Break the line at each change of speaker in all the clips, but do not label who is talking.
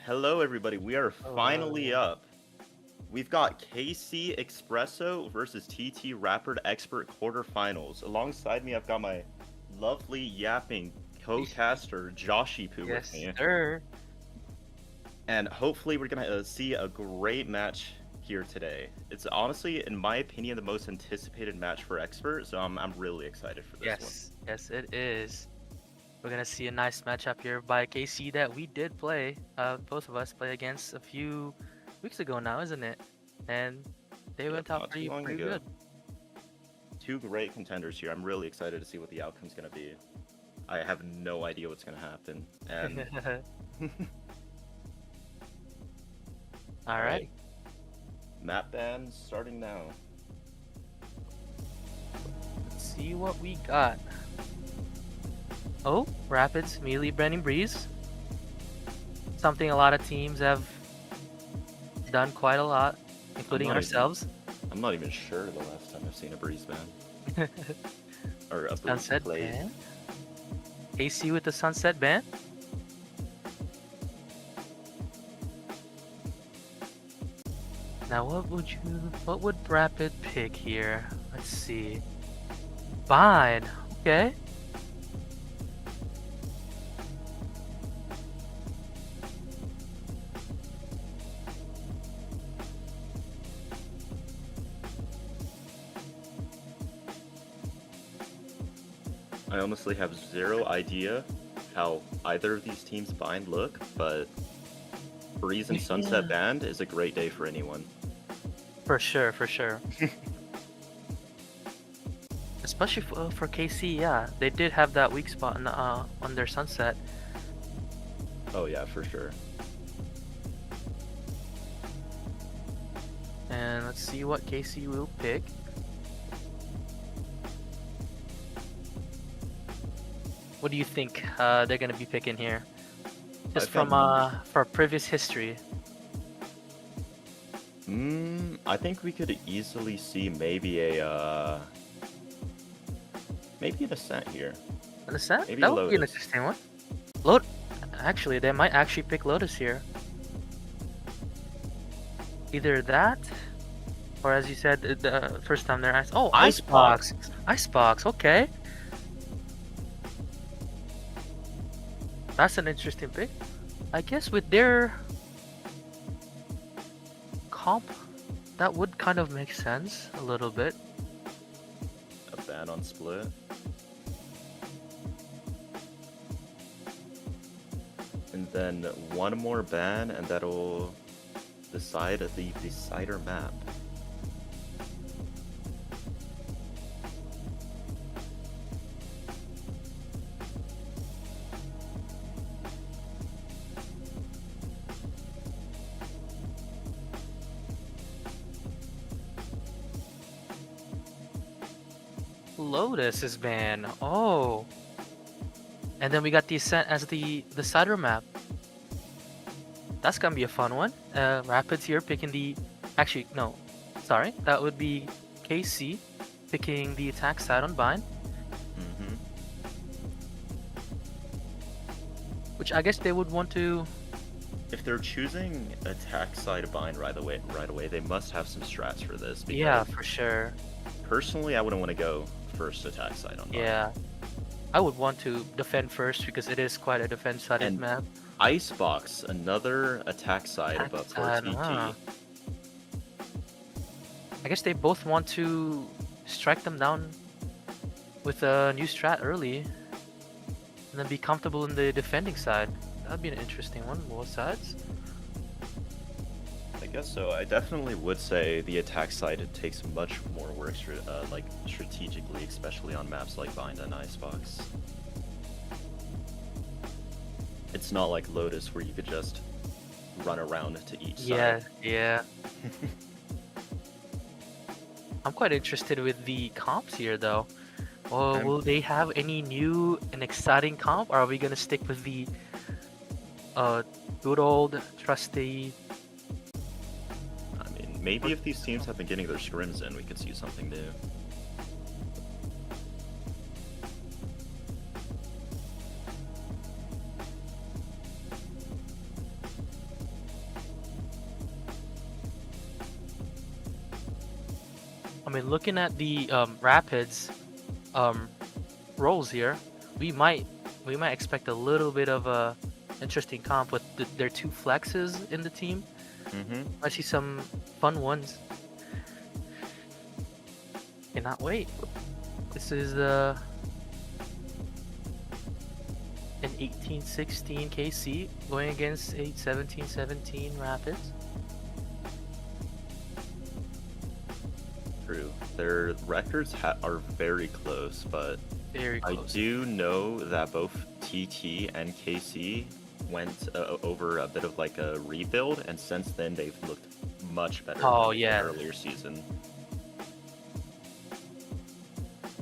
Hello, everybody. We are finally
Hello.
up. We've got KC Espresso versus TT Rapid Expert quarterfinals. Alongside me, I've got my lovely yapping co-caster Joshy Poo with
Yes,
me,
sir.
and hopefully we're gonna see a great match here today. It's honestly, in my opinion, the most anticipated match for Expert, so I'm really excited for this one.
Yes, it is. We're gonna see a nice matchup here by KC that we did play. Both of us play against a few weeks ago now, isn't it? And they
Yep,
went out
not too long
pretty
ago.
good.
Two great contenders here. I'm really excited to see what the outcome's gonna be. I have no idea what's gonna happen, and
All
all
right.
right. Map ban starting now.
Let's see what we got. Oh, Rapids, Melee, Brenning Breeze. Something a lot of teams have done quite a lot,
I'm
including
not even
ourselves.
I'm not even sure the last time I've seen a breeze ban or a breeze
Sunset
played.
Band. KC with the Sunset Band. Now, what would Rapid pick here? Let's see. Fine. Okay.
I honestly have zero idea how either of these teams bind look, but Breeze and Sunset
Yeah.
Band is a great day for anyone.
For sure, for sure. Especially for KC, yeah. They did have that weak spot on their Sunset.
Oh yeah, for sure.
And let's see what KC will pick. What do you think they're gonna be picking here? Just
I've got
for previous history.
I think we could easily see maybe an Ascent here.
An Ascent?
Maybe a
That would be an
Lotus.
interesting one. Lot Actually, they might actually pick Lotus here. Either that, or as you said, the first time they're asked. Oh,
Icebox.
Icebox. Okay, that's an interesting pick. I guess with their comp, that would kind of make sense a little bit.
A ban on split. And then one more ban, and that'll decide the decider map.
Lotus is banned. Oh, and then we got the Ascent as the cider map. That's gonna be a fun one. Rapids here picking the. Actually, no. Sorry, that would be KC picking the attack side on Bind,
Mm-hmm.
which I guess they would want to.
If they're choosing attack side bind right away, they must have some strats for this. Because
Yeah, for sure.
personally, I wouldn't want to go first attack side on bind.
Yeah, I would want to defend first because it is quite a defense-sided
And
map.
Icebox, another attack side,
Attack
but for
side,
TT.
huh. I guess they both want to strike them down with a new strat early, and then be comfortable in the defending side. That'd be an interesting one, both sides.
I guess so. I definitely would say the attack side it takes much more work, like strategically, especially on maps like Bind and Icebox. It's not like Lotus where you could just run around to each side.
Yeah. I'm quite interested with the comps here, though. Well,
I'm-
will they have any new and exciting comp, or are we gonna stick with the good old trusty?
I mean, maybe if these teams have been getting their scrims in, we could see something new.
I mean, looking at the Rapids um, roles here, we might expect a little bit of a interesting comp with their two flexes in the team.
Mm-hmm.
I see some fun ones. Cannot wait. This is an 18-16 KC going against a 17-17 Rapids.
True. Their records are very close, but
Very
I
close.
do know that both TT and KC went over a bit of like a rebuild, and since then they've looked much better
Oh
than
yeah,
the earlier season.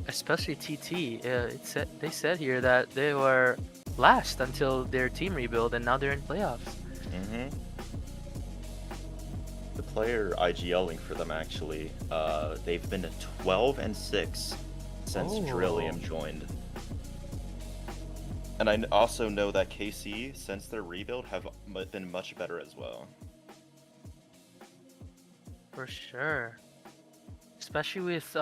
especially TT. They said here that they were last until their team rebuild, and now they're in playoffs.
Mm-hmm. The player IGLing for them actually, they've been 12-6 since Drillium joined. And I also know that KC, since their rebuild, have been much better as well.
For sure. Especially with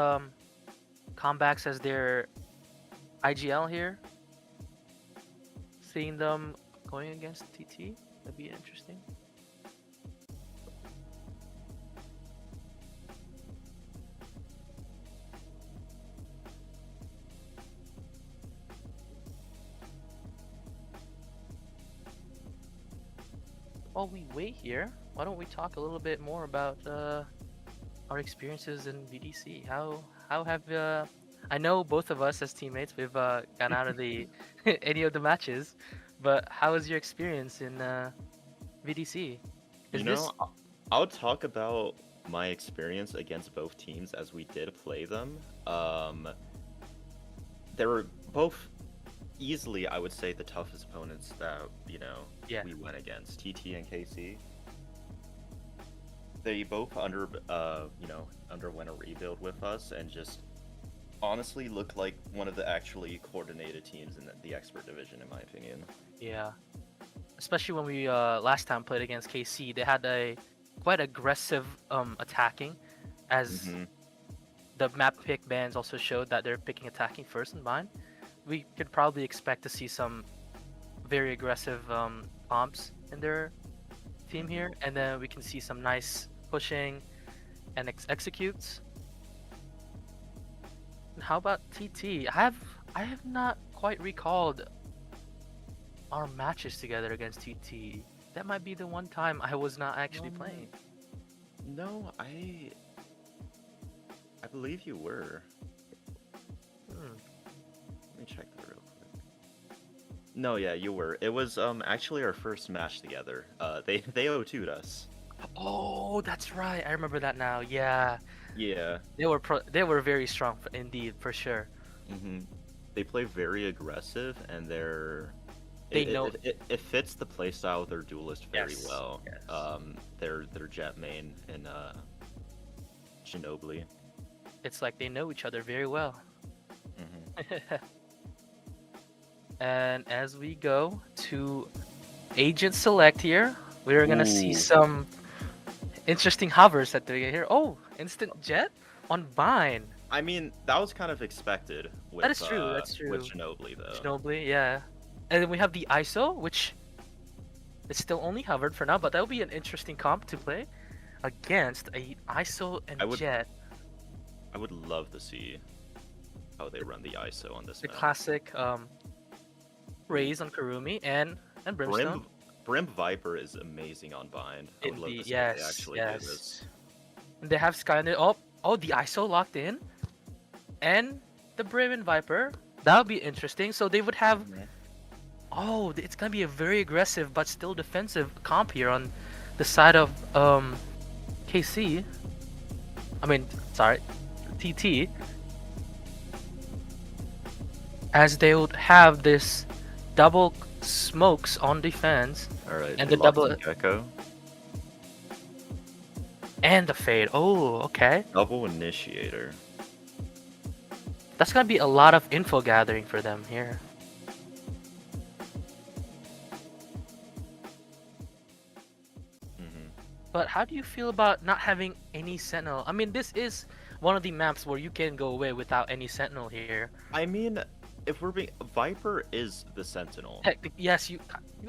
comebacks as their IGL here. Seeing them going against TT, that'd be interesting. While we wait here, why don't we talk a little bit more about our experiences in VDC? How have I know both of us as teammates we've gone out of the any of the matches, but how was your experience in VDC? Is
You
this
know, I'll talk about my experience against both teams as we did play them. They were both easily, I would say, the toughest opponents that,
Yeah.
we went against, TT and KC. They both underwent a rebuild with us and just honestly looked like one of the actually coordinated teams in the expert division, in my opinion.
Yeah, especially when we last time played against KC, they had a quite aggressive attacking, as
Mm-hmm.
the map pick bans also showed that they're picking attacking first in bind. We could probably expect to see some very aggressive comps in their team here, and then we can see some nice pushing and executes. And how about TT? I have not quite recalled our matches together against TT. That might be the one time I was not actually playing.
No, I believe you were.
Hmm.
Let me check that real quick. No, yeah, you were. It was actually our first match together. They O2'd us.
Oh, that's right. I remember that now. Yeah,
Yeah.
they were very strong indeed, for sure.
Mm-hmm. They play very aggressive, and
They know.
it fits the playstyle of their duelist very
Yes,
well.
yes.
Their jet main and Ginobili.
It's like they know each other very well.
Mm-hmm.
And as we go to Agent Select here, we're gonna see
Ooh.
some interesting hovers that they get here. Oh, instant jet on Vine.
I mean, that was kind of expected with
That is true. That's true.
with Ginobili though.
Ginobili, yeah. And then we have the ISO, which is still only hovered for now, but that would be an interesting comp to play against a ISO and Jet.
I would love to see how they run the ISO on this
The
map.
classic raise on Karumi and Brimstone.
Brim Viper is amazing on bind. I would love to see
yes,
if they actually do this.
And they have Skynet. Oh, the ISO locked in, and the Brim and Viper. That would be interesting. So they would have.
Mhm.
Oh, it's gonna be a very aggressive but still defensive comp here on the side of KC. I mean, sorry, TT. As they would have this double smokes on defense.
Alright,
And
they
the
locked
double-
in Gecko.
And the fade. Oh, okay.
Double initiator.
That's gonna be a lot of info gathering for them here.
Mm-hmm.
But how do you feel about not having any Sentinel? I mean, this is one of the maps where you can go away without any sentinel here.
I mean, if we're being Viper is the Sentinel.
Yes, you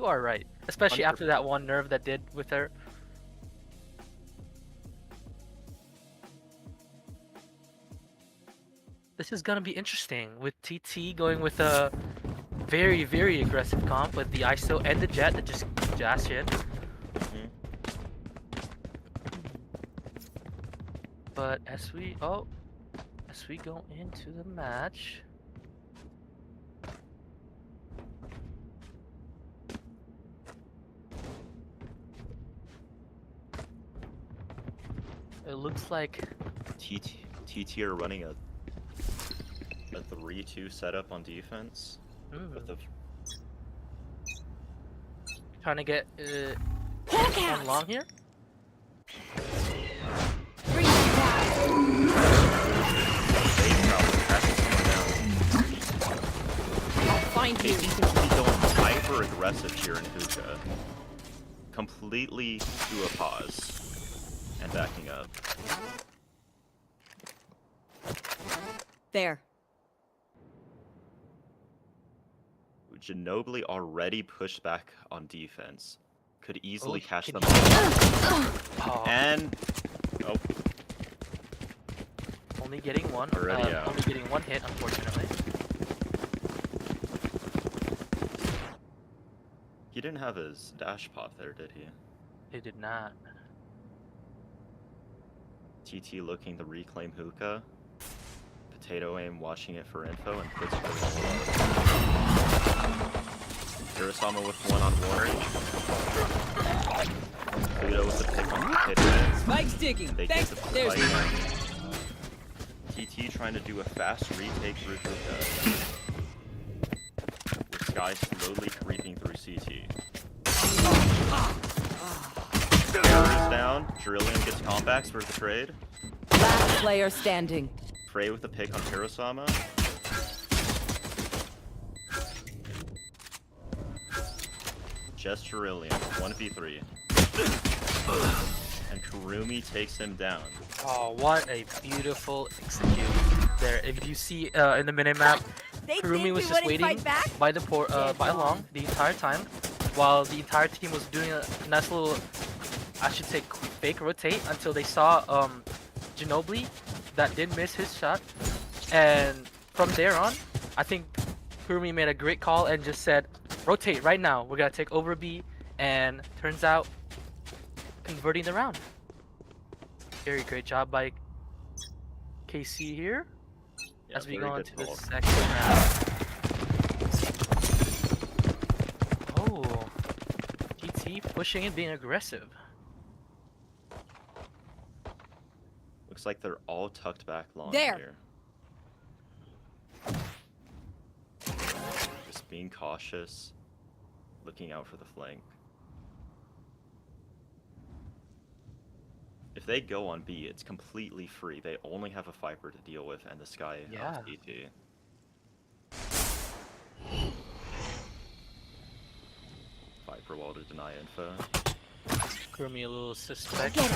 are right. Especially after
100%.
that one nerve that did with her. This is gonna be interesting with TT going with a very, very aggressive comp with the ISO and the jet that just dash in.
Mhm.
But as we go into the match, it looks like
TT are running a 3-2 setup on defense. With the
trying to get on long here.
They seem to be going hyper aggressive here in hookah. Completely to a pause and backing up.
There.
Ginobili already pushed back on defense. Could easily catch them.
Oh.
And
Only getting one.
Already out.
Only getting one hit, unfortunately.
he didn't have his dash pop there, did he?
He did not.
TT looking to reclaim hookah. Potato aim watching it for info and puts it Kurosama with one on warning. Pluto with the pick on potato aim.
Spike sticking.
They
Thanks.
get the
There's
fight. TT trying to do a fast retake through hookah. With Sky slowly creeping through CT. Terror is down. Drillium gets comebacks for the trade.
last player standing.
Prey with the pick on Kurosama. Just Drillium, 1v3. And Kurumi takes him down.
Oh, what a beautiful execute there. If you see in the minimap, Kurumi was just waiting by the by long the entire time, while the entire team was doing a nice little, I should say, fake rotate until they saw Ginobili that did miss his shot, and from there on, I think Kurumi made a great call and just said, rotate right now. We're gonna take over B, and turns out converting the round. Very great job by KC here.
Yeah,
As we
very
go
good
into the
call.
second round. Oh, TT pushing and being aggressive.
Looks like they're all tucked back long
There.
here. Just being cautious, looking out for the flank. If they go on B, it's completely free. They only have a Viper to deal with and the Sky
Yeah.
of TT. Viper wall to deny info.
Kurumi a little suspect.
Get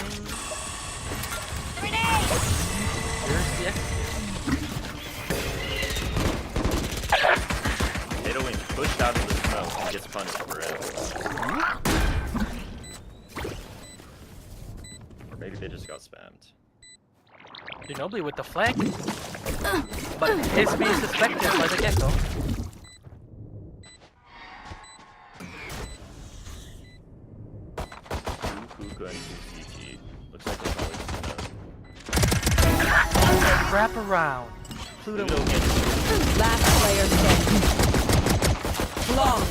Here's the
Potato wing pushed out of the smoke and gets punished for it. Or maybe they just got spammed.
Ginobili with the flank, but it's being suspected by the get-go.
Two hookah and two CT. Looks like they're probably just
Wrap around.
gonna...
Pluto
Pluto gets...
last player standing. Long.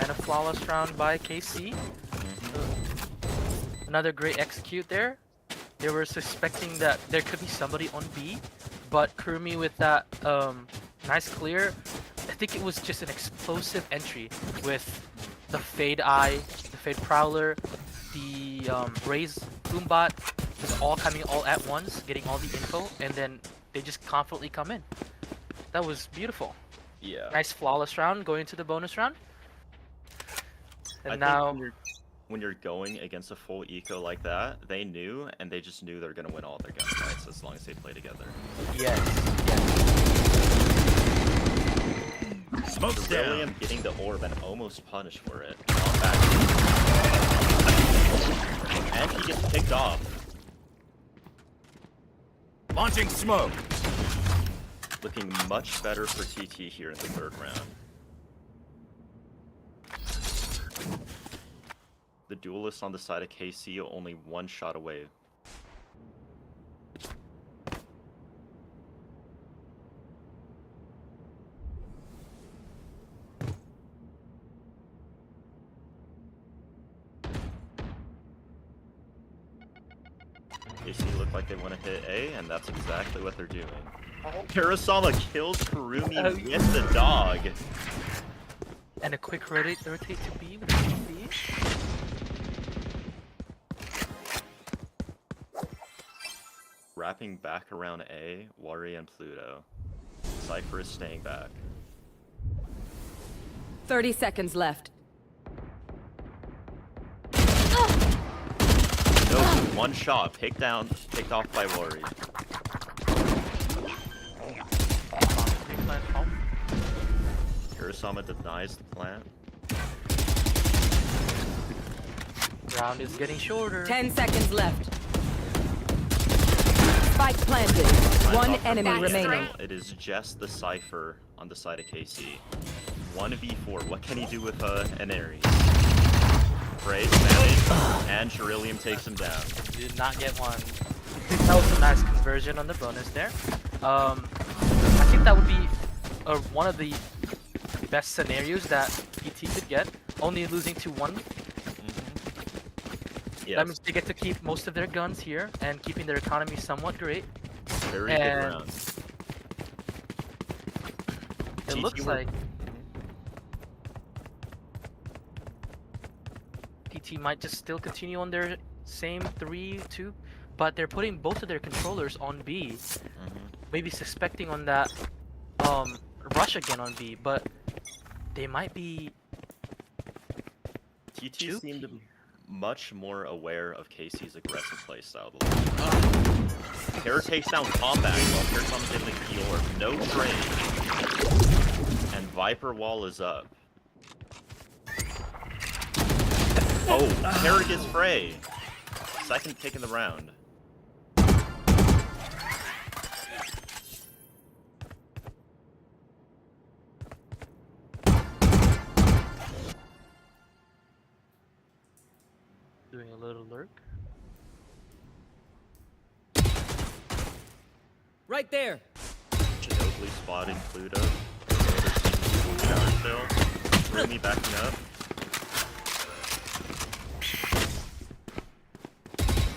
and a flawless round by KC. Another great execute there. They were suspecting that there could be somebody on B, but Kurumi with that nice clear. I think it was just an explosive entry with the Fade Eye, the Fade Prowler, the Raze Boombot, just all coming all at once, getting all the info, and then they just confidently come in. That was beautiful.
Yeah.
Nice flawless round going into the bonus round. And
I
now,
think when you're going against a full eco like that, they knew, and they just knew they're gonna win all their gunfights as long as they play together.
Yes.
Smoke's down.
William getting the orb and almost punished for it. Not back. And he gets picked off.
Launching smoke.
Looking much better for TT here in the third round. The duelist on the side of KC only one shot away. KC look like they want to hit A, and that's exactly what they're doing. Karasama kills Kurumi with the dog.
And a quick rotate to B with the B.
Wrapping back around A, Wari and Pluto. Cypher is staying back.
30 seconds left.
No, one shot, picked off by Wari. Kurosama denies the plant.
Round is getting shorter.
10 seconds left. Spike planted. One enemy remaining.
It is just the Cypher on the side of KC. 1v4. What can he do with an Ares? Brave managed, and Cerulean takes him down.
Did not get one. That was a nice conversion on the bonus there. I think that would be one of the best scenarios that PT could get. Only losing to one.
Yes.
That means they get to keep most of their guns here and keeping their economy somewhat great.
Very good round.
It looks like PT might just still continue on their same 3-2, but they're putting both of their controllers on B. Maybe suspecting on that rush again on B, but they might be.
TT seemed much more aware of KC's aggressive playstyle. Terror takes down combat while Karasama's able to heal or no trade. And Viper wall is up. Oh, Terror gets Frey. Second pick in the round.
Doing a little lurk.
Right there.
Ginobili spotting Pluto. Tower still. Rumi backing up.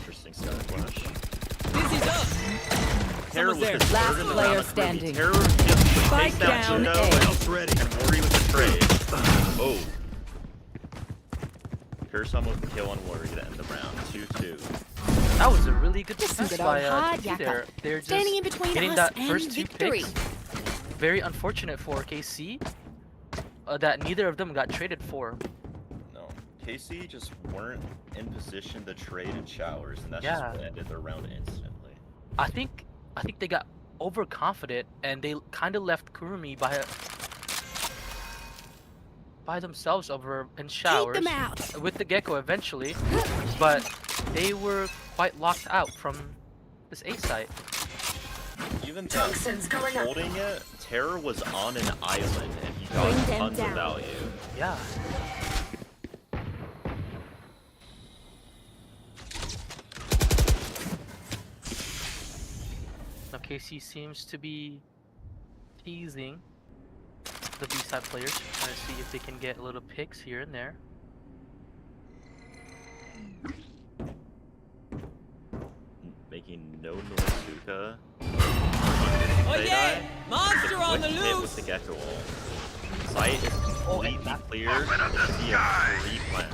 Interesting start flash.
Dizzy's up.
Terror with
there.
his
Last
third in the
player
round.
standing.
Terror just
Spike
takes down
down
Juno
A.
Else ready.
and Wari with the trade. Oh. Karasama with the kill on Wari to end the round. 2-2.
That was a really good
Just some
defense
good
by
old hard
TT
yakka.
there. They're just
Standing in between
getting
us
that
and
first two
victory.
picks. Very unfortunate for KC that neither of them got traded for.
No. KC just weren't in position to trade in showers, and that's
Yeah.
just what ended their round instantly.
I think they got overconfident and they kind of left Kurumi by themselves over in showers
them out.
with the Gecko eventually, but they were quite locked out from this A site.
Even though holding it, Terror was on an island, and he got
Bring them
tons of
down.
value.
Yeah. Now KC seems to be teasing the B-side players, trying to see if they can get little picks here and there.
Making no Norisuka.
Oh yeah! Monster on the
Quick hit with
loose.
the Gecko wall. Site is completely clear. There should be a free plant.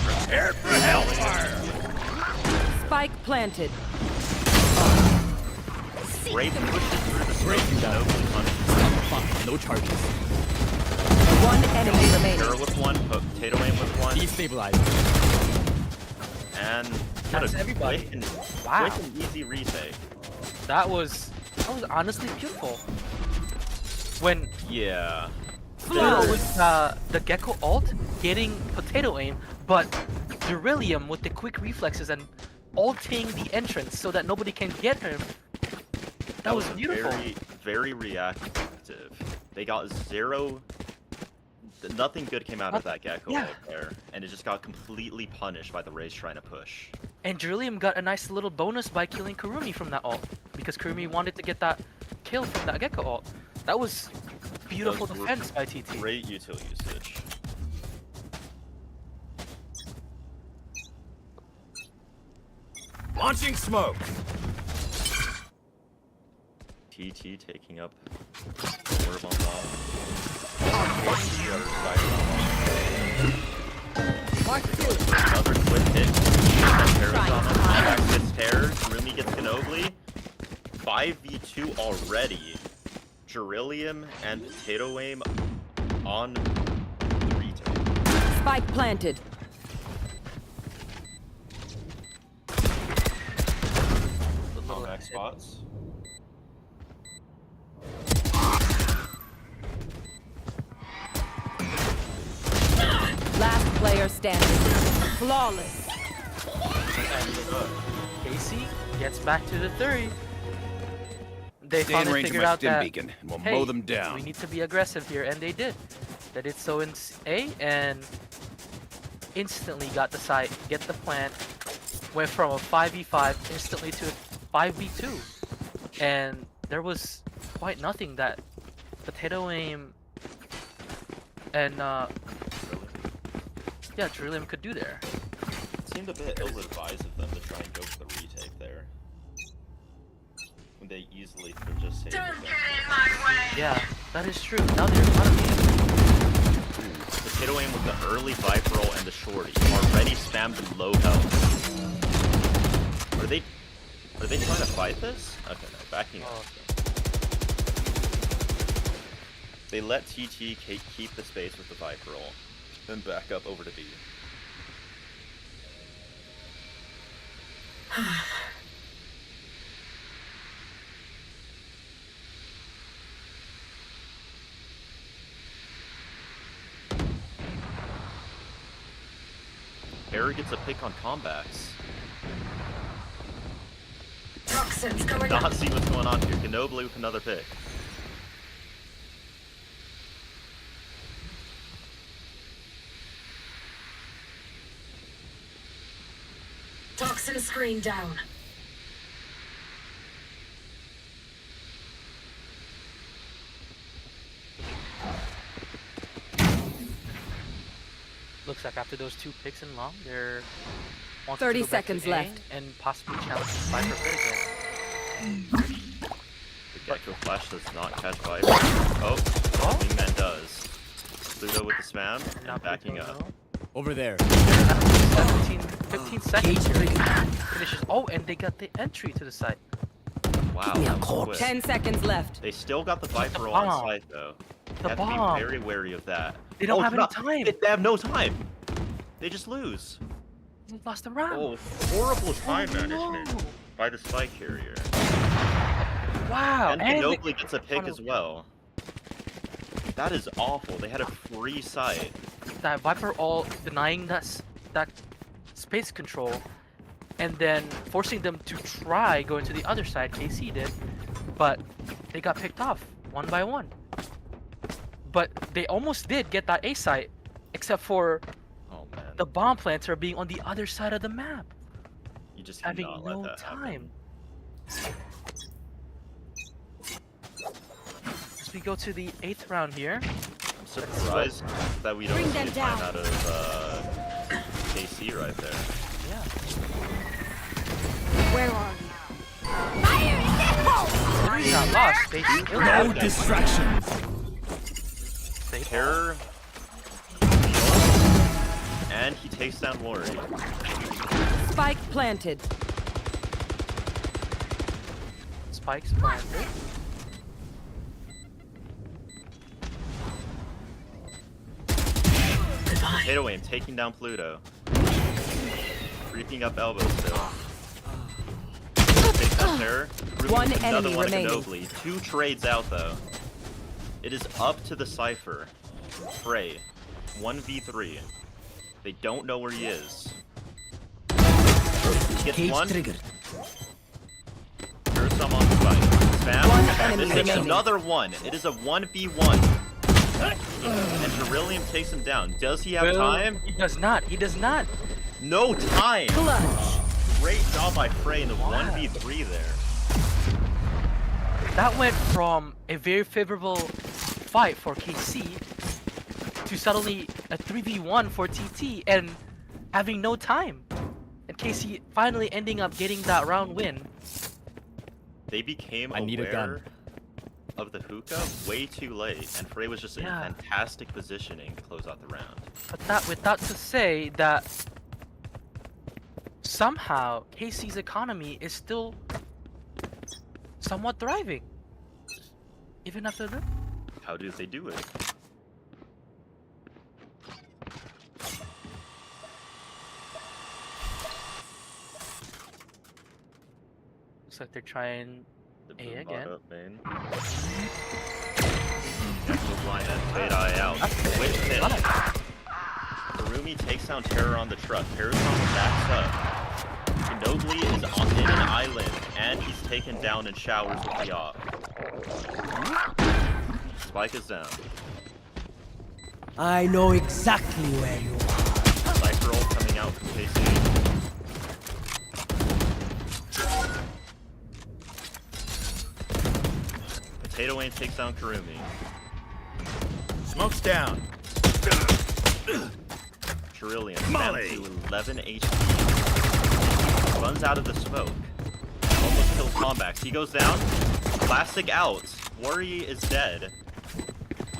Prepare for hellfire.
Spike planted.
Great pushes through the smoke. Ginobili punches.
No charges.
One enemy remaining.
Terror with one, Potato aim with
Stabilizing.
And
That's everybody.
quick and,
Wow.
quick and easy retake.
That was honestly beautiful. When
Yeah.
there was the Gecko ult getting potato aim, but Beryllium with the quick reflexes and ulting the entrance so that nobody can get him. That was beautiful.
Very, very reactive. They got zero. Nothing good came out of that Gecko ult there, and it just got completely punished by the Raze trying to push.
And Beryllium got a nice little bonus by killing Kurumi from that ult, because Kurumi wanted to get that kill from that Gecko ult. That was beautiful
Those were
defense by TT.
Great util usage.
Launching smoke.
TT taking up the orb on top. Another quick hit. Terror's on him. Jax gets Terror. Rumi gets Ginobili. 5v2 already. Beryllium and Potato Aim on the retake.
Spike planted.
Comeback spots.
Last player standing. Flawless.
KC gets back to the 3. They
Stay in
finally
range of
figured
my
out
stim
that,
beacon, and we'll
hey,
mow them down.
we need to be aggressive here, and they did. They did so in A, and instantly got the site, get the plant, went from a 5v5 instantly to a 5v2. And there was quite nothing that Potato Aim and Beryllium could do there.
It seemed a bit ill-advised of them to try and go for the retake there. When they easily could have just saved it.
Yeah, that is true. Now they're economy.
Potato Aim with the early Viper roll and the shorty already spammed them low health. Are they trying to fight this? Okay, no, backing up. They let TT keep the space with the Viper roll, then back up over to B. Barry gets a pick on comebacks.
Toxins going
Not
up.
see what's going on here. Ginobili with another pick.
Toxin screen down.
Looks like after those 2 picks in long, they're
30 seconds left.
And possibly challenge Viper again.
The Gecko Flash does not catch Viper. Oh, Wingman does. Pluto with the spam and backing up.
Over there.
15 seconds. Finishes. Oh, and they got the entry to the site.
Wow, that was quick.
10 seconds left.
They still got the Viper roll
bomb.
on site though.
The
Have
bomb.
to be very wary of that.
They don't have any
not-
time.
They have no time. They just lose.
They lost the round.
Oh, horrible time
no.
management by the spike carrier.
Wow.
And Ginobili gets a pick as well. That is awful. They had a free site.
That Viper all denying that space control, and then forcing them to try going to the other side. KC did, but they got picked off one by one. But they almost did get that A site, except for
Oh man.
the bomb planter being on the other side of the map,
You just
having
cannot
no
let that
time. As we go to the 8th round here.
I'm surprised that we don't
Bring
see
them
a time
down.
out of KC right there.
Yeah.
Where are you?
They got lost. They still
No
have that.
distractions.
They
Terror. And he takes down Lori.
Spike planted.
Spikes planted.
Potato aim, taking down Pluto. Creeping up elbow still. Takes down Terror.
One
Another
enemy
one
remaining.
Ginobili. 2 trades out though. It is up to the Cypher. Frey. 1v3. They don't know where he is. He gets
Cage
one.
triggered.
There's some on the spike. Spam.
One
This
enemy
takes
remaining.
another one. It is a 1v1. And Beryllium takes him down. Does he have
Well,
time?
He does not. He does not.
No time.
Clutch.
Great job by Frey in the 1v3 there.
That went from a very favorable fight for KC to suddenly a 3v1 for TT and having no time. And KC finally ending up getting that round win.
They became
I need a gun.
aware of the hookah way too late, and Frey was just in
Yeah.
fantastic positioning to close out the round.
But that with that to say that somehow KC's economy is still somewhat thriving. Even after that.
How did they do it?
Looks like they're trying
The
A
boom
again.
bot up main. Actual blind and fade eye out. Wait a minute. Karumi takes down Terror on the truck. Parasol backs up. Ginobili is in an island, and he's taken down in showers with the op. Spike is down.
I know exactly where you are.
Cypher ult coming out from KC. Potato aim takes down Karumi.
Smoke's down.
Trillium
Molly.
down to 11 HP. Runs out of the smoke. Almost kills Combax. He goes down. Classic out. Worry is dead.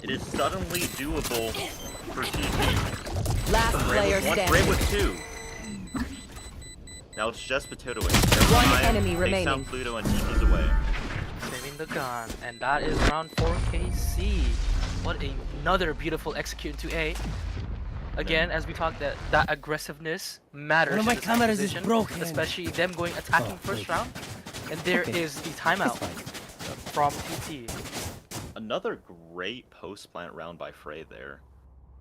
It is suddenly doable for TT.
Last
Frey
player
with one, Frey
standing.
with 2. Now it's just Potato Wing.
One enemy
Takes
remaining.
down Pluto and TT's away.
saving the gun. And that is round 4 KC. What another beautiful execute to A. Again, as we talked, that aggressiveness matters.
One of my
in this
cameras is
position,
broken.
especially them going attacking first round. And there is
Okay.
the timeout
It's
from TT.
Another great post-plant round by Frey there.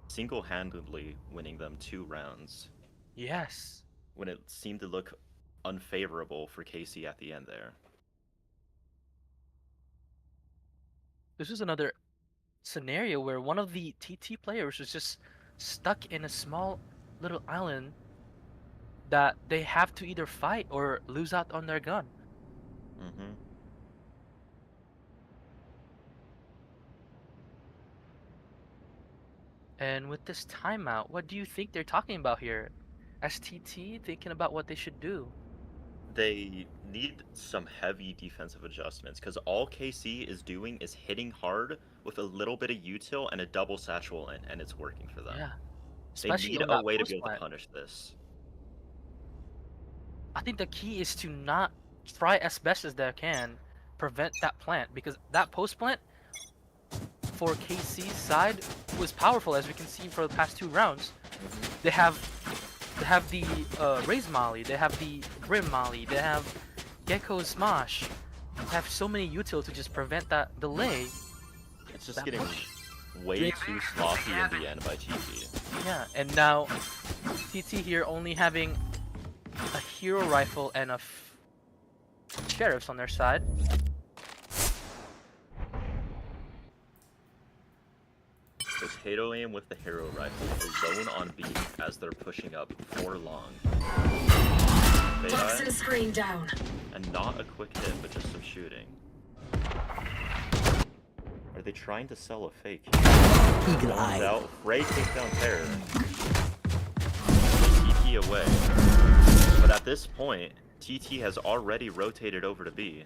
Single-handedly winning them 2 rounds.
Yes.
When it seemed to look unfavorable for KC at the end there.
This is another scenario where one of the TT players was just stuck in a small little island that they have to either fight or lose out on their gun.
Mm-hmm.
And with this timeout, what do you think they're talking about here? STT thinking about what they should do.
They need some heavy defensive adjustments because all KC is doing is hitting hard with a little bit of util and a double satchel in, and it's working for them.
Yeah.
They
Especially
need
on
a
that
way to be able to
post-plant.
punish this.
I think the key is to not try as best as they can prevent that plant, because that post plant for KC's side was powerful, as we can see for the past 2 rounds. They have the Raise Molly, they have the Brim Molly, they have Gecko Smash. They have so many util to just prevent that delay.
It's just
That
getting
much.
way too sloppy in the end by TT.
Yeah, and now TT here only having a hero rifle and a sheriffs on their side.
Potato aim with the hero rifle alone on B as they're pushing up for long. They
Toxin
die,
screen down.
and not a quick hit, but just some shooting. Are they trying to sell a fake?
Eagle
Runs
eye.
out. Frey takes down Terror. TT away. But at this point, TT has already rotated over to B.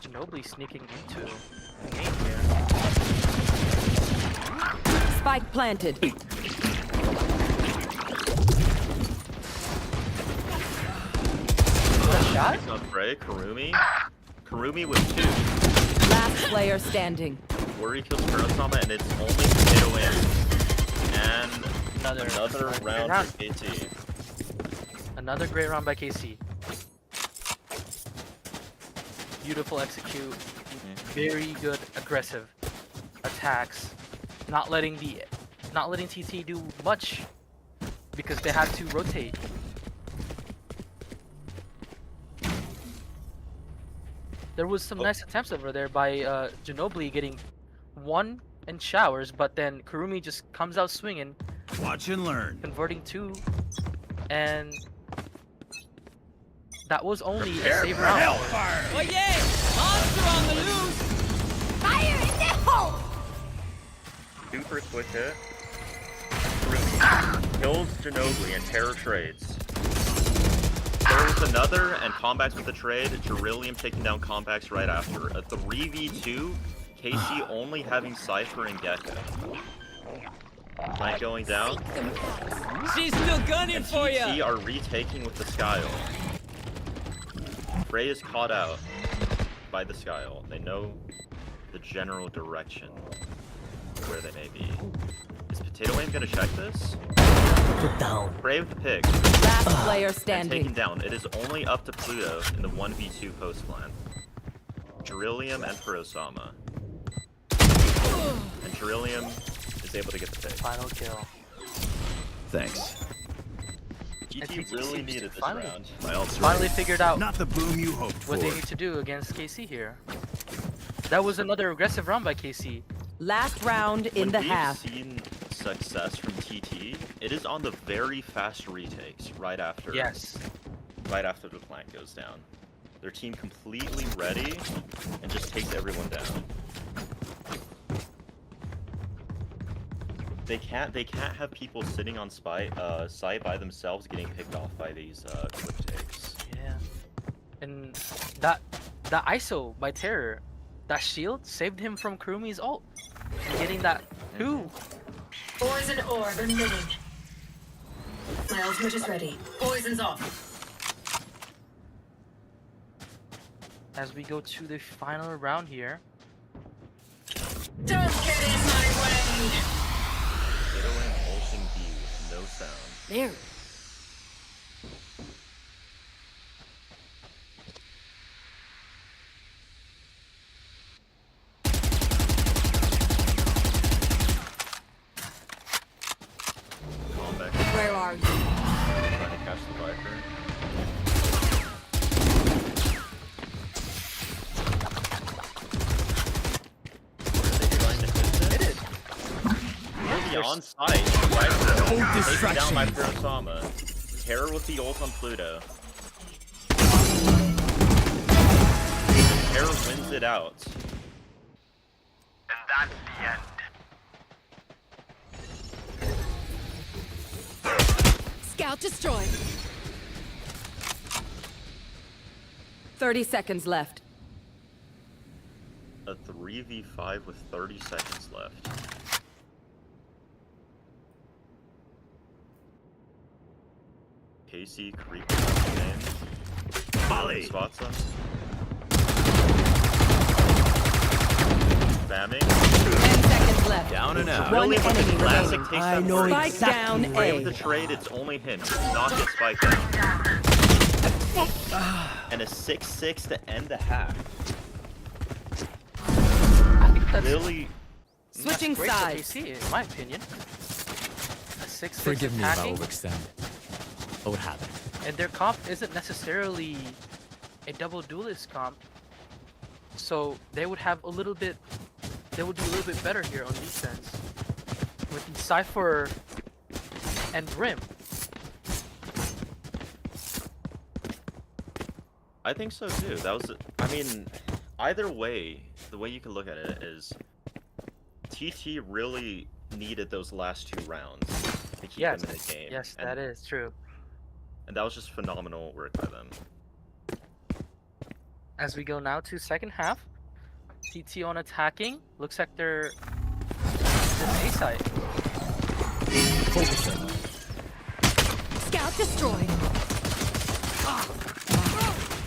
Ginobili sneaking into the main here.
Spike planted.
Is that a shot?
Takes on Frey. Karumi. Karumi with 2.
Last player standing.
Worry kills Kurosama, and it's only Potato aim.
Another
round
round.
for KT.
Another great round by KC. Beautiful execute. Very good aggressive attacks. Not letting TT do much because they had to rotate. There was some nice attempts over there by Ginobili getting one in showers, but then Kurumi just comes out swinging,
Watch and learn.
converting two, and that was only a
Prepare
save
for
round.
hellfire.
Oh yeah! Monster on the loose!
Fire in the hole!
Super quick hit. Kurumi kills Ginobili and Terror trades. There was another and Combax with the trade. Jerillium taking down Combax right after. A 3v2. KC only having Cypher and Gecko. Flank going down.
She's still gunning
And
for
TT
ya!
are retaking with the Skyle. Frey is caught out by the Skyle. They know the general direction of where they may be. Is Potato Aim gonna check this?
Put down.
Frey with the pick.
Last player
And taken
standing.
down. It is only up to Pluto in the 1v2 post plan. Jerillium and Kurosama. And Jerillium is able to get the pick.
Final kill.
Thanks.
GT
TT
really
seems
needed
to
this
finally-
round.
My ult's
Finally
ready.
figured out
Not the boom you hoped for.
what they need to do against KC here. That was another aggressive round by KC.
Last round in
When
the
we've
half.
seen success from TT, it is on the very fast retakes right after the plant goes down. Their team completely ready and just takes everyone down. They can't have people sitting on site by themselves getting picked off by these quick takes.
Yeah. And that ISO by Terror, that shield saved him from Kurumi's ult. Getting that two.
Poison orb emitting. My ultimate is ready. Poison's off.
As we go to the final round here.
Don't get in my way!
Literally ulting B with no sound.
There.
Combat
Where are you?
trying to catch the Viper. Are they trying to hit this? Really on site. Viper taking down my Kurosama. Terror with the ult on Pluto. Terror wins it out.
Scout destroyed.
30 seconds left.
A 3v5 with 30 seconds left. KC creeping in.
Volley.
Spots them. Spamming.
10 seconds left.
Down and out.
One
Really with the
enemy
classic
remaining.
takes
I
that
know
first.
Spike
exactly
down
Ray
A.
with the trade, it's only him. He does not get spiked down. And a 6-6 to end the half.
I think that's,
Really,
that's
Switching
great for
sides.
KC, in my opinion. A 6-6
Forgive me if I
attacking,
overextend. But what happened?
and their comp isn't necessarily a double duelist comp. So they would have a little bit, they would do a little bit better here on defense. With the Cypher and Rim.
I think so too. That was, I mean, either way, the way you can look at it is TT really needed those last two rounds to keep
Yes,
them in the game.
yes,
and,
that is true.
And that was just phenomenal work by them.
As we go now to second half, TT on attacking. Looks like they're A side.
Focus them.
Scout destroyed.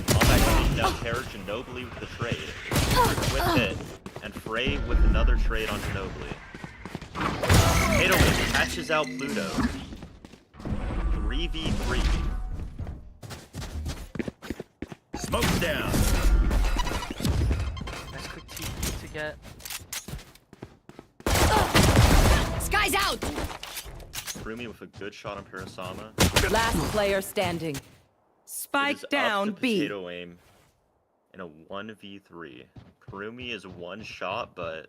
Combat taking down Terror Ginobili with the trade. With it. And Frey with another trade on Ginobili. Potato Win catches out Pluto. 3v3.
Smoke's down.
Nice quick TP to get.
Sky's out!
Kurumi with a good shot on Parasama.
Last player standing.
It
Spike
is up
down
to
B.
Potato Aim in a 1v3. Kurumi is one shot, but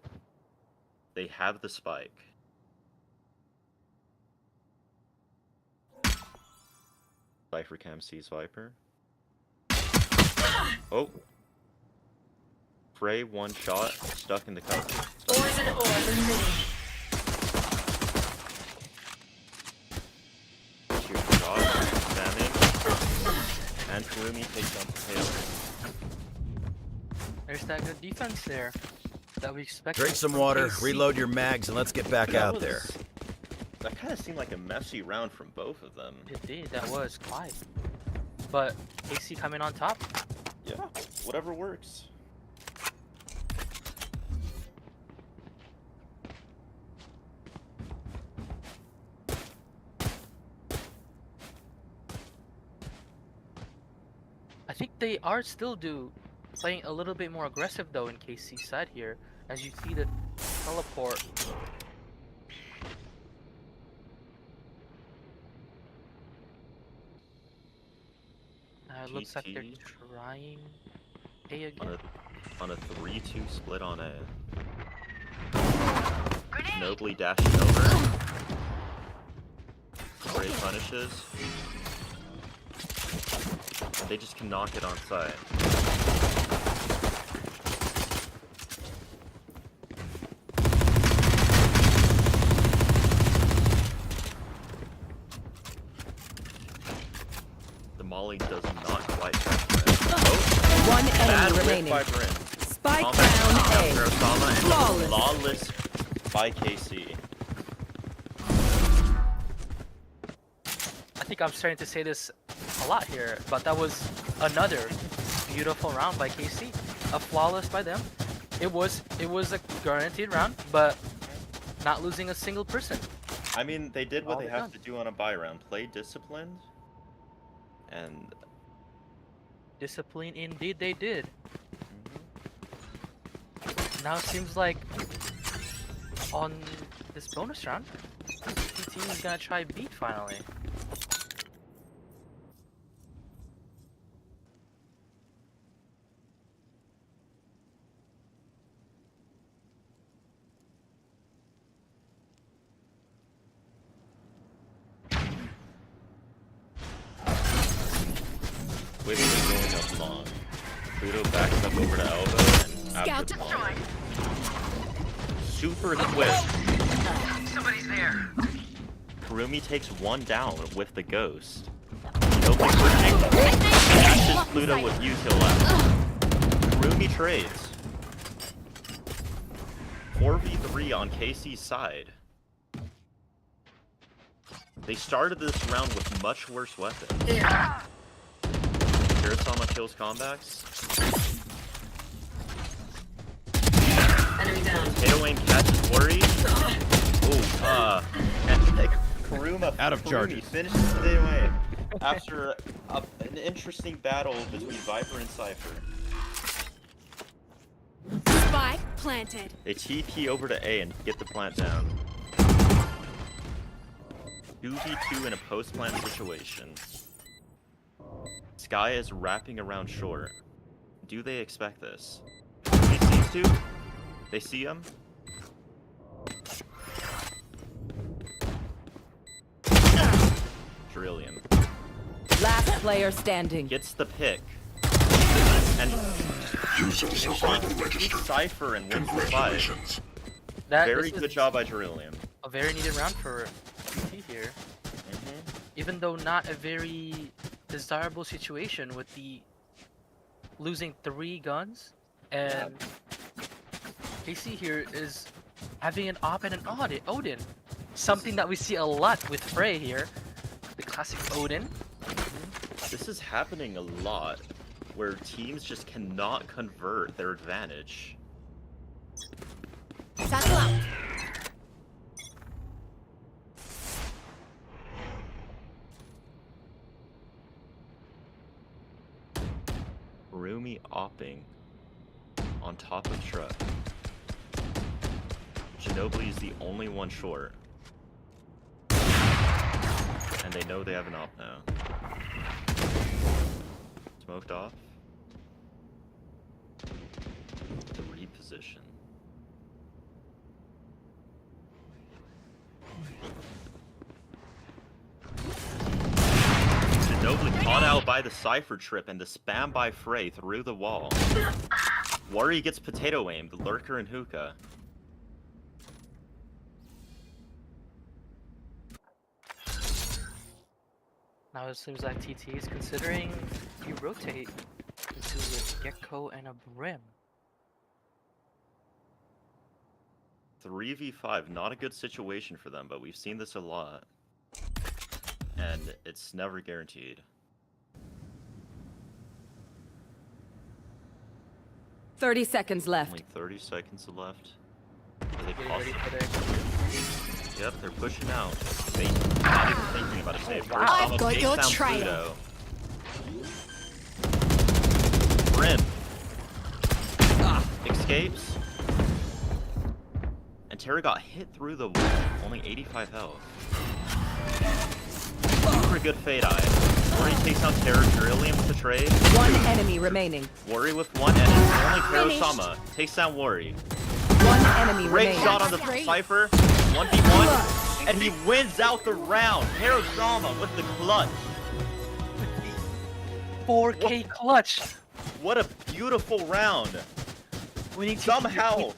they have the spike. Viper Cam sees Viper. Oh. Frey, one shot, stuck in the cover.
Ores and ore remaining.
Shoot shot, spamming. And Kurumi takes down Potato.
There's that good defense there that we expected.
Drink some
from
water,
KC.
reload your mags, and let's get back out there.
That kind of seemed like a messy round from both of them.
It did. That was quiet. But KC coming on top.
Yeah, whatever works.
I think they are still playing a little bit more aggressive though in KC side here, as you see the teleport. It looks like they're
GT.
trying A again.
On a 3-2 split on A. Nobly dashing over. Great punishes. They just can knock it on site. The Molly does not quite catch him. Oh,
One
bad
enemy
whip
remaining.
by Bryn.
Spike
Combat
down A.
Parasama and
Flawless.
lawless by KC.
I think I'm starting to say this a lot here, but that was another beautiful round by KC. A flawless by them. It was a guaranteed round, but not losing a single person.
I mean, they did what
All
they
done.
have to do on a buy round. Play disciplined. And
Discipline indeed they did. Now it seems like on this bonus round, the team is gonna try beat finally.
Wait, they're going up long. Pluto backs up over to elbow and
Scout
after bomb. Super quick.
Somebody's there.
Kurumi takes one down with the ghost. Nobly pushing. Dashes Pluto with util left. Kurumi trades. 4v3 on KC's side. They started this round with much worse weapons.
There.
Parasama kills comebacks.
Enemy down.
Potato Aim catches Worry. Oh, and Kuruma
Out of
Kurumi
charges.
finishes Potato Aim after an interesting battle between Viper and Cypher.
Spike planted.
They TP over to A and get the plant down. 2v2 in a post-plant situation. Sky is wrapping around short. Do they expect this? He seems to. They see him. Drillium
Last player standing.
gets the pick. And Cypher and wins the fight.
That
Very
this
good
is
job by Drillium.
a very needed round for TT here. Even though not a very desirable situation with the losing 3 guns, and KC here is having an op and an Odin. Something that we see a lot with Frey here. The classic Odin.
This is happening a lot, where teams just cannot convert their advantage. Fumi opping on top of truck. Ginobili is the only one short. And they know they have an op now. Smoked off. The reposition. Ginobili caught out by the Cypher trip and the spam by Frey through the wall. Worry gets potato aimed, Lurker and Hookah.
Now it seems like TT is considering you rotate into a Gecko and a Brim.
3v5, not a good situation for them, but we've seen this a lot. And it's never guaranteed.
30 seconds left.
Only 30 seconds left. Are they
Getting ready for their...
Yep, they're pushing out. They not even thinking about a save.
Wow. I've got your trail.
Brim. Escapes. And Terra got hit through the wall. Only 85 health. Super good fade eye. Worry takes out Terra, drilling with the trade.
One enemy remaining.
Worry with one enemy. Only Terra-sama takes down Worry.
One enemy
Great
remaining.
shot on the Cypher. 1v1. And he wins out the round. Terra-sama with the clutch.
4K clutch!
What a beautiful round.
Winning
Somehow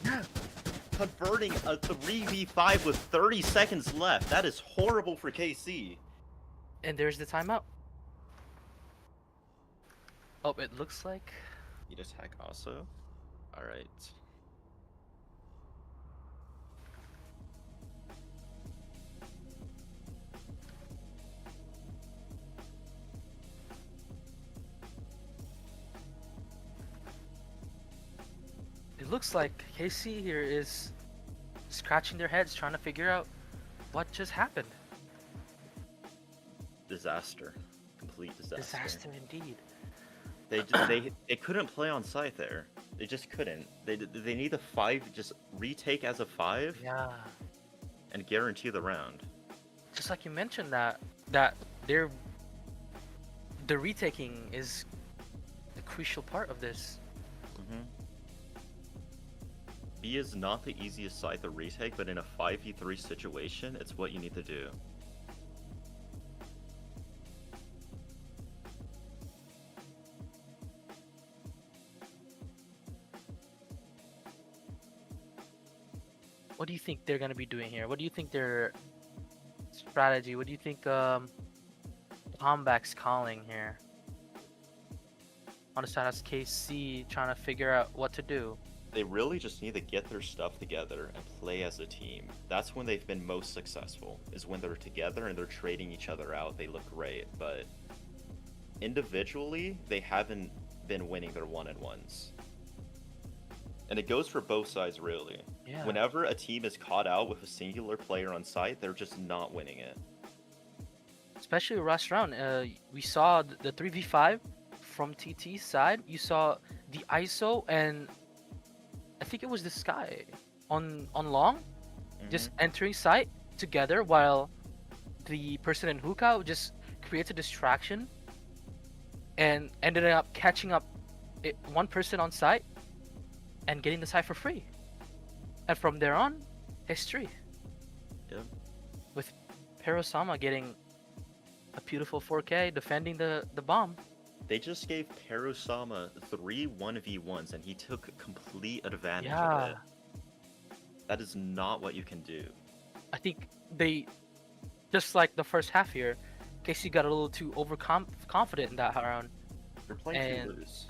converting a 3v5 with 30 seconds left. That is horrible for KC.
And there's the timeout. Oh, it looks like...
Need attack also? Alright.
It looks like KC here is scratching their heads trying to figure out what just happened.
Disaster. Complete disaster.
Disaster indeed.
They couldn't play on site there. They just couldn't. They need the 5, just retake as a 5
Yeah.
and guarantee the round.
Just like you mentioned that the retaking is the crucial part of this.
B is not the easiest site to retake, but in a 5v3 situation, it's what you need to do.
What do you think they're gonna be doing here? What do you think their strategy? What do you think Comback's calling here? On the side as KC trying to figure out what to do.
They really just need to get their stuff together and play as a team. That's when they've been most successful, is when they're together and they're trading each other out. They look great, but individually, they haven't been winning their one-on-ones. And it goes for both sides, really.
Yeah.
Whenever a team is caught out with a singular player on site, they're just not winning it.
Especially last round, we saw the 3v5 from TT's side. You saw the ISO and I think it was this guy on long, just entering site together while the person in hookah just creates a distraction and ended up catching up one person on site and getting the site for free. And from there on, history.
Yeah.
With Perosama getting a beautiful 4K defending the bomb.
They just gave Perosama 3 1v1s and he took complete advantage
Yeah.
of it. That is not what you can do.
I think they, just like the first half here, KC got a little too overconfident in that round.
They're playing too
And-
loose.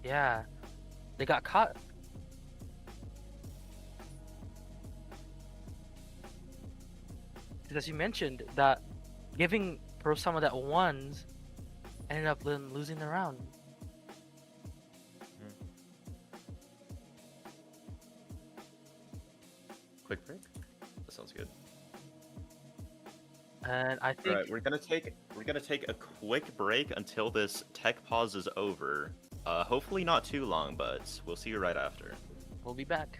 Yeah, they got caught. As you mentioned, that giving Perosama that ones ended up losing the round.
Quick break? That sounds good.
And I think
Alright, we're gonna take a quick break until this tech pause is over. Hopefully not too long, but we'll see you right after.
We'll be back.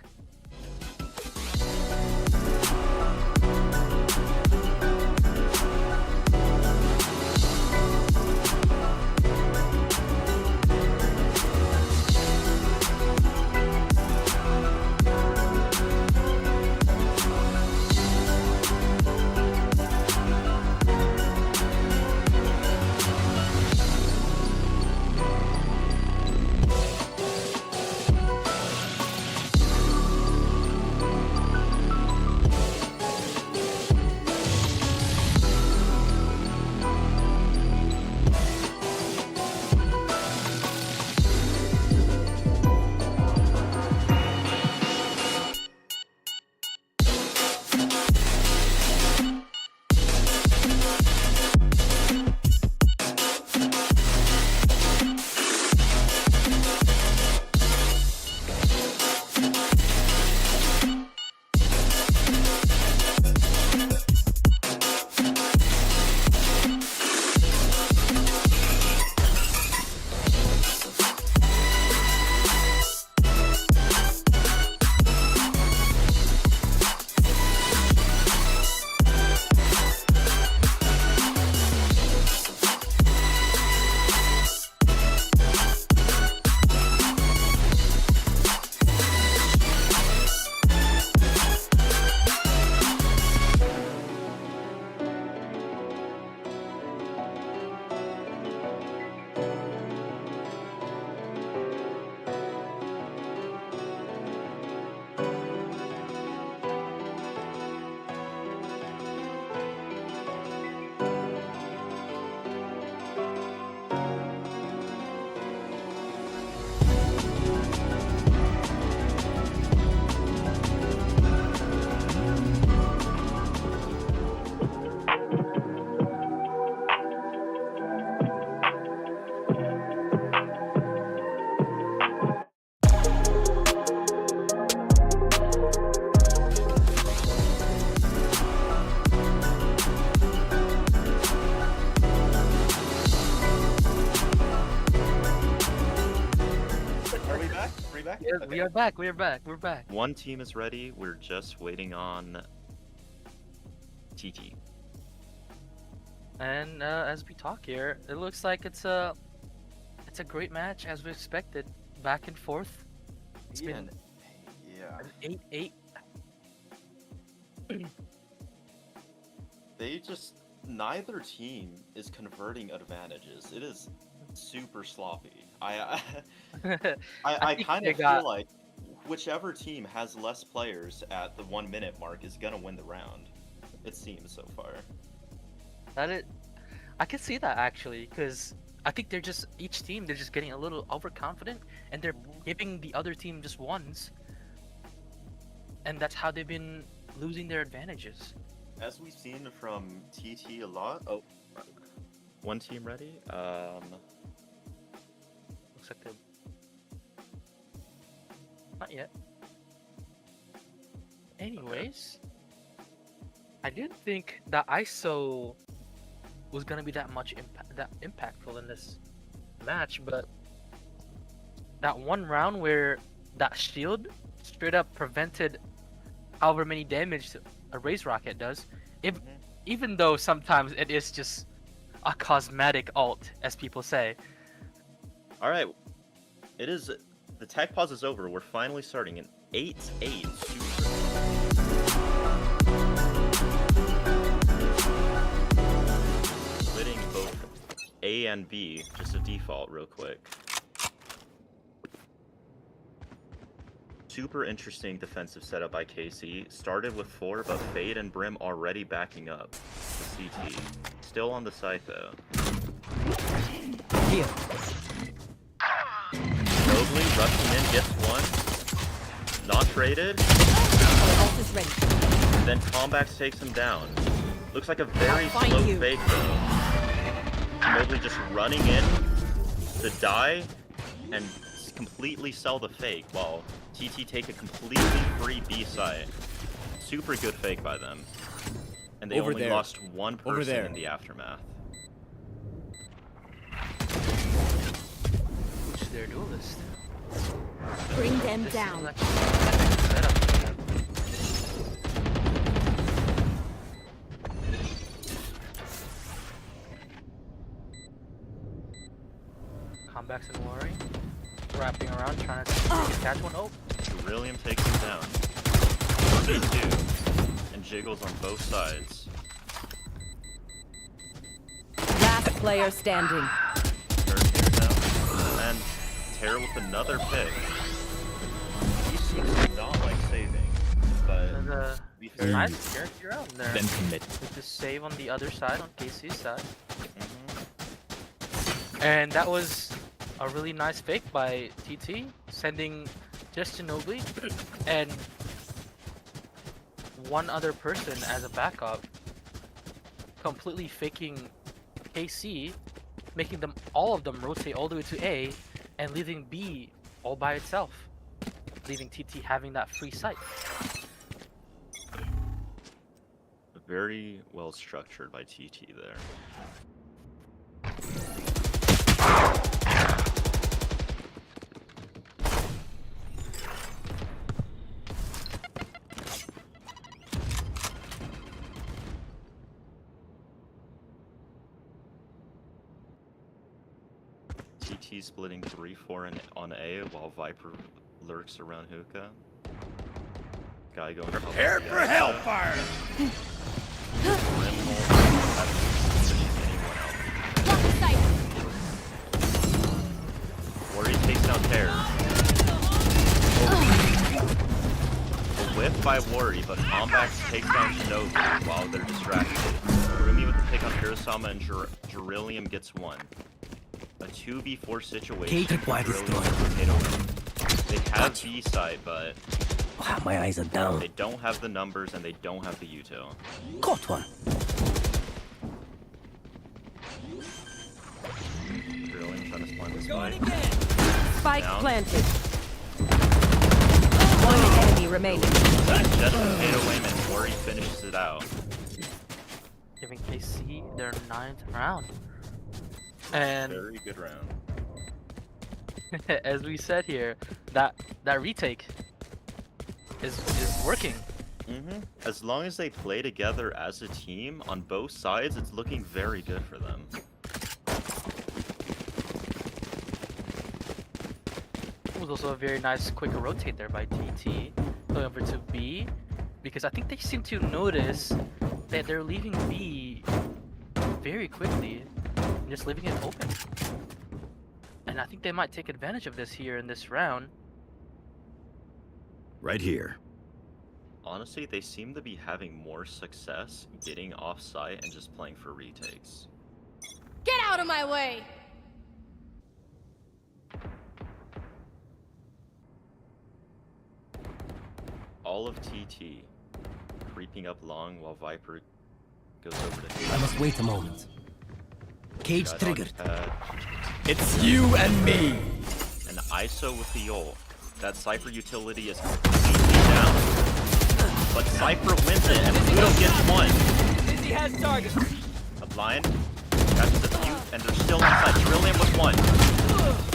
We are back. We are back. We're back.
One team is ready. We're just waiting on TT.
And as we talk here, it looks like it's a great match as we expected. Back and forth. It's been
yeah.
8-8.
They just neither team is converting advantages. It is super sloppy. I
think
kind
they
of
got-
feel like whichever team has less players at the 1 minute mark is gonna win the round. It seems so far.
I can see that actually, because I think they're just each team they're just getting a little overconfident and they're giving the other team just ones, and that's how they've been losing their advantages.
As we've seen from TT a lot. Oh, one team ready.
Looks like they're not yet. Anyways, I didn't think that ISO was gonna be that much impactful in this match, but that one round where that shield straight up prevented however many damage a raise rocket does, even though sometimes it is just a cosmetic ult, as people say.
All right, it is. The tech pause is over. We're finally starting an 8-8. Splitting both A and B, just a default, real quick. Super interesting defensive setup by KC. Started with 4, but Fade and Brim already backing up the CT. Still on the site though.
Here.
Mobley rushing in, gets one. Not traded.
Ult is ready.
Then Combax takes him down. Looks like a very
I'll find
slow
you.
fake though. Mobley just running in to die and completely sell the fake while TT take a completely free B site. Super good fake by them. And they
Over
only
there.
lost one
Over
person
there.
in the aftermath.
their duelist.
Bring them
This
down.
is actually a good setup for them. Comebacks and Lori. Wrapping around, trying to catch one. Oh,
Cerulean takes him down. 1v2. And jiggles on both sides.
Last player standing.
Third down. And Terra with another pick. He seems to not like saving. But
there's a
be fair.
nice character out there.
Then commit.
With the save on the other side, on KC's side.
Mhm.
And that was a really nice fake by TT, sending just Ginobili and one other person as a backup, completely faking KC, making them all of them rotate all the way to A, and leaving B all by itself, leaving TT having that free sight.
Very well structured by TT there. TT splitting 3-4 on A while Viper lurks around hookah. Guy going
Prepare for hellfire!
Worry takes down Terror. A whiff by Worry, but Combax takes down Shinobi while they're distracted. Rumi with the pick on Hirosama and Jerillium gets one. A 2v4 situation.
Cage required destroyed.
They have B side, but
Wow, my eyes are down.
they don't have the numbers and they don't have the util.
Caught one.
Jerillium trying to spawn this
Going
way.
again.
Spike
Down.
planted. One enemy remaining.
That just potato aim and Worry finishes it out.
Giving KC their 9th round. And
Very good round.
as we said here, that retake is working.
As long as they play together as a team on both sides, it's looking very good for them.
It was also a very nice quick rotate there by TT, going over to B, because I think they seem to notice that they're leaving B very quickly, and just leaving it open. And I think they might take advantage of this here in this round.
Right here.
Honestly, they seem to be having more success getting off-site and just playing for retakes.
Get out of my way!
All of TT creeping up long while Viper goes over to
I must wait a moment. Cage
Got
triggered.
on pad,
It's you and me!
and ISO with the ult. That Cypher utility is completely down. But Cypher wins it and Pluto gets one.
Dizzy has target.
A blind catches a few, and they're still inside. Trillium with one.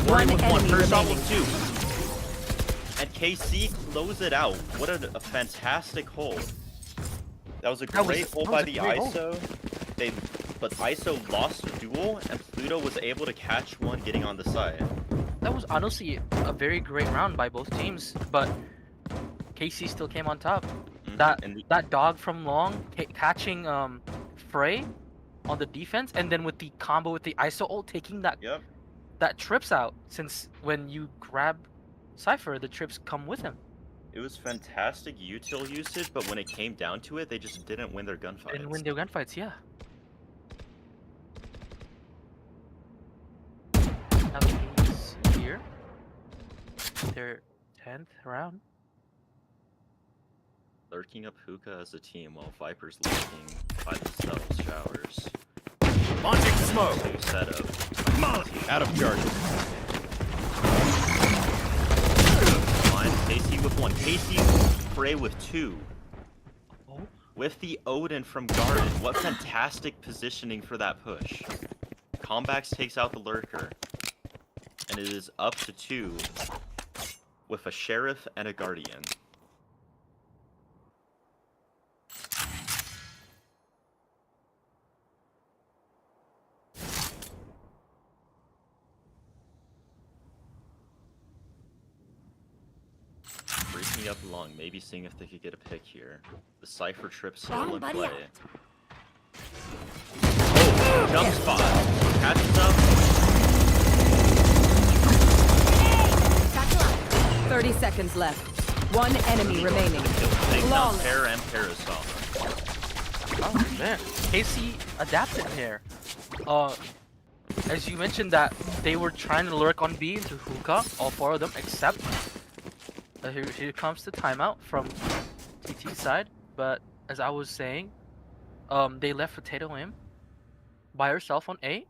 Worry
One
with one.
enemy
Kurosawa
remaining.
with two. And KC close it out. What a fantastic hold. That was a great hold by the ISO. But ISO lost the duel, and Pluto was able to catch one getting on the side.
That was honestly a very great round by both teams, but KC still came on top. That dog from long catching Frey on the defense, and then with the combo with the ISO ult taking that trips out, since when you grab Cypher, the trips come with him.
It was fantastic util usage, but when it came down to it, they just didn't win their gunfights.
Didn't win their gunfights, yeah. Now the Kings here. Their 10th round.
Lurking up hookah as a team while Vipers lurking by themselves showers.
Launching smoke!
Two setup.
Molly! Out of charges.
Line KC with one. KC Frey with two.
Oh.
With the Odin from Garden. What fantastic positioning for that push. Combax takes out the lurker. and it is up to 2 with a sheriff and a guardian. Breaking up long, maybe seeing if they could get a pick here. The Cypher trip still in play. Oh, jump spot. Catches up.
30 seconds left. One enemy remaining.
Takes down
Flawless.
Terra and Parasol.
Oh man, KC adapted here. As you mentioned that they were trying to lurk on B into hookah, all 4 of them, except here comes the timeout from TT side. But as I was saying, they left Potato M by herself on A,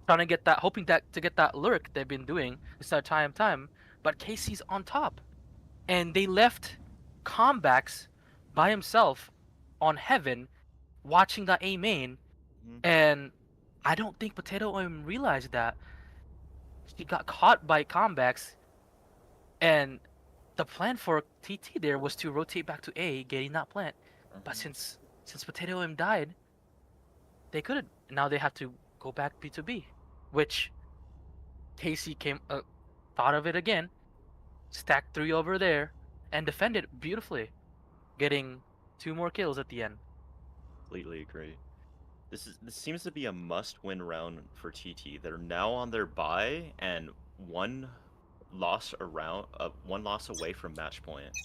trying to get that, hoping that to get that lurk they've been doing instead of time. But KC's on top, and they left Combax by himself on Heaven, watching the A main, and I don't think Potato M realized that she got caught by Combax, and the plan for TT there was to rotate back to A, getting that plant. But since Potato M died, they couldn't. Now they have to go back B to B, which KC thought of it again, stacked 3 over there, and defended beautifully, getting 2 more kills at the end.
Completely agree. This seems to be a must-win round for TT. They're now on their bye and one loss away from match point.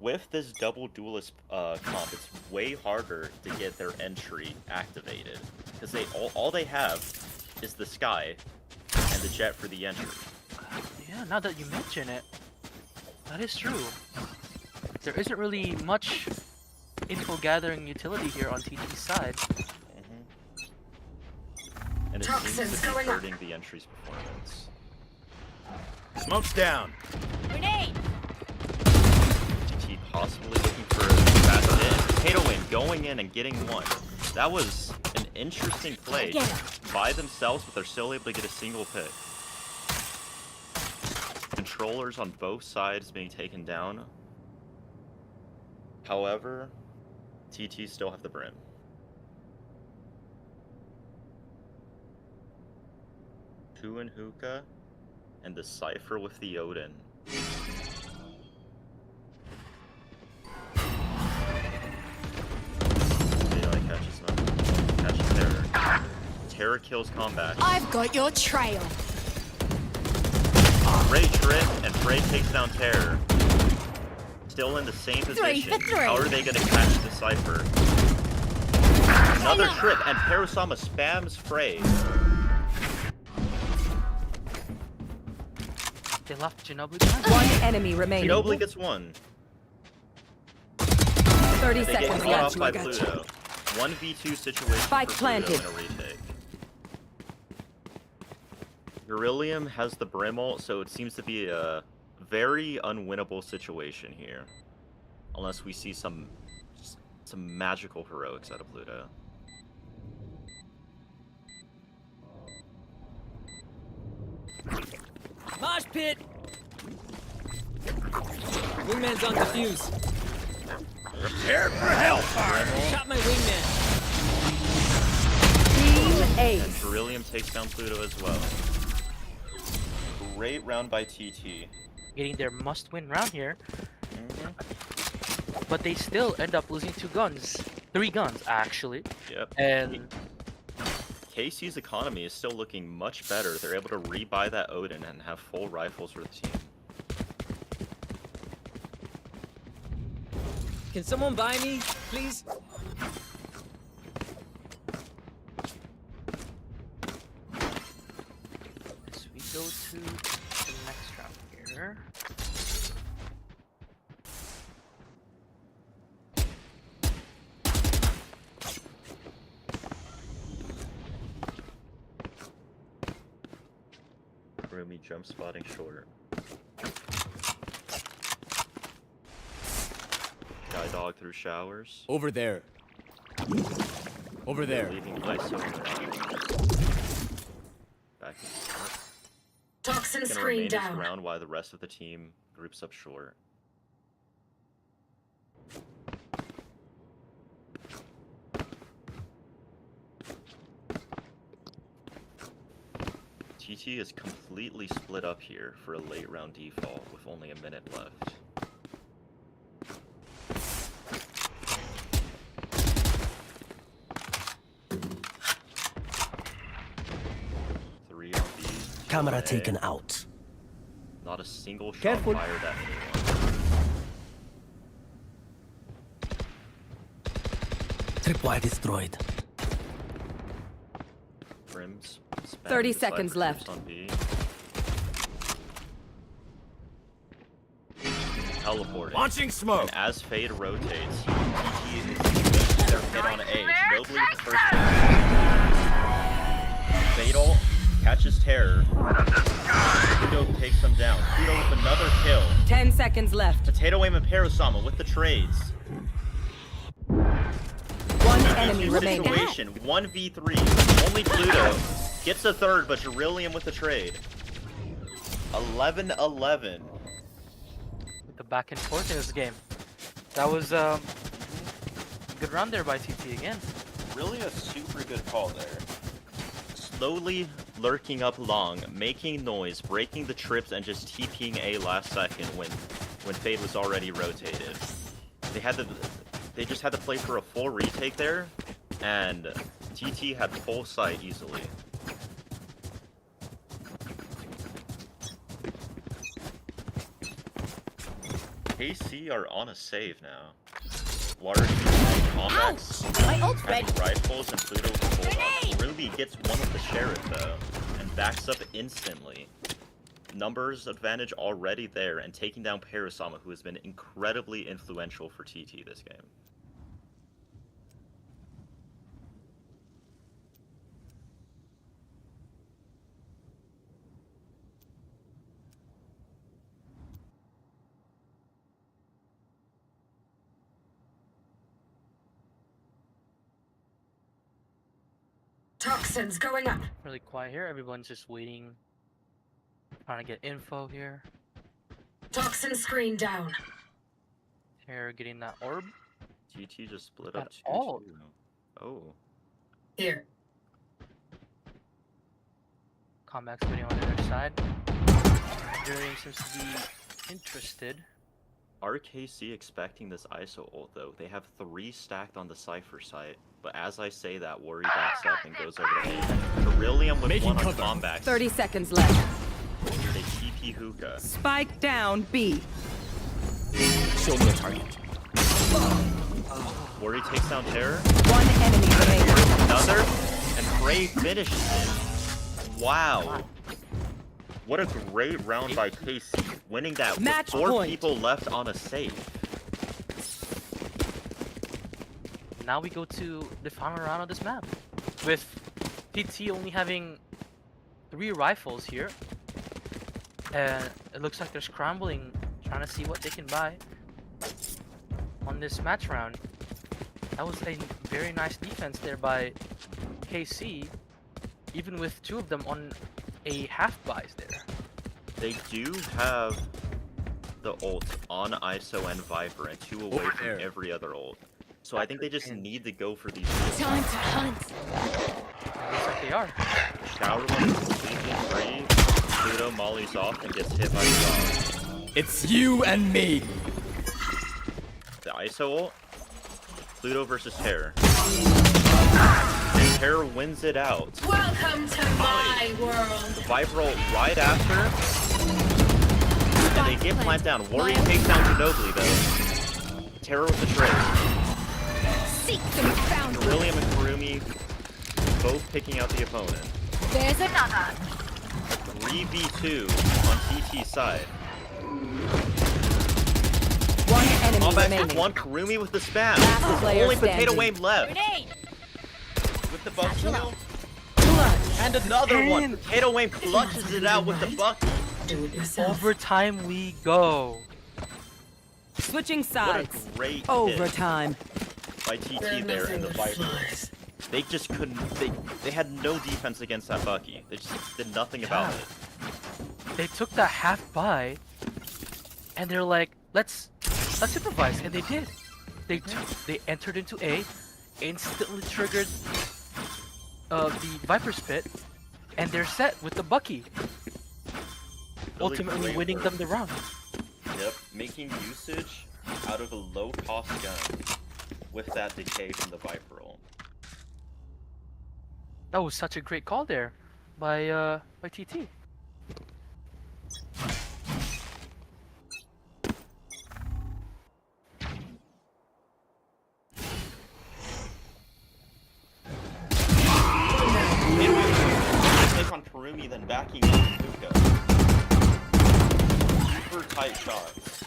With this double duelist comp, it's way harder to get their entry activated because all they have is the Sky and the Jet for the entry.
Yeah, now that you mention it, that is true. There isn't really much info gathering utility here on TT's side.
And it seems to be hurting the entry's performance.
Smoke's down.
Grenade!
TT possibly looking for a fast hit. Potato Win going in and getting 1. That was an interesting play by themselves, but they're still able to get a single pick. Controllers on both sides being taken down. However, TT still have the brim. Two in hookah, and the Cypher with the Odin. Catches Terror. Terror kills Combat.
I've got your trail.
Frey trip, and Frey takes down Terror. Still in the same position.
3 for 3.
How are they going to catch the Cypher? Another trip, and Parasama spams Frey.
They left Ginobili behind.
One enemy remaining.
Ginobili gets 1.
30
They get
seconds
cut off
left.
by Pluto. 1v2 situation
Spike
for
planted.
Pluto in a retake. Beryllium has the Brim ult, so it seems to be a very unwinnable situation here. Unless we see some magical heroics out of Pluto.
Mosh pit! Wingman's on defuse.
Prepare for hellfire.
Shot my wingman.
Team
And
Ace.
Beryllium takes down Pluto as well. Great round by TT.
Getting their must-win round here, but they still end up losing 2 guns. 3 guns, actually.
Yep.
And
KC's economy is still looking much better. They're able to rebuy that Odin and have full rifles for the team.
Can someone buy me, please?
as we go to the next round here.
Roomy jump spotting short. Sky dog through showers.
Over there. Over there.
Leaving ISO. Back in.
Toxin
Gonna
screen
remain this
down.
round while the rest of the team groups up short. TT is completely split up here for a late round default with only a minute left. Three on B.
Camera taken out.
Not a single shot
Careful.
fired at anyone.
Tripwire destroyed.
Brim's
30 seconds left.
On B. Teleporting.
Launching smoke.
And as Fade rotates, TT is their hit on A. Nobly with the first hit. Fatal catches Terror. Pluto takes them down. Pluto with another kill.
10 seconds left.
Potato Aim and Parasama with the trades.
One enemy remaining.
Situation 1v3. Only Pluto gets a third, but Cerulean with the trade. 11-11.
With the back and forth in this game. That was a good run there by TT again.
Really a super good call there. Slowly lurking up long, making noise, breaking the trips, and just TPing A last second when Fade was already rotated. They just had to play for a full retake there, and TT had full sight easily. KC are on a save now. Water comebacks, having rifles, and Pluto with the bulldog. Ruby gets one with the sheriff though, and backs up instantly. Numbers advantage already there, and taking down Parasama, who has been incredibly influential for TT this game.
Toxins going up.
Really quiet here. Everyone's just waiting, trying to get info here.
Toxin screen down.
Here, getting that orb.
TT just split up
At
2-2.
all.
Oh.
Here.
Comebacks waiting on the other side. Durian seems to be interested.
Are KC expecting this ISO ult though? They have 3 stacked on the Cypher site, but as I say that, Worry backs up and goes over to A. Beryllium with
Making
one on
cover.
comebacks.
30 seconds left.
They TP hookah.
Spike down B.
Show me a target.
Worry takes down Terror.
One enemy remaining.
Another, and Prey finishes it. Wow. What a great round by KC, winning that with
Match
4
point.
people left on a safe.
Now we go to the final round of this map, with TT only having 3 rifles here, and it looks like they're scrambling, trying to see what they can buy on this match round. That was a very nice defense there by KC, even with 2 of them on a half buys there.
They do have the ult on ISO and Viper, and 2 away from
there.
every other ult. So I think they just need to go for these.
Time to hunt.
It looks like they are.
Shower one is completely free. Pluto mollies off and gets hit by the dog.
It's you and me.
The ISO ult. Pluto versus Terror. And Terror wins it out.
Welcome to my world.
The Viper ult right after. And they get clamped down. Warrior takes down Ginobili though. Terror with the trade.
Seek and found.
William and Kurumi both picking out the opponent.
There's another.
3v2 on TT side.
One enemy
Combat
remaining.
with one, Kurumi with the spam.
Last player
Only Potato
standing.
Aim left. With the buck kill.
Clutch.
And another one. Potato Aim clutches it out with the bucket.
Do it yourself.
Overtime we go.
Switching
What
sides.
a great hit
Overtime.
by
They're
TT there
nothing
and the
but
Viper.
flies.
They just couldn't. They had no defense against that Bucky. They just did nothing about it.
they took that half buy, and they're like, let's improvise, and they did. They entered into A, instantly triggered the Viper's Pit, and they're set with the Bucky,
Really
ultimately
great
winning
work.
them the round.
Yep, making usage out of a low-cost gun with that decay from the Viper ult.
That was such a great call there by TT.
Take on Perumi, then backing up Luka. Super tight shots.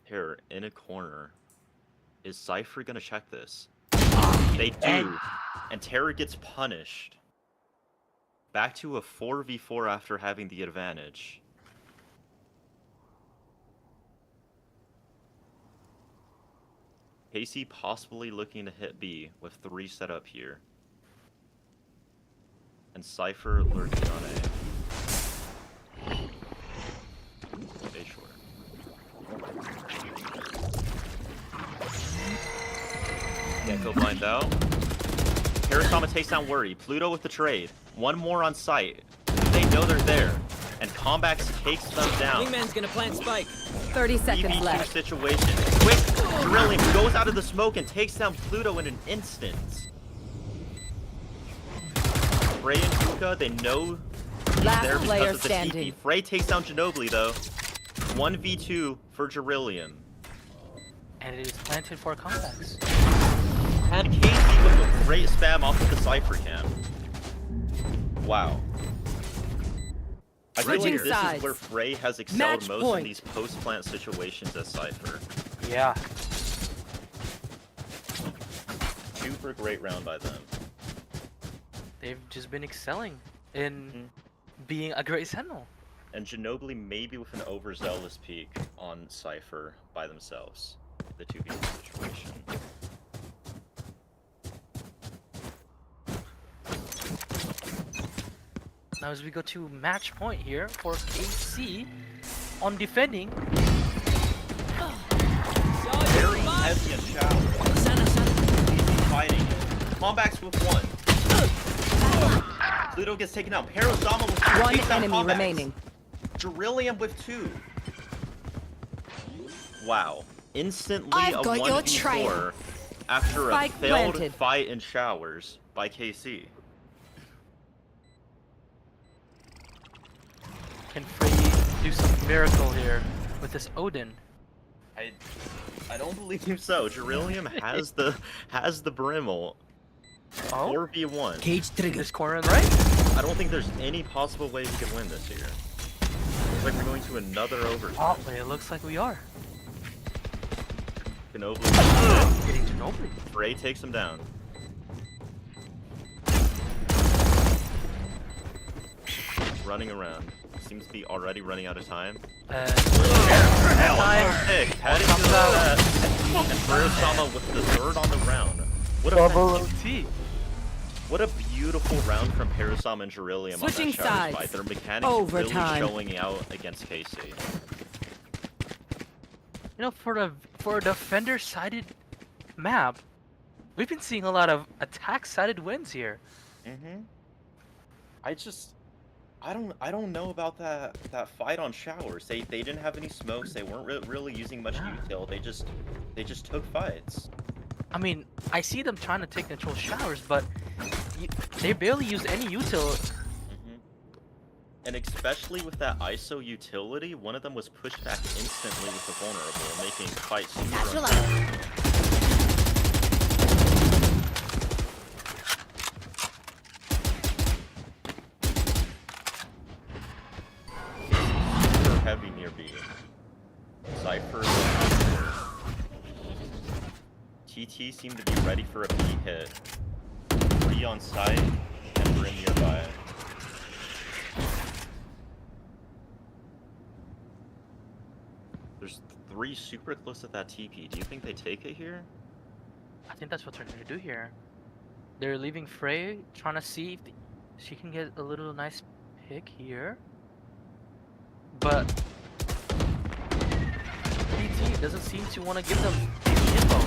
Here, in a corner. Is Cypher gonna check this? They do. And Terror gets punished. Back to a 4v4 after having the advantage. KC possibly looking to hit B with 3 set up here. And Cypher lurking on A. A short. Gecko blind out. Parasama takes down Worry. Pluto with the trade. One more on site. They know they're there. And Combax takes them down.
Wingman's gonna plant spike.
30 seconds
3v2
left.
situation. Quick drilling goes out of the smoke and takes down Pluto in an instant. Frey and Luka, they know he's
Last
there
player
because of the
standing.
TP. Frey takes down Ginobili though. 1v2 for Jerillium.
And it is planted for comebacks.
And KC with a great spam off of the Cypher cam. Wow. I feel like
Switching
this
sides.
is where Frey has excelled
Match
most
point.
in these post-plant situations as Cypher.
Yeah.
Super great round by them.
They've just been excelling in being a great sentinel.
And Ginobili maybe with an overzealous peak on Cypher by themselves. The 2v2 situation.
Now as we go to match point here for KC on defending.
Very heavy and shallow. Easy fighting. Comebacks with 1. Pluto gets taken out. Parasama with 2.
One
takes down
enemy
Comebacks.
remaining.
Jerillium with 2. Wow. Instantly
I've
a
got
1v4
your trail.
after a
Spike
failed
planted.
fight in showers by KC.
Can Frey do some miracle here with this Odin?
I don't believe so. Jerillium has the Brimble.
Oh,
4v1.
Cage trigger.
this corner on the right.
I don't think there's any possible way we could win this here. Looks like we're going to another overtime.
Oh, but it looks like we are.
Ginobili.
Getting to Ginobili.
Frey takes him down. Running around. Seems to be already running out of time.
Time.
Pick, heading to the set. And Parasama with the third on the round. What a
OT.
What a beautiful round from Parasama and Jerillium
Switching
on that showers
sides.
fight. Their mechanics
Overtime.
really showing out against KC.
You know, for a defender-sided map, we've been seeing a lot of attack-sided wins here.
I don't know about that fight on showers. They didn't have any smokes. They weren't really using much util. They just took fights.
I mean, I see them trying to take control showers, but they barely used any util.
And especially with that ISO utility, one of them was pushed back instantly with the vulnerable, making fights super super heavy near B. Cypher. TT seemed to be ready for a B hit. 3 on site, and Brim nearby. 3 super close at that TP. Do you think they take it here?
I think that's what they're gonna do here. They're leaving Frey, trying to see if she can get a little nice pick here. But PT doesn't seem to want to give them any info.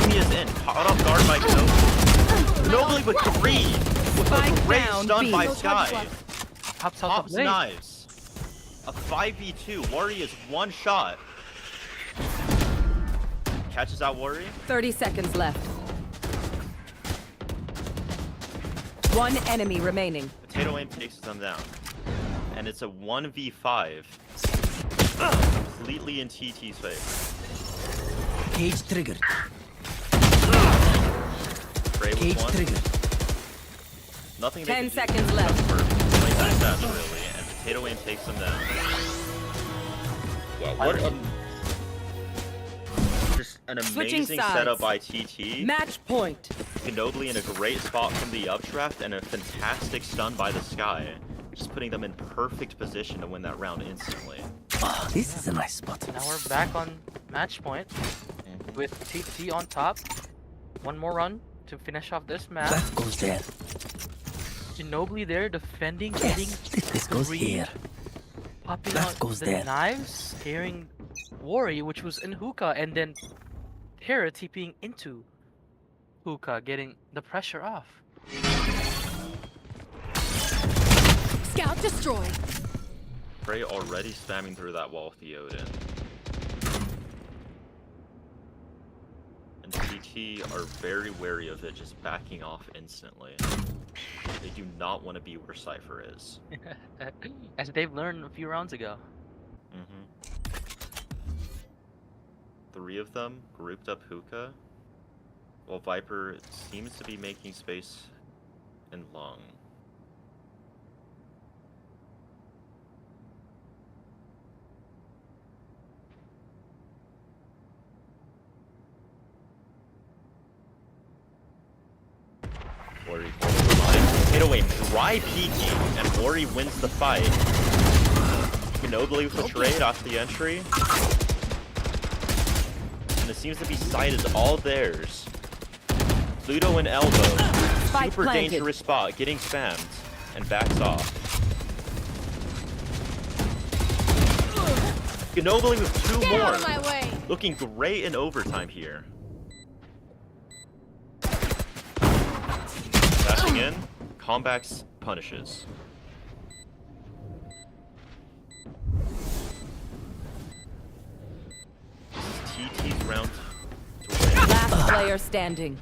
Rumi is in, caught off guard by Ginobili. Ginobili with 3! With a
Spike
great
down,
stun
B.
by
No
Sky.
Top lane.
Knives. A 5v2. Worry is 1 shot. Catches out Worry.
30 seconds left. One enemy remaining.
Potato aim takes them down. And it's a 1v5. Completely in TT's face.
Cage triggered.
Frey with
Cage
1.
triggered.
Ten
Nothing they can do.
seconds left.
For 29 stats, really. And Potato aim takes them down. Wow, what a... Just an
Switching
amazing
sides.
setup by TT.
Match point.
Ginobili in a great spot from the updraft and a fantastic stun by the Sky. Just putting them in perfect position to win that round instantly.
Oh, this is a nice spot.
Now we're back on match point with TT on top. One more run to finish off this map.
That goes there.
Ginobili there defending, getting
Yes, this goes
three,
here.
popping
That
out
goes
the
there.
knives, scaring Worry, which was in hookah, and then Terra TPing into hookah, getting the pressure off.
Scout destroyed.
Frey already spamming through that wall with the Odin. And TT are very wary of it, just backing off instantly. They do not want to be where Cypher is.
As they've learned a few rounds ago.
Mm-hmm. 3 of them grouped up hookah, while Viper seems to be making space in long. Ori holds the line. Hit away, dry peeking, and Ori wins the fight. Ginobili with the trade off the entry. And it seems to be sighted all theirs. Pluto and Elbow.
Spike
Super
planted.
dangerous spot, getting spammed. And backs off. Ginobili with 2
Get
more.
out of my way.
Looking great in overtime here. Dashing in, comebacks punishes. This is TT's round to win.
Last player standing.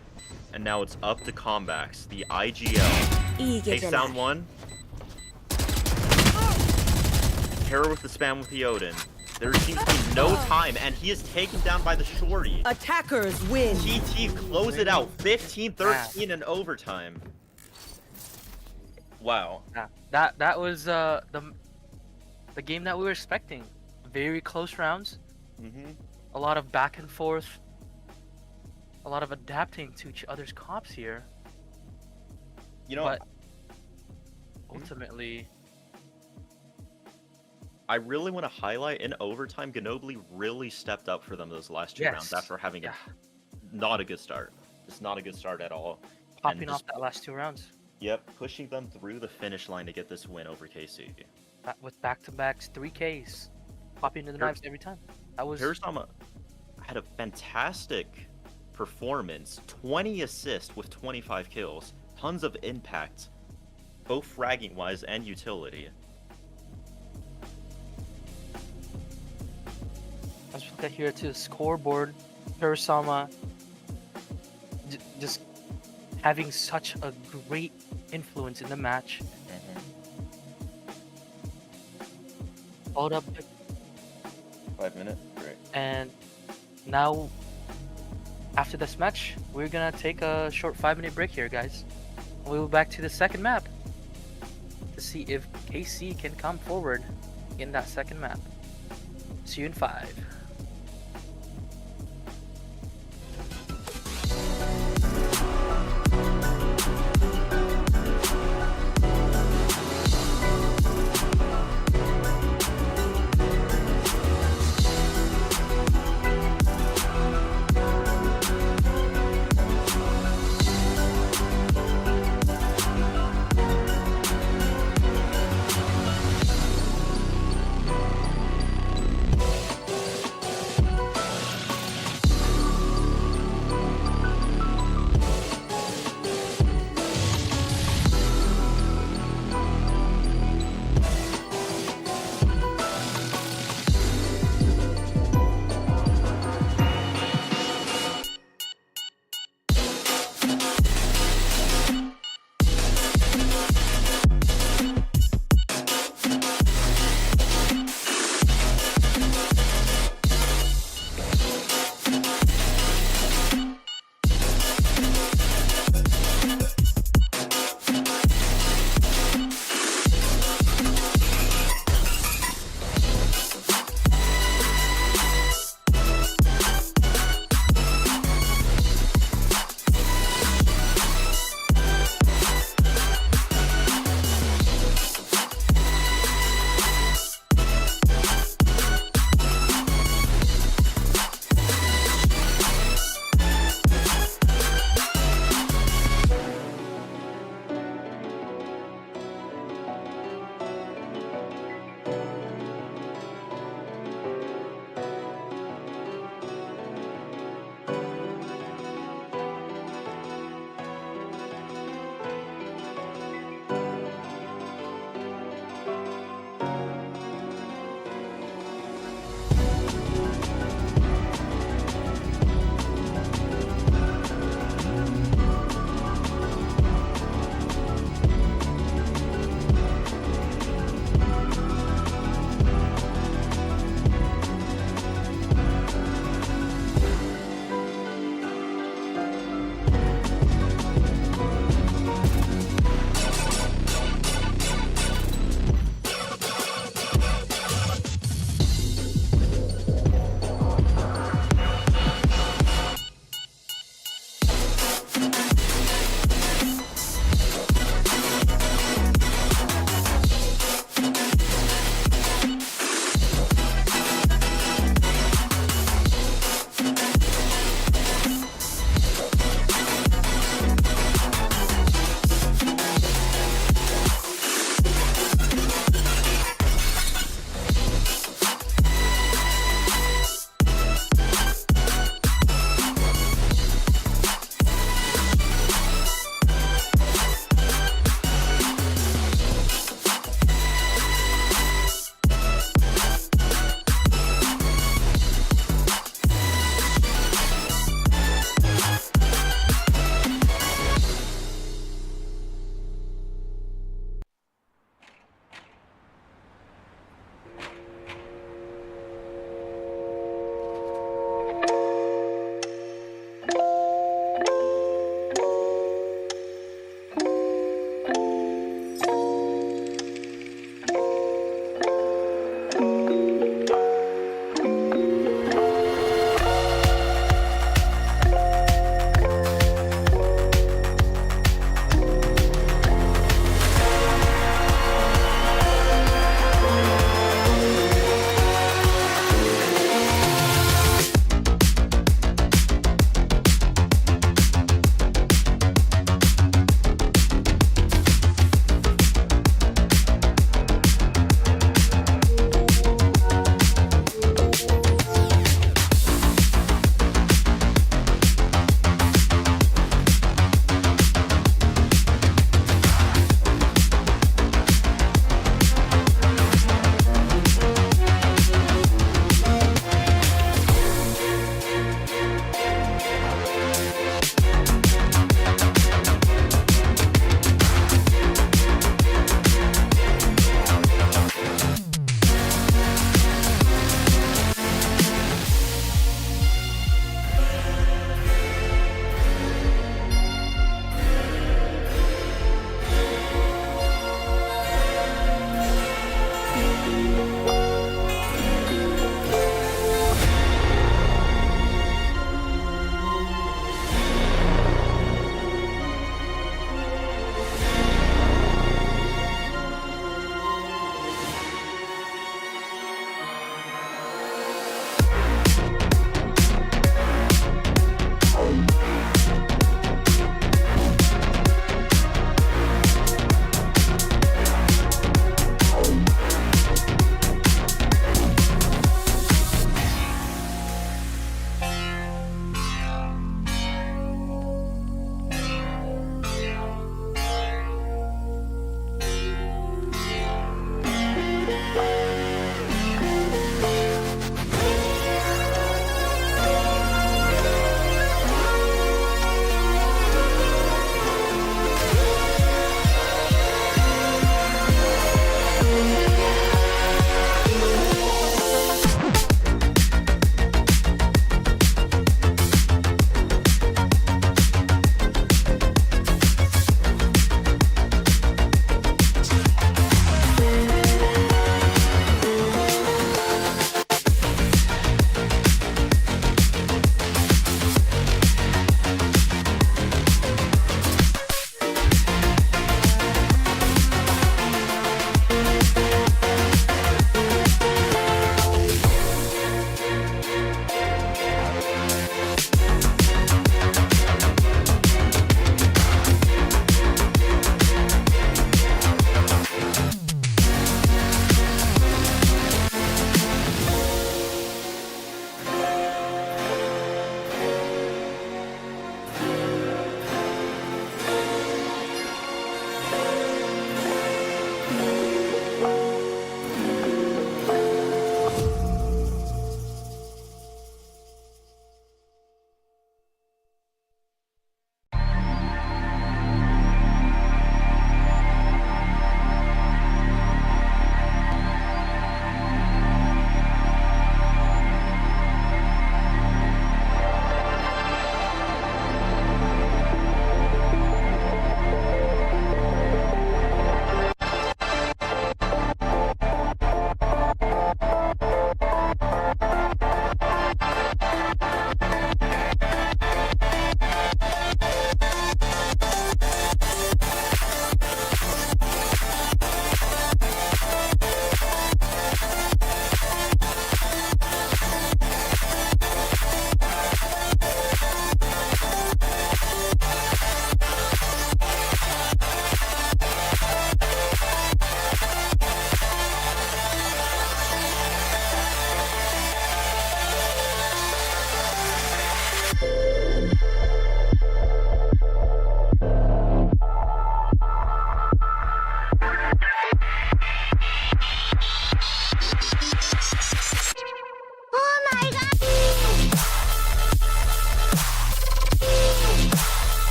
And now it's up to comebacks. The IGL. Takes down 1. Terror with the spam with the Odin. There seems to be no time, and he is taken down by the shorty.
Attackers win.
TT close it out, 15-13 in overtime. Wow.
Yeah, that was the game that we were expecting. Very close rounds.
Mm-hmm.
A lot of back and forth. A lot of adapting to each other's comps here.
You know,
But ultimately,
I really want to highlight in overtime, Ginobili really stepped up for them those last 2 rounds
Yes.
after having
Yeah.
not a good start. Just not a good start at all.
popping
And
off
just-
that last 2 rounds.
Yep, pushing them through the finish line to get this win over KC.
With back-to-backs, 3Ks. Popping to the knives every time. That was...
Hiroshima had a fantastic performance, 20 assists with 25 kills, tons of impact, both fragging wise and utility.
Let's look at here to the scoreboard. Hiroshima just having such a great influence in the match. Hold up,
5 minutes, great.
and now after this match, we're gonna take a short 5-minute break here, guys. We'll be back to the second map to see if KC can come forward in that second map. See you in 5.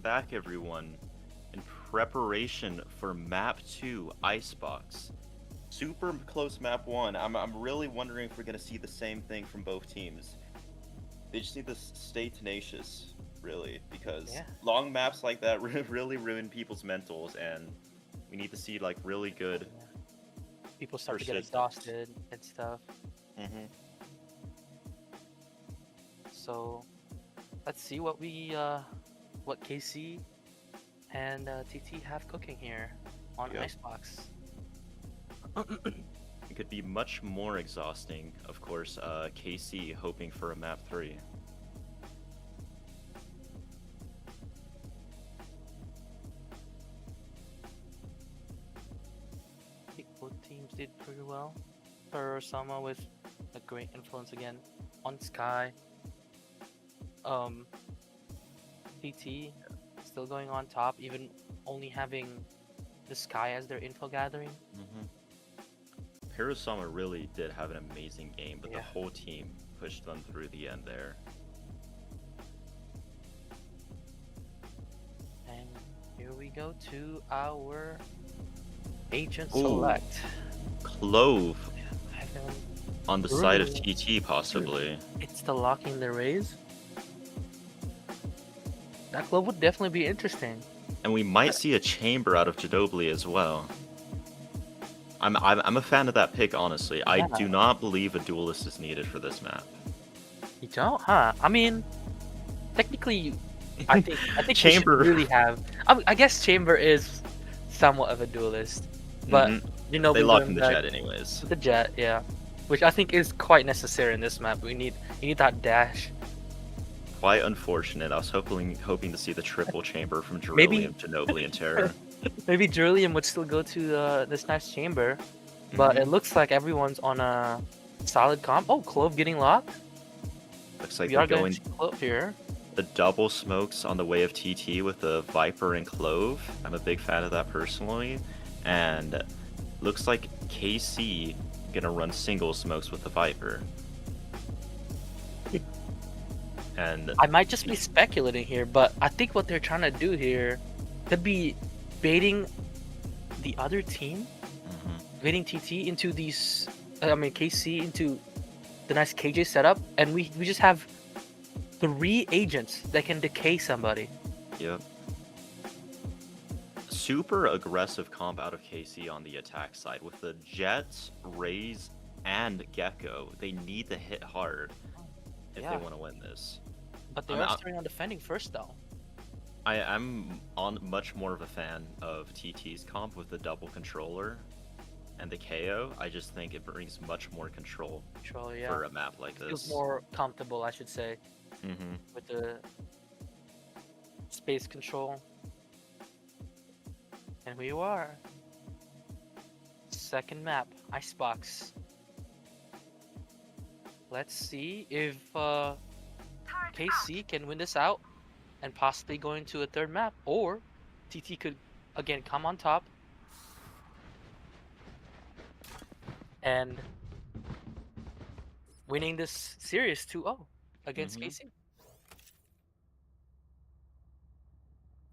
back, everyone, in preparation for Map 2 Icebox. Super close Map 1. I'm really wondering if we're going to see the same thing from both teams. They just need to stay tenacious, really, because long maps like that really ruin people's mentals, and we need to see like really good.
People start to get exhausted and stuff. So, let's see what what KC and TT have cooking here on Icebox.
It could be much more exhausting, of course. KC hoping for a map 3.
I think both teams did pretty well. For Sama with a great influence again on Sky. TT still going on top, even only having the Sky as their info gathering.
Parasama really did have an amazing game, but the whole team pushed them through the end there.
And here we go to our agent select.
Clove on the side of TT, possibly.
It's the locking the raise. That Clove would definitely be interesting.
And we might see a chamber out of Ginobili as well. I'm a fan of that pick, honestly. I do not believe a duelist is needed for this map.
You don't, huh? I mean, technically, I think
Chamber
really have. I guess Chamber is somewhat of a duelist, but you know
they lock in the Jet anyways.
The Jet, yeah, which I think is quite necessary in this map. You need that dash.
Quite unfortunate. I was hoping to see the triple chamber from Jerillium, Ginobili, and Terror.
Maybe Jerillium would still go to this nice chamber, but it looks like everyone's on a solid comp. Oh, Clove getting locked.
Looks like
we are going to Clove here.
The double smokes on the way of TT with the Viper and Clove. I'm a big fan of that personally, and looks like KC gonna run single smokes with the Viper. And
I might just be speculating here, but I think what they're trying to do here could be baiting the other team, baiting TT into these, KC into the nice KJ setup, and we just have 3 agents that can decay somebody.
Yep. Super aggressive comp out of KC on the attack side with the Jets, Raze, and Gecko. They need to hit hard if they want to win this.
But they are starting on defending first, though.
I'm much more of a fan of TT's comp with the double controller and the KO. I just think it brings much more control for a map like this.
Feels more comfortable, I should say, with the space control. And we are. Second map, Icebox. Let's see if KC can win this out and possibly go into a third map, or TT could again come on top and winning this series 2-0 against KC.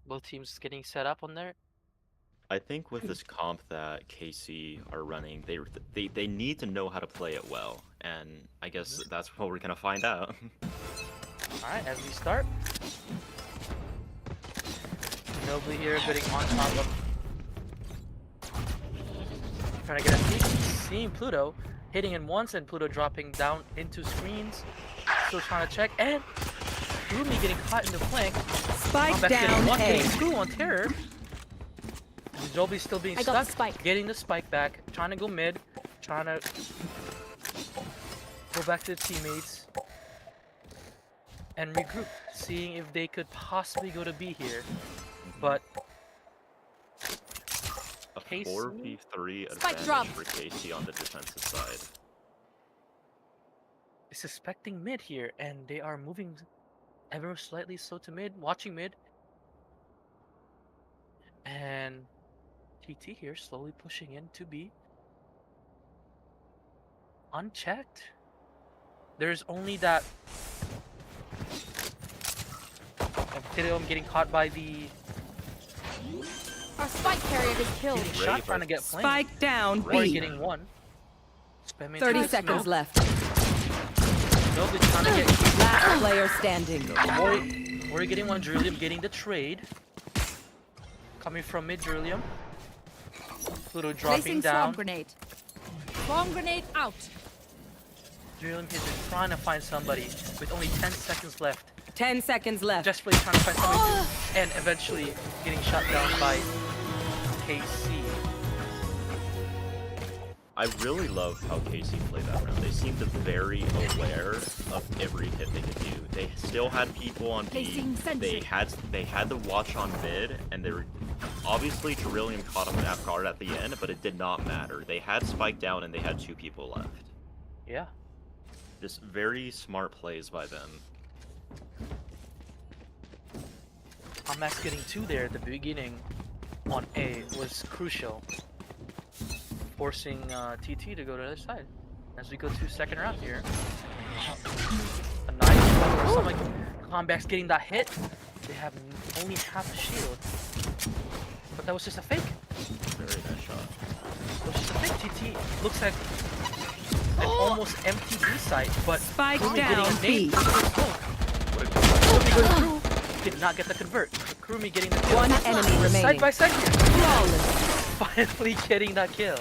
Both teams getting set up on there.
I think with this comp that KC are running, they need to know how to play it well, and I guess that's what we're gonna find out.
Alright, as we start. Nobly here getting on top of. Trying to get a peek. Seeing Pluto hitting in once, and Pluto dropping down into screens. Still trying to check, and Rumi getting caught in the flank.
Spike down A.
Getting two on Terror. Nobly still being stuck. Getting the spike back. Trying to go mid. Trying to go back to the teammates. And regroup, seeing if they could possibly go to B here, but
a 4v3 advantage for KC on the defensive side.
Is suspecting mid here, and they are moving ever slightly so to mid, watching mid, and TT here slowly pushing into B, unchecked. There's only that. Of Potato M getting caught by the
Our spike carrier is killed.
getting shot trying to get flamed.
Spike down
Roy
B.
getting one. Spamming
30
into
seconds
smoke.
left.
Nope, they're trying to get
Last player standing.
Roy getting one. Drillium getting the trade. Coming from mid, Drillium. Pluto dropping
Placing swarm
down.
grenade. Swarm grenade out.
Drillium is trying to find somebody with only 10 seconds left.
10 seconds left.
Desperately trying to find somebody and eventually getting shot down by KC.
I really love how KC played that round. They seemed very aware of every hit they could do. They still had people on B.
Placing sentry.
They had the watch on mid, and they were obviously Cerulean caught them off guard at the end, but it did not matter. They had Spike down and they had 2 people left.
Yeah.
Just very smart plays by them.
Max getting 2 there at the beginning on A was crucial. Forcing TT to go to the other side. As we go to second round here. A nice some like Comebacks getting that hit. They have only half a shield. But that was just a fake.
Very nice shot.
It was just a fake. TT looks like an almost empty B site, but
Spike
Kurumi
down
getting a nade.
B.
Kurumi goes through. Did not get the convert. Kurumi getting the kill.
One enemy remaining.
Side by side here.
Flawless.
Finally getting that kill.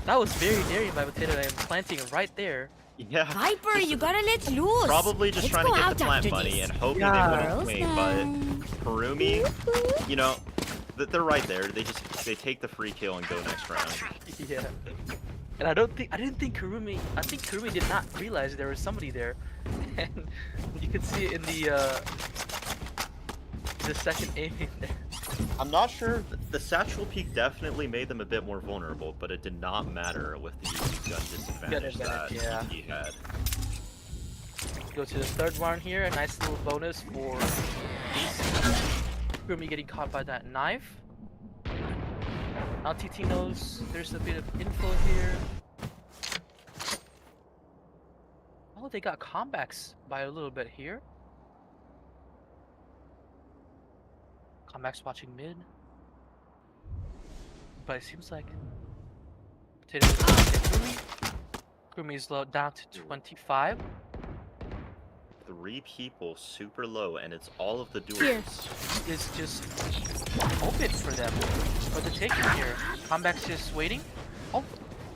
That was very daring by Potato and planting right there.
Yeah.
Viper, you gotta let loose.
Probably just
Let's
trying to
go
get
out
the plant
after
money
this.
and hoping
Yeah.
they wouldn't swing, but Kurumi, you know, they're right there. They take the free kill and go next round.
Yeah. And I didn't think Kurumi, I think Kurumi did not realize there was somebody there. And you could see it in the second aiming there.
I'm not sure. The satchel peak definitely made them a bit more vulnerable, but it did not matter with the gun disadvantage that
yeah.
he had.
Go to the third round here, a nice little bonus for Kurumi getting caught by that knife. Now TT knows there's a bit of info here. Oh, they got comebacks by a little bit here. Comebacks watching mid. But it seems like Potato is going to get Kurumi. Kurumi's low down to 25.
3 people super low, and it's all of the
Here.
duels.
Is just open for them for the taking here. Comebacks just waiting. Oh,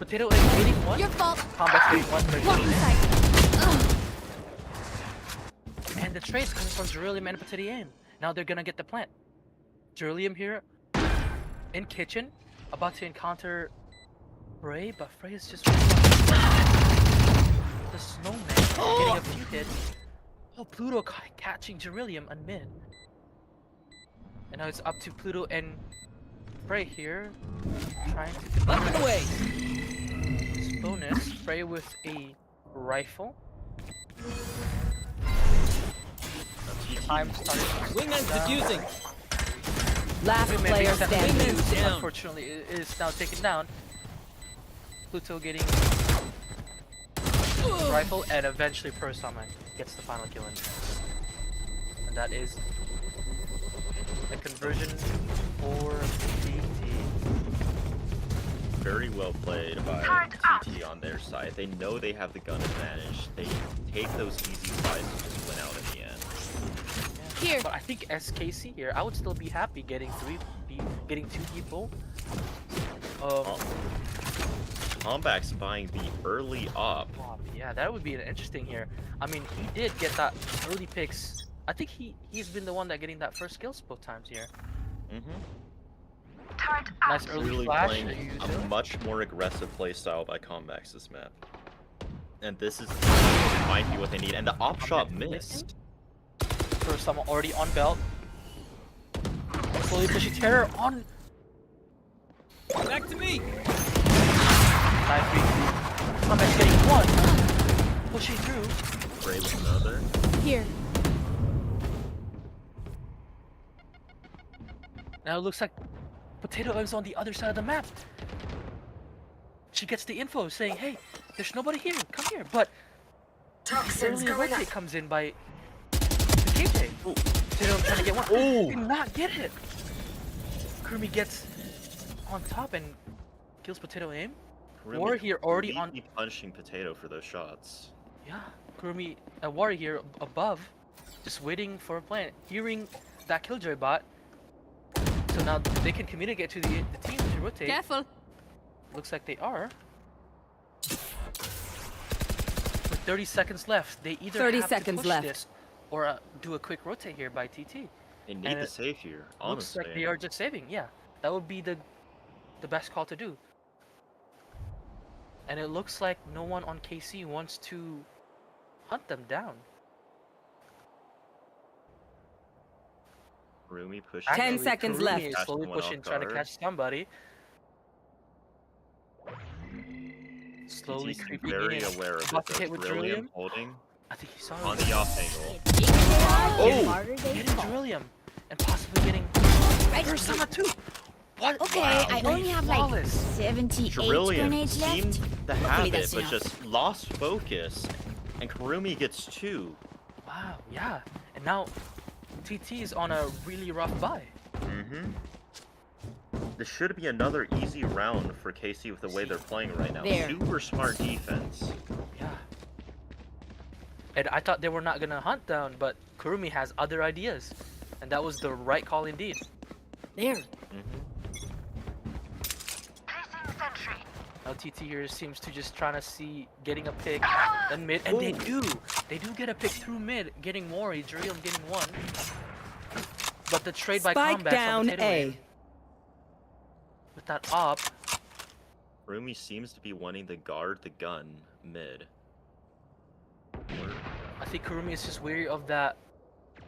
Potato is waiting one.
Your fault.
Comebacks waiting one. They're
Walking
getting
side.
it. And the trade's coming from Cerulean and Potato Aim. Now they're gonna get the plant. Cerulean here in kitchen, about to encounter Frey, but Frey is just the snowman getting a few hits. Oh, Pluto catching Cerulean on mid. And now it's up to Pluto and Frey here, trying to
Up and away.
this bonus. Frey with a rifle. Time starting.
Wingman's defusing.
Last
Wingman
player
being sent to
standing.
lose.
Down.
Unfortunately, it is now taken down. Pluto getting rifle, and eventually Persama gets the final kill in. And that is a conversion for TT.
Very well played by TT on their side. They know they have the gun advantage. They take those easy fights and just win out in the end.
Here.
But I think SKC here, I would still be happy getting getting 2 people.
Comebacks buying the early op.
Oh, yeah, that would be interesting here. I mean, he did get that early picks. I think he's been the one that getting that first kills both times here. Nice early
Really
flash.
playing a much more aggressive playstyle by Comebacks this map. And this might be what they need. And the op shot missed.
For someone already on belt. Slowly pushing terror on.
Back to me.
9-3. Comebacks getting 1. Pushing through.
Frey with another.
Here.
Now it looks like Potato M's on the other side of the map. She gets the info saying, hey, there's nobody here, come here. But
Toxins
early
going up.
rotate comes in by the KJ. Potato trying to get one. Oh! Did not get it! Kurumi gets on top and kills Potato aim. War here already on.
punishing Potato for those shots.
Yeah, Kurumi, War here above, just waiting for a plan. Hearing that Killjoy bot. So now they can communicate to the team to rotate.
Careful.
Looks like they are. With 30 seconds left, they either
30
have
seconds
to push
left.
this or do a quick rotate here by TT.
They need
And
the
it
save here,
Looks
honestly.
like they are just saving. Yeah, that would be the best call to do. And it looks like no one on KC wants to hunt them down.
Kurumi pushing.
10 seconds
Kurumi
left.
is
Catch
slowly
someone
pushing,
off
trying to
guard.
catch somebody. Slowly
He's
creeping
very
in.
aware of
About
it.
to hit with
Beryllium
Drillium.
holding
I think he saw
on
it.
the off angle.
Getting Drillium and possibly getting Persona too. What?
Okay,
Wow.
I only have like
Flawless.
78
Trillium
grenades
seemed
left.
to have
Hopefully
it,
that's
but
enough.
just lost focus. And Kurumi gets 2.
Wow, yeah. And now TT is on a really rough buy.
Mm-hmm. This should be another easy round for KC with the way they're playing right now.
There.
Super smart defense.
Yeah. And I thought they were not gonna hunt down, but Kurumi has other ideas. And that was the right call indeed.
There.
Mm-hmm.
Now TT here seems to just trying to see getting a pick in mid, and they do get a pick through mid, getting Mori, Drillium getting one. But the trade by
Spike
combat
down
Potato
A.
aim. With that op,
Kurumi seems to be wanting to guard the gun mid.
I think Kurumi is just weary of that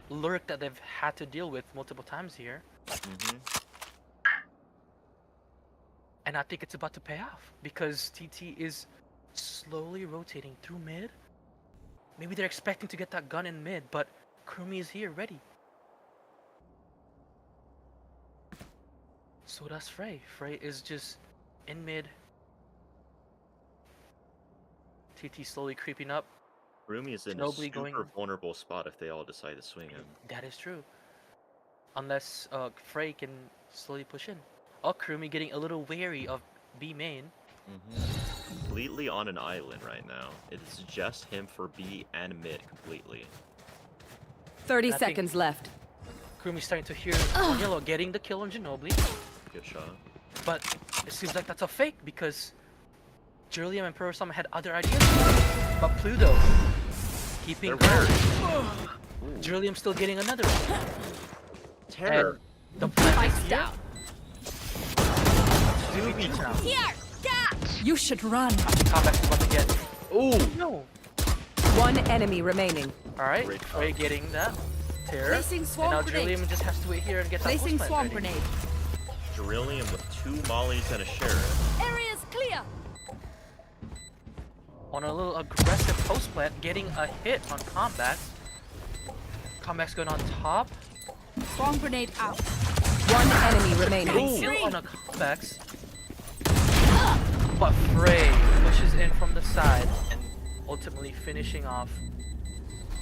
lurk that they've had to deal with multiple times here.
Mm-hmm.
And I think it's about to pay off because TT is slowly rotating through mid. Maybe they're expecting to get that gun in mid, but Kurumi is here ready. So that's Frey. Frey is just in mid. TT slowly creeping up.
Kurumi is in a
Nobly
super
going-
vulnerable spot if they all decide to swing him.
That is true. Unless Frey can slowly push in. Oh, Kurumi getting a little wary of B main.
Mm-hmm. Completely on an island right now. It's just him for B and mid completely.
30
I think-
seconds left.
Kurumi's starting to hear Yellow getting the kill on Ginobili.
Good shot.
But it seems like that's a fake because Drillium and Persona had other ideas. But Pluto keeping
They're
guard.
Ooh.
Drillium still getting another one.
Terror.
And the plan is
Spike's
here.
down.
Doobie Town.
Here! Catch!
You should run.
Combat's about to get.
Ooh.
No.
One enemy remaining.
Alright,
Great
Frey
shot.
getting that. Terror.
Placing
And
swarm
now
grenade.
Drillium just has to wait here and get that
Placing
post
swarm
plant ready.
grenade.
Drillium with 2 mollies and a sheriff.
Area's clear.
On a little aggressive post plant, getting a hit on Combat. Combat's going on top.
Swarm grenade out.
One enemy remaining.
Kill on a Combat. But Frey pushes in from the side and ultimately finishing off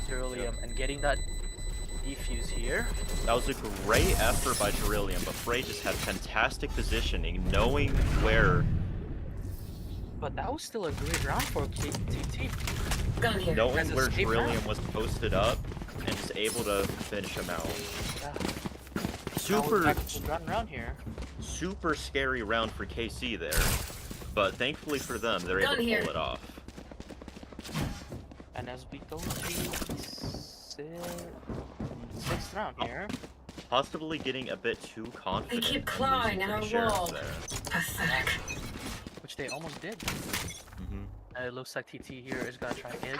Drillium and getting that defuse here.
That was a great effort by Drillium, but Frey just had fantastic positioning, knowing where,
But that was still a great round for TT.
Gun here.
knowing
As a
where
escape
Drillium
round.
was posted up, and just able to finish him out.
Yeah.
Super,
Run around here.
super scary round for KC there, but thankfully for them, they're able
Gun
to
here.
pull it off.
And as we go to the sixth round here,
Possibly getting a bit too confident.
keep
and
clawing
losing
at
to the
our
sheriff
wall.
there.
Pathetic.
which they almost did.
Mhm.
And it looks like TT here is gonna try again.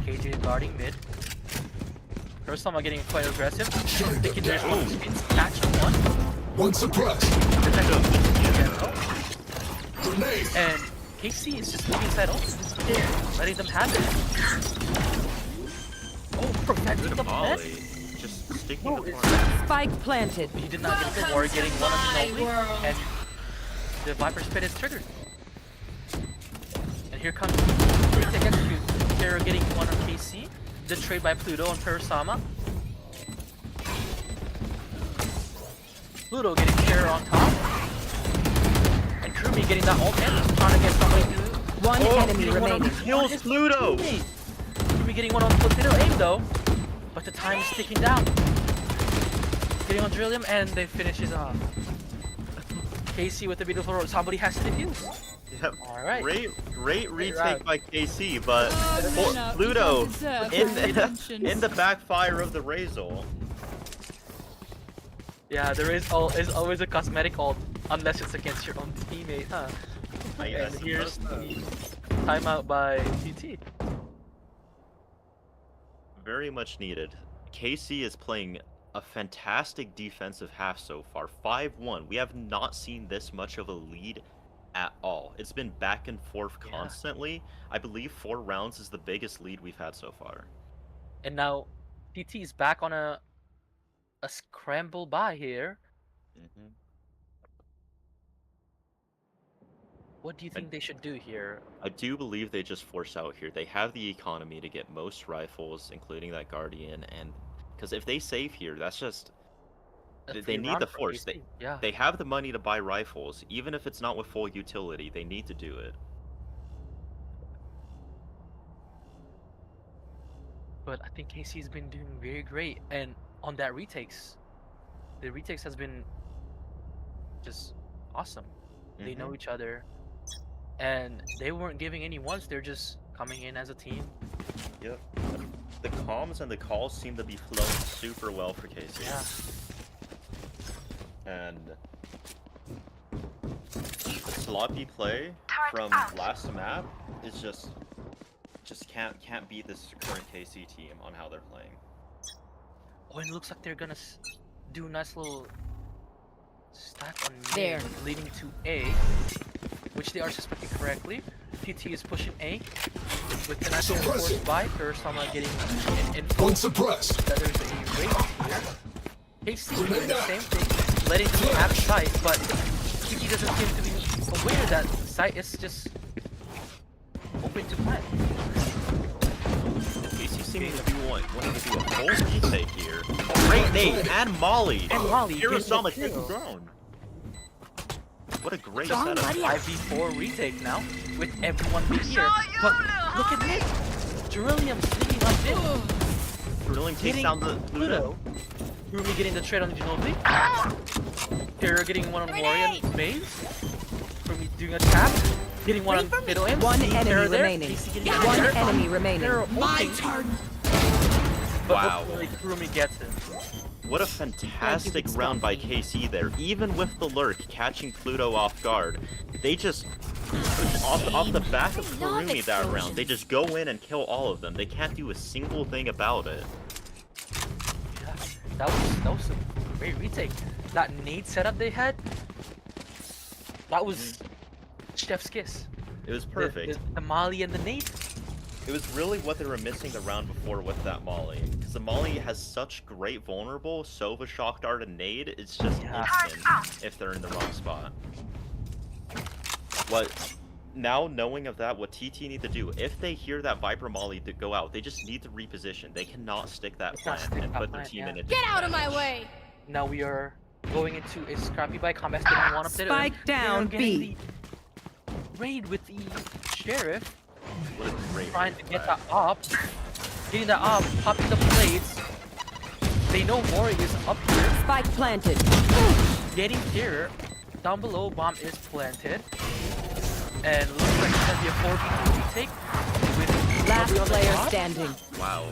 KJ is guarding mid. First time I'm getting quite aggressive. Thinking there's one spins, catch one.
One suppressed. Grenade.
And KC is just leaving side open. Letting them have it. Oh, preventing
Good
the
volley.
pet.
Just sticking
No,
the
it's-
point.
Spike planted.
He did not get the
Welcome
war,
to
getting one on
my
Ginobili,
world.
and the Viper's Pit is triggered. And here comes Quick Execute. Terror getting one on KC. The trade by Pluto on Parasama. Pluto getting terror on top. And Krumi getting that ult in, trying to get somebody to...
One enemy
getting one on
remaining.
Kills Pluto!
Krumi getting one on potato aim though. But the time is ticking down. Getting on Drillium and they finish it off. KC with the beautiful roll. Somebody has to defuse.
Yep.
Alright.
Great retake by KC, but
Oh, no,
Pluto
you don't deserve
in
my redemptions.
in the backfire of the Razor.
Yeah, there is always a cosmetic ult, unless it's against your own teammate, huh?
I
And
guess.
here's the timeout by TT.
Very much needed. KC is playing a fantastic defensive half so far. 5-1. We have not seen this much of a lead at all. It's been back and forth
Yeah.
constantly. I believe 4 rounds is the biggest lead we've had so far.
And now TT is back on a scramble by here.
Mhm.
What do you think they should do here?
I do believe they just force out here. They have the economy to get most rifles, including that Guardian, and because if they save here, that's just
A
they
free
need
round
the
for
force.
KC. Yeah.
They have the money to buy rifles, even if it's not with full utility. They need to do it.
But I think KC's been doing very great, and on that retakes, the retakes has been just awesome. They know each other, and they weren't giving any ones. They're just coming in as a team.
Yep. The comms and the calls seem to be flowing super well for KC.
Yeah.
And the sloppy play from last map is just can't beat this current KC team on how they're playing.
Oh, and it looks like they're gonna do a nice little stack on
There.
mid, leading to A, which they are suspecting correctly. TT is pushing A with the nice little force buy. Kursama getting an info
One suppressed.
that there's a raid here. KC doing the same thing, letting them have sight, but TT doesn't seem to be aware that sight is just open to plant.
KC seeming to be wanting to do a full retake here. Great nade and Molly.
And Molly
Kursama
getting the
taking
kill.
down. What a great
Strong
setup.
buddy.
5v4 retake now, with everyone being here. But look at this! Drillium sneaking up in,
Drilling takes
hitting
down the Pluto.
Rumi getting the trade on Ginobili. Hero getting one on Warrior base. Rumi doing a tap. Getting one on middle aim.
One
Seeing
enemy
Terror there.
remaining.
KC getting
One
Terror.
enemy remaining.
Terror ulting,
turn.
but
Wow.
hopefully Rumi gets him.
What a fantastic round by KC there. Even with the lurk catching Pluto off guard, they just off the back of Kurumi that round, they just go in and kill all of them. They can't do a single thing about it.
Yeah, that was a great retake. That nade setup they had, that was chef's kiss.
It was
The-
perfect.
The Molly and the nade.
It was really what they were missing the round before with that Molly. Because the Molly has such great vulnerable, Sova, Shock Dart, and Nade, it's just
Yeah.
instant if they're in the wrong spot. Now knowing of that, what TT need to do, if they hear that Viper Molly to go out, they just need to reposition. They cannot stick that
They can't
plant
stick
and
that
put their
plant,
team
yeah.
in a
Get out of my way!
Now we are going into a scrappy by combat getting one up there.
Spike
They are
down,
getting
B.
the raid with the sheriff,
What a great
trying to
raid
get
flag.
that up. Getting that up, popping the blades. They know Mori is up here.
Spike planted.
Getting here. Down below, bomb is planted. And looks like it's gonna be a 4v2 retake. With
Last
nobody on the
player
top.
standing.
Wow.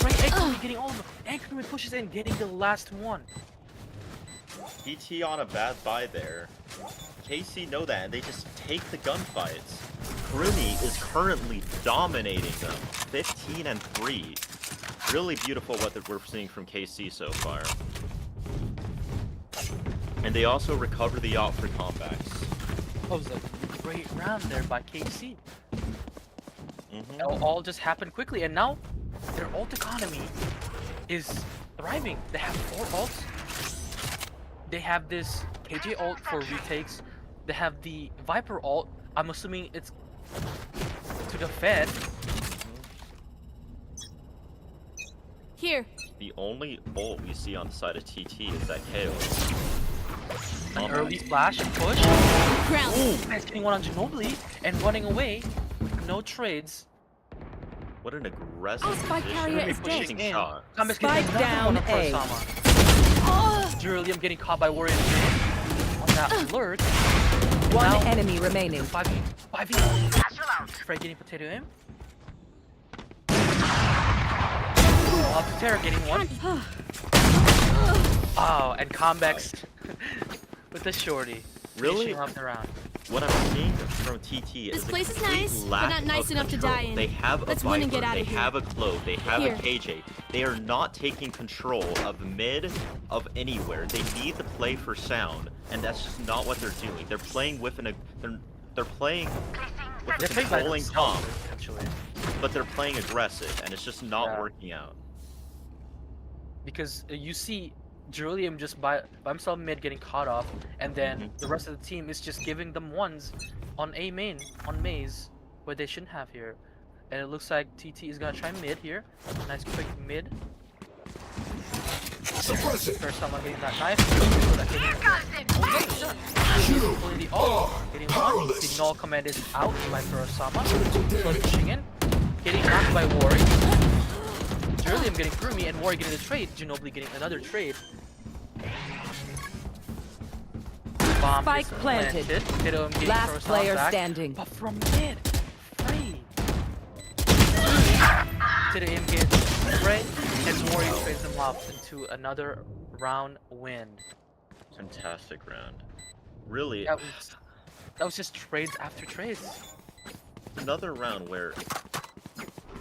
Right, Anchorman getting all of them. Anchorman pushes in, getting the last one.
TT on a bad buy there. KC know that, and they just take the gunfights. Kurumi is currently dominating them, 15-3. Really beautiful what we're seeing from KC so far. And they also recover the op for comebacks.
That was a great round there by KC.
Mhm.
It all just happened quickly, and now their ult economy is thriving. They have 4 ults. They have this KJ ult for retakes. They have the Viper ult. I'm assuming it's to defend.
Here.
The only ult we see on the side of TT is that KO.
An early flash and push.
Ground.
Comebacks getting one on Ginobili and running away. No trades.
What an aggressive
Our spike
position.
carrier is
Pushing
dead.
shot.
Comebacks
Spike
getting another one
down
on
A.
Kurosama. Julium getting caught by Warrior on that lurk.
One
Now-
enemy remaining.
5v. Fred getting potato in. Patera getting one. Oh, and Combex with the shorty.
Really?
Finishing off the round.
What I'm seeing from TT
This
is a
place is
complete
nice, but
lack
not nice
of
enough to
control.
die in.
They have
Let's
a
win and
Viper,
get
they
outta here.
have a Clove, they have
Here.
a KJ. They are not taking control of mid of anywhere. They need to play for sound, and that's just not what they're doing. They're playing with they're playing with
They're
a
playing by
controlling
themselves,
comp,
essentially.
but they're playing aggressive, and it's just not
Yeah.
working out.
Because you see Julium just by himself mid getting caught off, and then
Mhm.
the rest of the team is just giving them ones on A main, on maze, where they shouldn't have here. And it looks like TT is gonna try mid here. Nice quick mid.
Suppress it.
First someone getting that knife. Pulling the ult, getting one.
Powerless.
The null command is out by Kurosama.
Damage.
Pushing in. Getting knocked by Wari. Julium getting through me and Wari getting the trade. Ginobili getting another trade. Bomb
Spike
is
planted.
Ditto getting
Last
Kurosama
player
back.
standing.
But from mid, free. Ditto gets Fred and Wari trades them off into another round win.
Fantastic round. Really,
That was just trades after trades.
another round where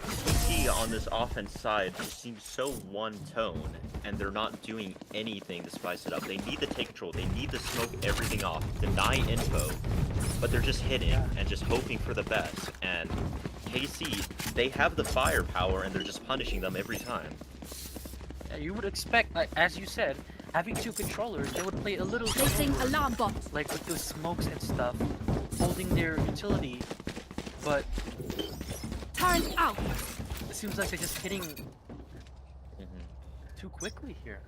TT on this offense side just seems so one-tone, and they're not doing anything to spice it up. They need to take control. They need to smoke everything off, deny info, but they're just hitting and just hoping for the best. And KC, they have the firepower, and they're just punishing them every time.
Yeah, you would expect, like, as you said, having two controllers, they would play a little
Placing
slower,
alarm bot.
like with the smokes and stuff, holding their utility. But
Turn out.
it seems like they're just hitting too quickly here.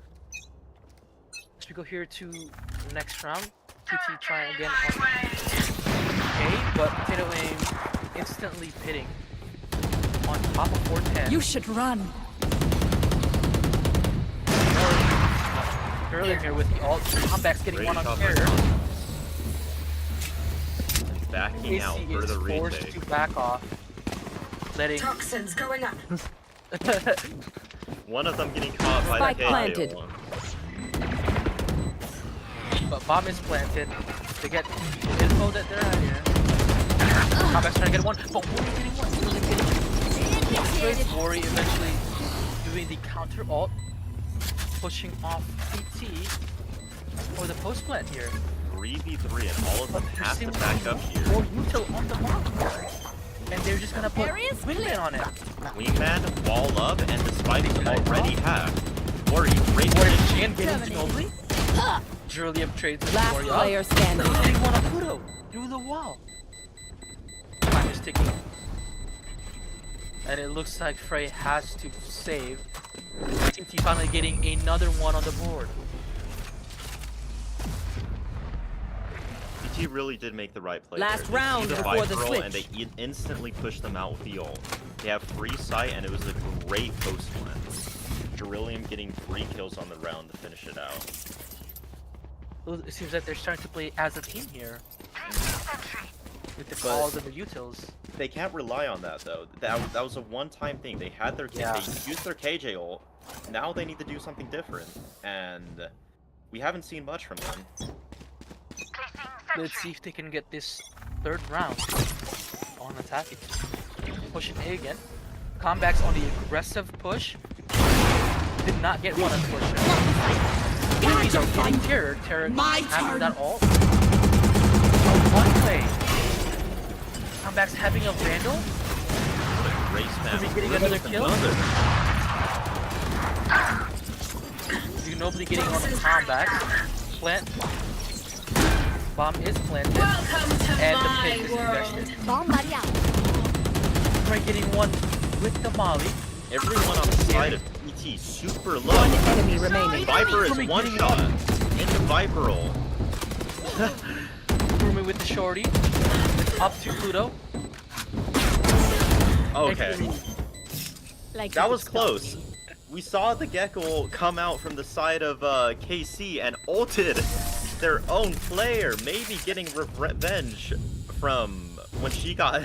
As we go here to the next round, TT trying again on A, but Potato Aim instantly pitting on top of 410.
You should run.
Earlier here with the ult, comebacks getting
Great
one on
shot
carrier.
by Backing out
KC
for
is
the
forced
retake.
to back off, letting
Toxins going up.
One of them getting caught by
Spike
the KJ
planted.
one.
but bomb is planted. They get info that they're out here. Comebacks trying to get one, but Wari getting one. William getting
Initiated.
Wari eventually doing the counter ult, pushing off TT for the post plant here.
3v3, and all of them
They're
have to
seeing
back up here.
more util on the mark here. And they're just gonna put
Area's
Wingman on it.
Wingman, wall up, and the spikes already have. Wari, great
Wari
position.
Chan getting Ginobili. Julium trades with
Last
Wari
player
up.
standing.
Getting one on Kudo through the wall. Time is ticking. And it looks like Frey has to save. TT finally getting another one on the board.
TT really did make the right play.
Last
there. They
round
see the
before the
Viper roll, and
switch.
they instantly pushed them out with the ult. They have free sight, and it was a great post plant. Jerillium getting 3 kills on the round to finish it out.
Well, it seems like they're starting to play as a team here. With the calls and the utils.
They can't rely on that though. That was a one-time thing. They had their
Yeah.
they used their KJ ult. Now they need to do something different, and we haven't seen much from them.
Let's see if they can get this third round on attacking. Pushing A again. Comebacks on the aggressive push. Did not get one on push. Enemies are getting terror. Terror having that ult. One play. Comebacks having a vandal.
What a great spam.
Could be getting another kill. Nobody getting on the comeback. Plant. Bomb is planted.
Welcome to
And the
my
pick is
world.
invested.
Bomb Maria.
Frey getting one with the molly.
Everyone on the side of TT super low.
One enemy remaining.
Viper is
Somebody
one
getting
shot into Viper ult.
Kurumi with the shorty. Up to Pluto.
Okay,
Like
that
you
was
could stop
close.
me.
We saw the Gecko come out from the side of KC and ulted their own player, maybe getting revenge from when she got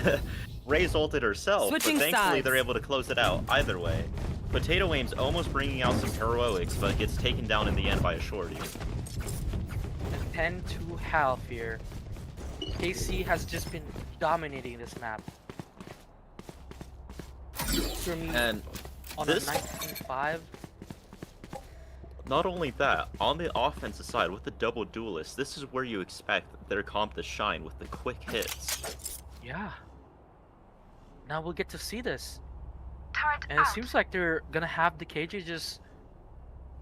Ray's ulted herself.
Switching
but thankfully
sides.
they're able to close it out either way. Potato Aim's almost bringing out some heroics, but gets taken down in the end by a shorty.
10 to half here. KC has just been dominating this map. Kurumi
And
on
this-
a 19-5.
not only that, on the offensive side with the double duelist, this is where you expect their comp to shine with the quick hits.
Yeah. Now we'll get to see this.
Turret
And it
out.
seems like they're gonna have the KJ just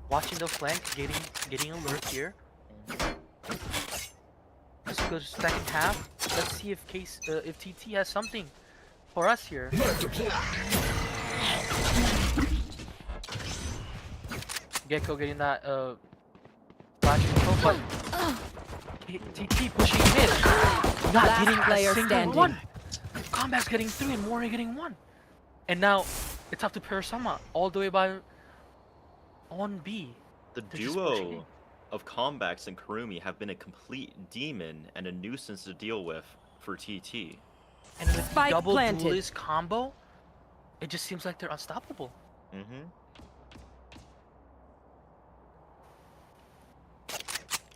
watching the flank, getting alert here. Let's go to second half. Let's see if if TT has something for us here.
Knife deployed.
Gecko getting that flash info, but TT pushing mid, not
Last
getting
player
a single
standing.
one. Combat's getting 3 and Warrior getting 1, and now it's up to Parasama all the way by on B.
The
They're just pushing
duo of Combax and Kurumi have been a complete demon and a nuisance to deal with for TT.
And with
Spike
double
planted.
duelist combo, it just seems like they're unstoppable.
Mm-hmm.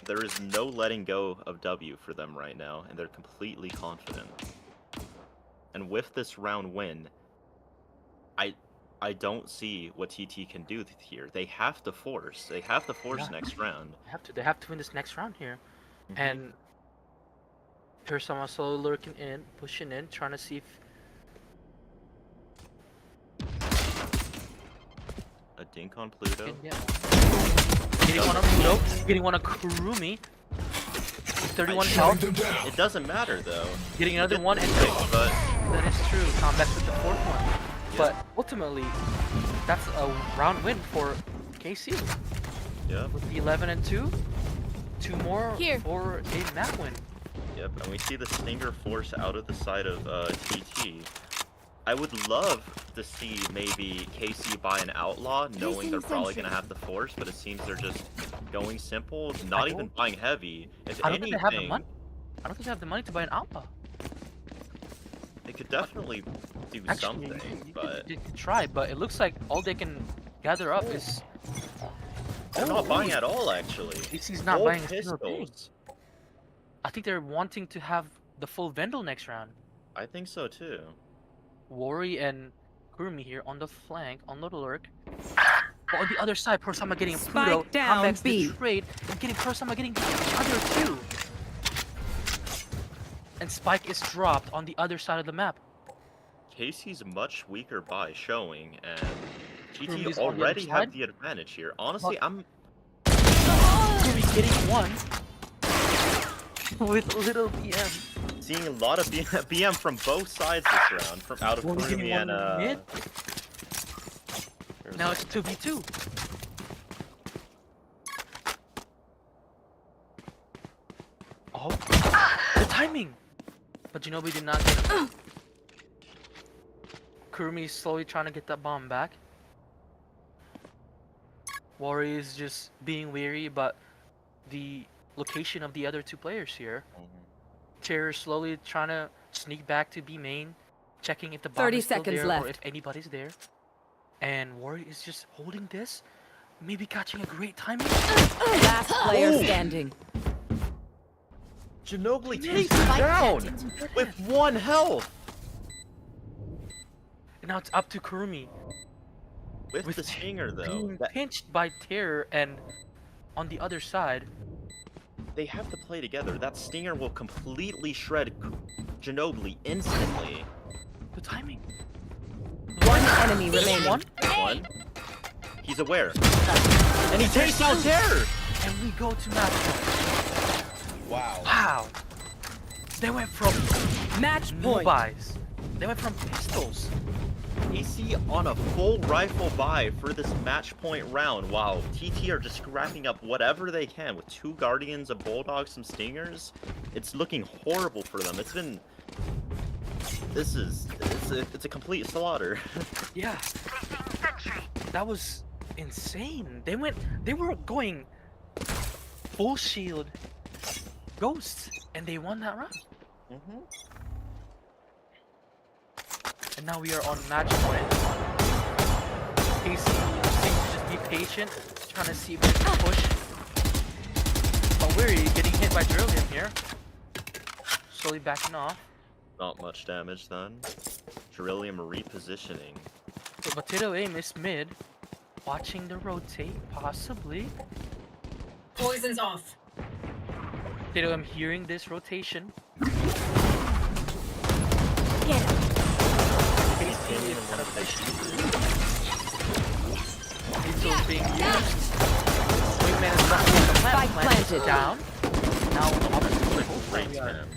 There is no letting go of W for them right now, and they're completely confident. And with this round win, I don't see what TT can do here. They have to force. They have to force
Yeah.
next round.
They have to win this next round here.
Mhm.
And Parasama slowly lurking in, pushing in, trying to see if
A dink on Pluto.
can get one. Getting one on Pluto, getting one on Kurumi. 31
Shutting
health,
them down.
It doesn't matter though.
getting another
Get
one,
the
and
pick, but
that is true. Combat with the 4th one. But ultimately, that's a round win for KC.
yeah.
With the 11 and 2, 2 more
Here.
for a map win.
Yep, and we see the Stinger force out of the side of TT. I would love to see maybe KC buy an Outlaw, knowing they're probably going to have to force, but it seems they're just going simple, not even buying heavy. If
I don't think they have the
anything,
money. I don't think they have the money to buy an Outlaw.
they could definitely do
Actually,
something,
you
but
could try, but it looks like all they can gather up is
they're not buying at all, actually.
KC's not
Full
buying a single thing.
pistols.
I think they're wanting to have the full Vendel next round.
I think so too.
Wari and Kurumi here on the flank, on the lurk. But on the other side, Parasama getting
Spike
Pluto,
down,
Comebacks
B.
the trade, and getting Parasama getting the other 2. And Spike is dropped on the other side of the map.
Casey's much weaker by showing, and
Kurumi's
GT
on the other
already have
side.
the advantage here. Honestly, I'm
Kurumi getting 1 with little BM.
seeing a lot of BM from both sides this round, from out of
Well,
Kurumi and
mid.
there's
Now it's 2v2. Oh, the timing! But Shinobi did not get it. Kurumi is slowly trying to get that bomb back. Wari is just being weary about the location of the other 2 players here. Terror slowly trying to sneak back to B main, checking if the bomb
30
is still
seconds
there or
left.
if anybody's there. And Wari is just holding this, maybe catching a great timing.
Last player standing.
Ginobili
Nice.
takes him down with 1 health.
And now it's up to Kurumi.
With
With
the Stinger though,
Being pinched by Terror, and on the other side,
they have to play together. That Stinger will completely shred Ginobili instantly.
the timing.
One enemy remaining.
One. He's aware. And he takes out Terror!
And we go to match point.
Wow.
Wow. They went from
Match
no
point.
buys They went from pistols.
AC on a full rifle buy for this match point round. Wow, TT are just scrapping up whatever they can with 2 Guardians, a Bulldog, some Stingers. It's looking horrible for them. It's a complete slaughter.
Yeah. That was insane. They were going full shield ghosts and they won that round. And now we are on match point. KC seems to just be patient, trying to see if we can push. But we're getting hit by Drillium here. Slowly backing off.
Not much damage then. Drillium repositioning.
So Potato Aim is mid. Watching the rotate, possibly.
Poison's off.
Potato Aim hearing this rotation.
Get him.
It's being used. Wingman is back on the plant.
Spike
Plant is
planted.
down. Now the opposite
Full frames, man.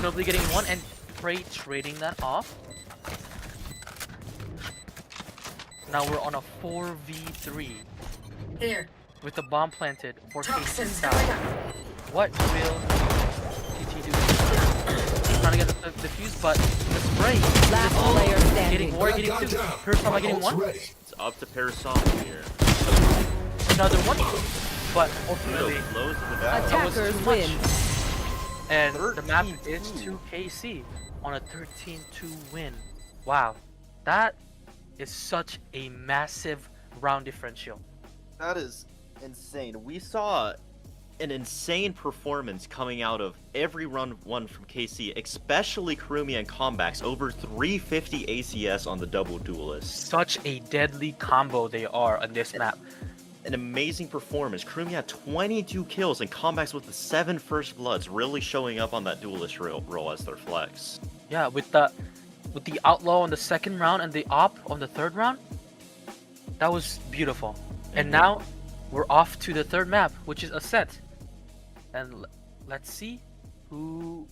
Nobly getting one and Prey trading that off. Now we're on a 4v3
Here.
with the bomb planted for KC
Toxins
South.
going up.
What will TT do? Trying to get the defuse, but the spray.
Last player standing.
Getting more, getting two. First time I getting one.
Ready.
It's up to Parasomnia here.
Another one. But
Veto
ultimately,
close to the battle.
Attackers
much.
win.
and the map
13-2.
is to KC on a 13-2 win. Wow, that is such a massive round differential.
That is insane. We saw an insane performance coming out of every one from KC, especially Kurumi and Combax, over 350 ACS on the double duelist.
Such a deadly combo they are on this map.
An amazing performance. Kurumi had 22 kills and Combax with the 7 first bloods, really showing up on that duelist role as their flex.
Yeah, with the outlaw on the second round and the op on the third round, that was beautiful. And now we're off to the third map, which is Ascent. And let's see who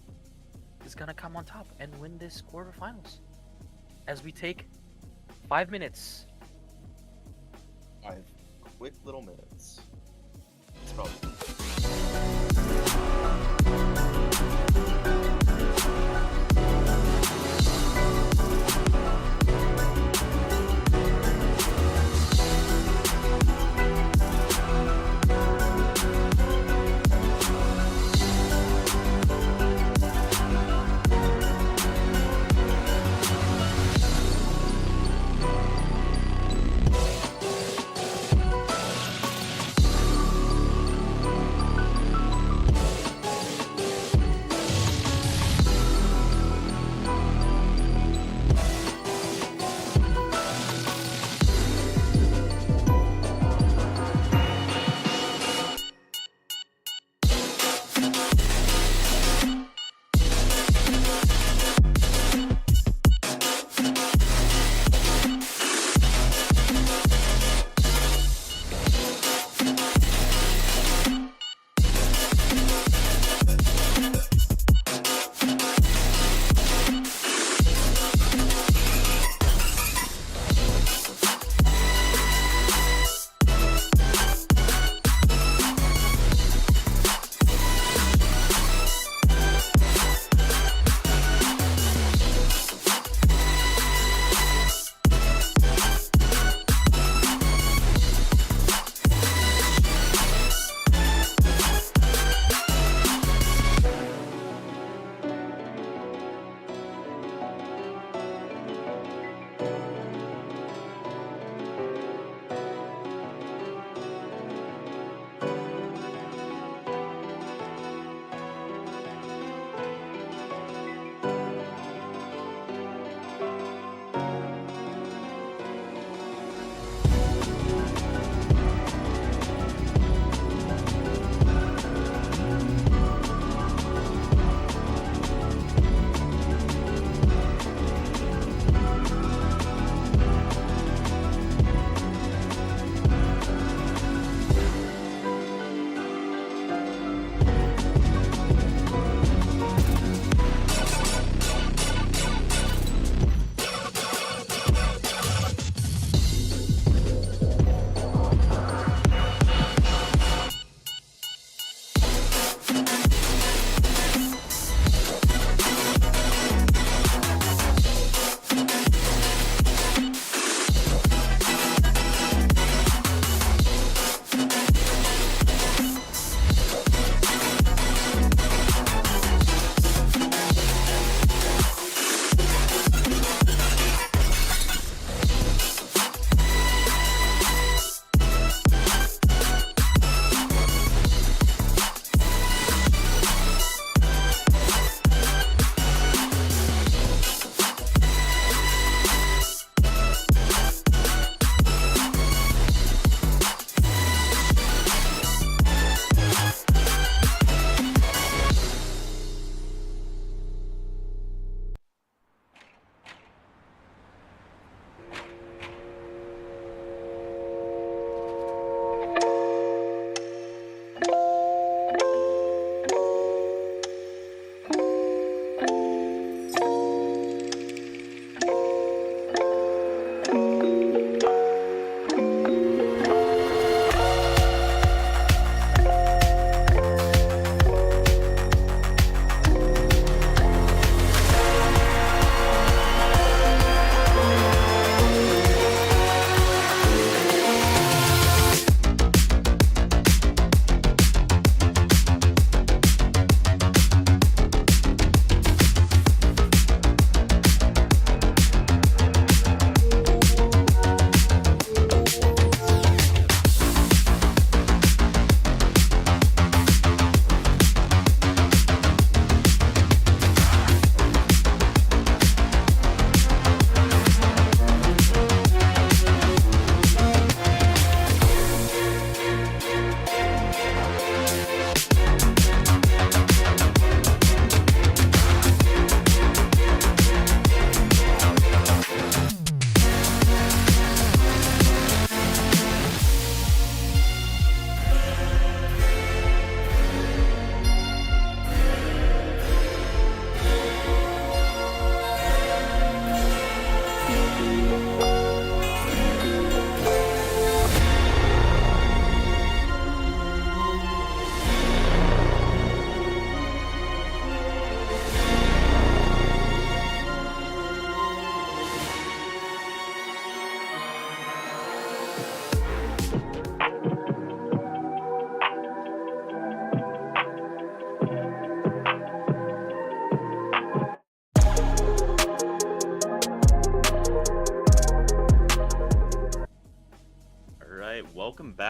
is gonna come on top and win this quarterfinals. As we take 5 minutes.
5 quick little minutes. It's probably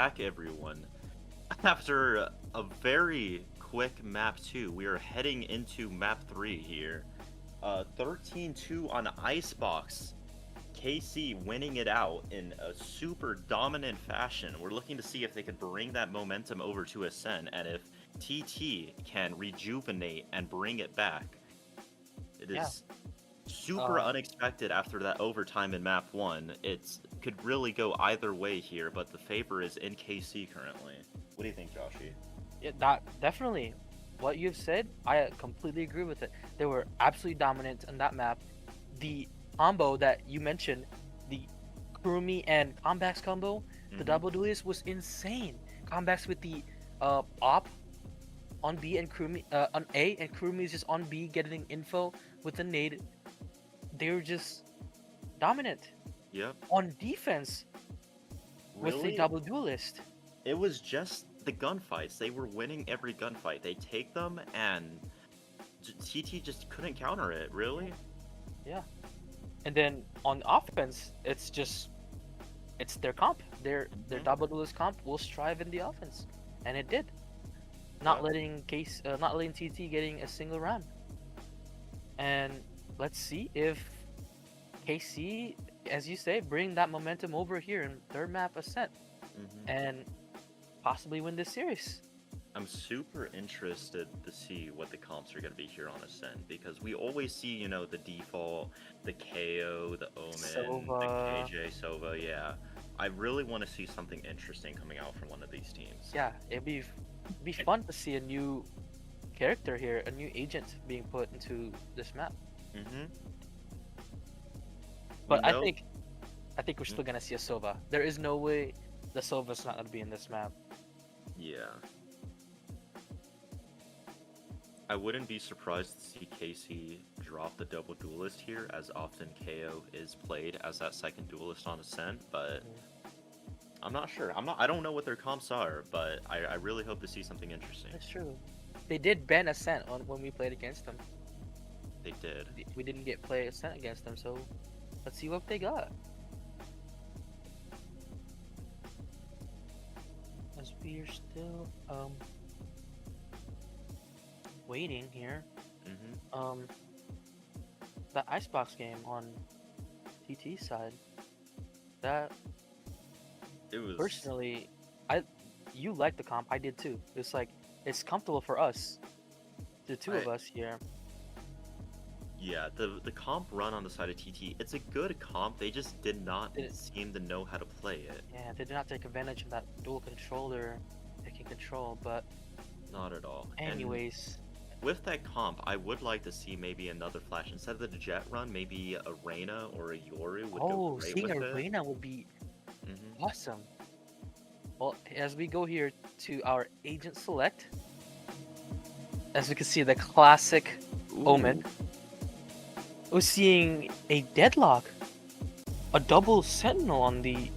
back, everyone. After a very quick map 2, we are heading into map 3 here. 13-2 on Icebox. KC winning it out in a super dominant fashion. We're looking to see if they could bring that momentum over to Ascent, and if TT can rejuvenate and bring it back. It is super unexpected after that overtime in map 1. It could really go either way here, but the favor is in KC currently. What do you think, Joshy?
Yeah, that definitely. What you've said, I completely agree with it. They were absolutely dominant on that map. The combo that you mentioned, the Kurumi and Combax combo, the double duelist was insane. Combax with the op on B and Kurumi on A, and Kurumi is just on B getting info with the nade. They were just dominant.
Yep.
On defense with the
Really?
double duelist.
It was just the gunfights. They were winning every gunfight. They take them, and TT just couldn't counter it, really?
Yeah. And then on offense, it's their comp. Their double duelist comp will strive in the offense, and it did. Not letting TT getting a single round. And let's see if KC, as you say, bring that momentum over here in third map Ascent, and possibly win this series.
I'm super interested to see what the comps are going to be here on Ascent, because we always see, you know, the default, the KO, the Omen,
Sova.
the KJ, Sova, yeah. I really want to see something interesting coming out from one of these teams.
Yeah, it'd be fun to see a new character here, a new agent being put into this map. But I think we're still gonna see a Sova. There is no way the Sova's not gonna be in this map.
Yeah. I wouldn't be surprised to see KC drop the double duelist here, as often KO is played as that second duelist on Ascent, but I'm not sure. I don't know what their comps are, but I really hope to see something interesting.
That's true. They did ban Ascent when we played against them.
They did.
We didn't get play Ascent against them, so let's see what they got. As we're still waiting here. That Icebox game on TT side, that
It was
personally, you like the comp. I did too. It's like it's comfortable for us, the two of us here.
Yeah, the comp run on the side of TT, it's a good comp. They just did not seem to know how to play it.
Yeah, they did not take advantage of that dual controller taking control, but
Not at all.
anyways.
And with that comp, I would like to see maybe another flash. Instead of the jet run, maybe a Reyna or a Yoru would go great
seeing
with
a
it.
Reyna would be awesome. Well, as we go here to our agent select, as we can see, the classic Omen. We're seeing a deadlock, a double sentinel on the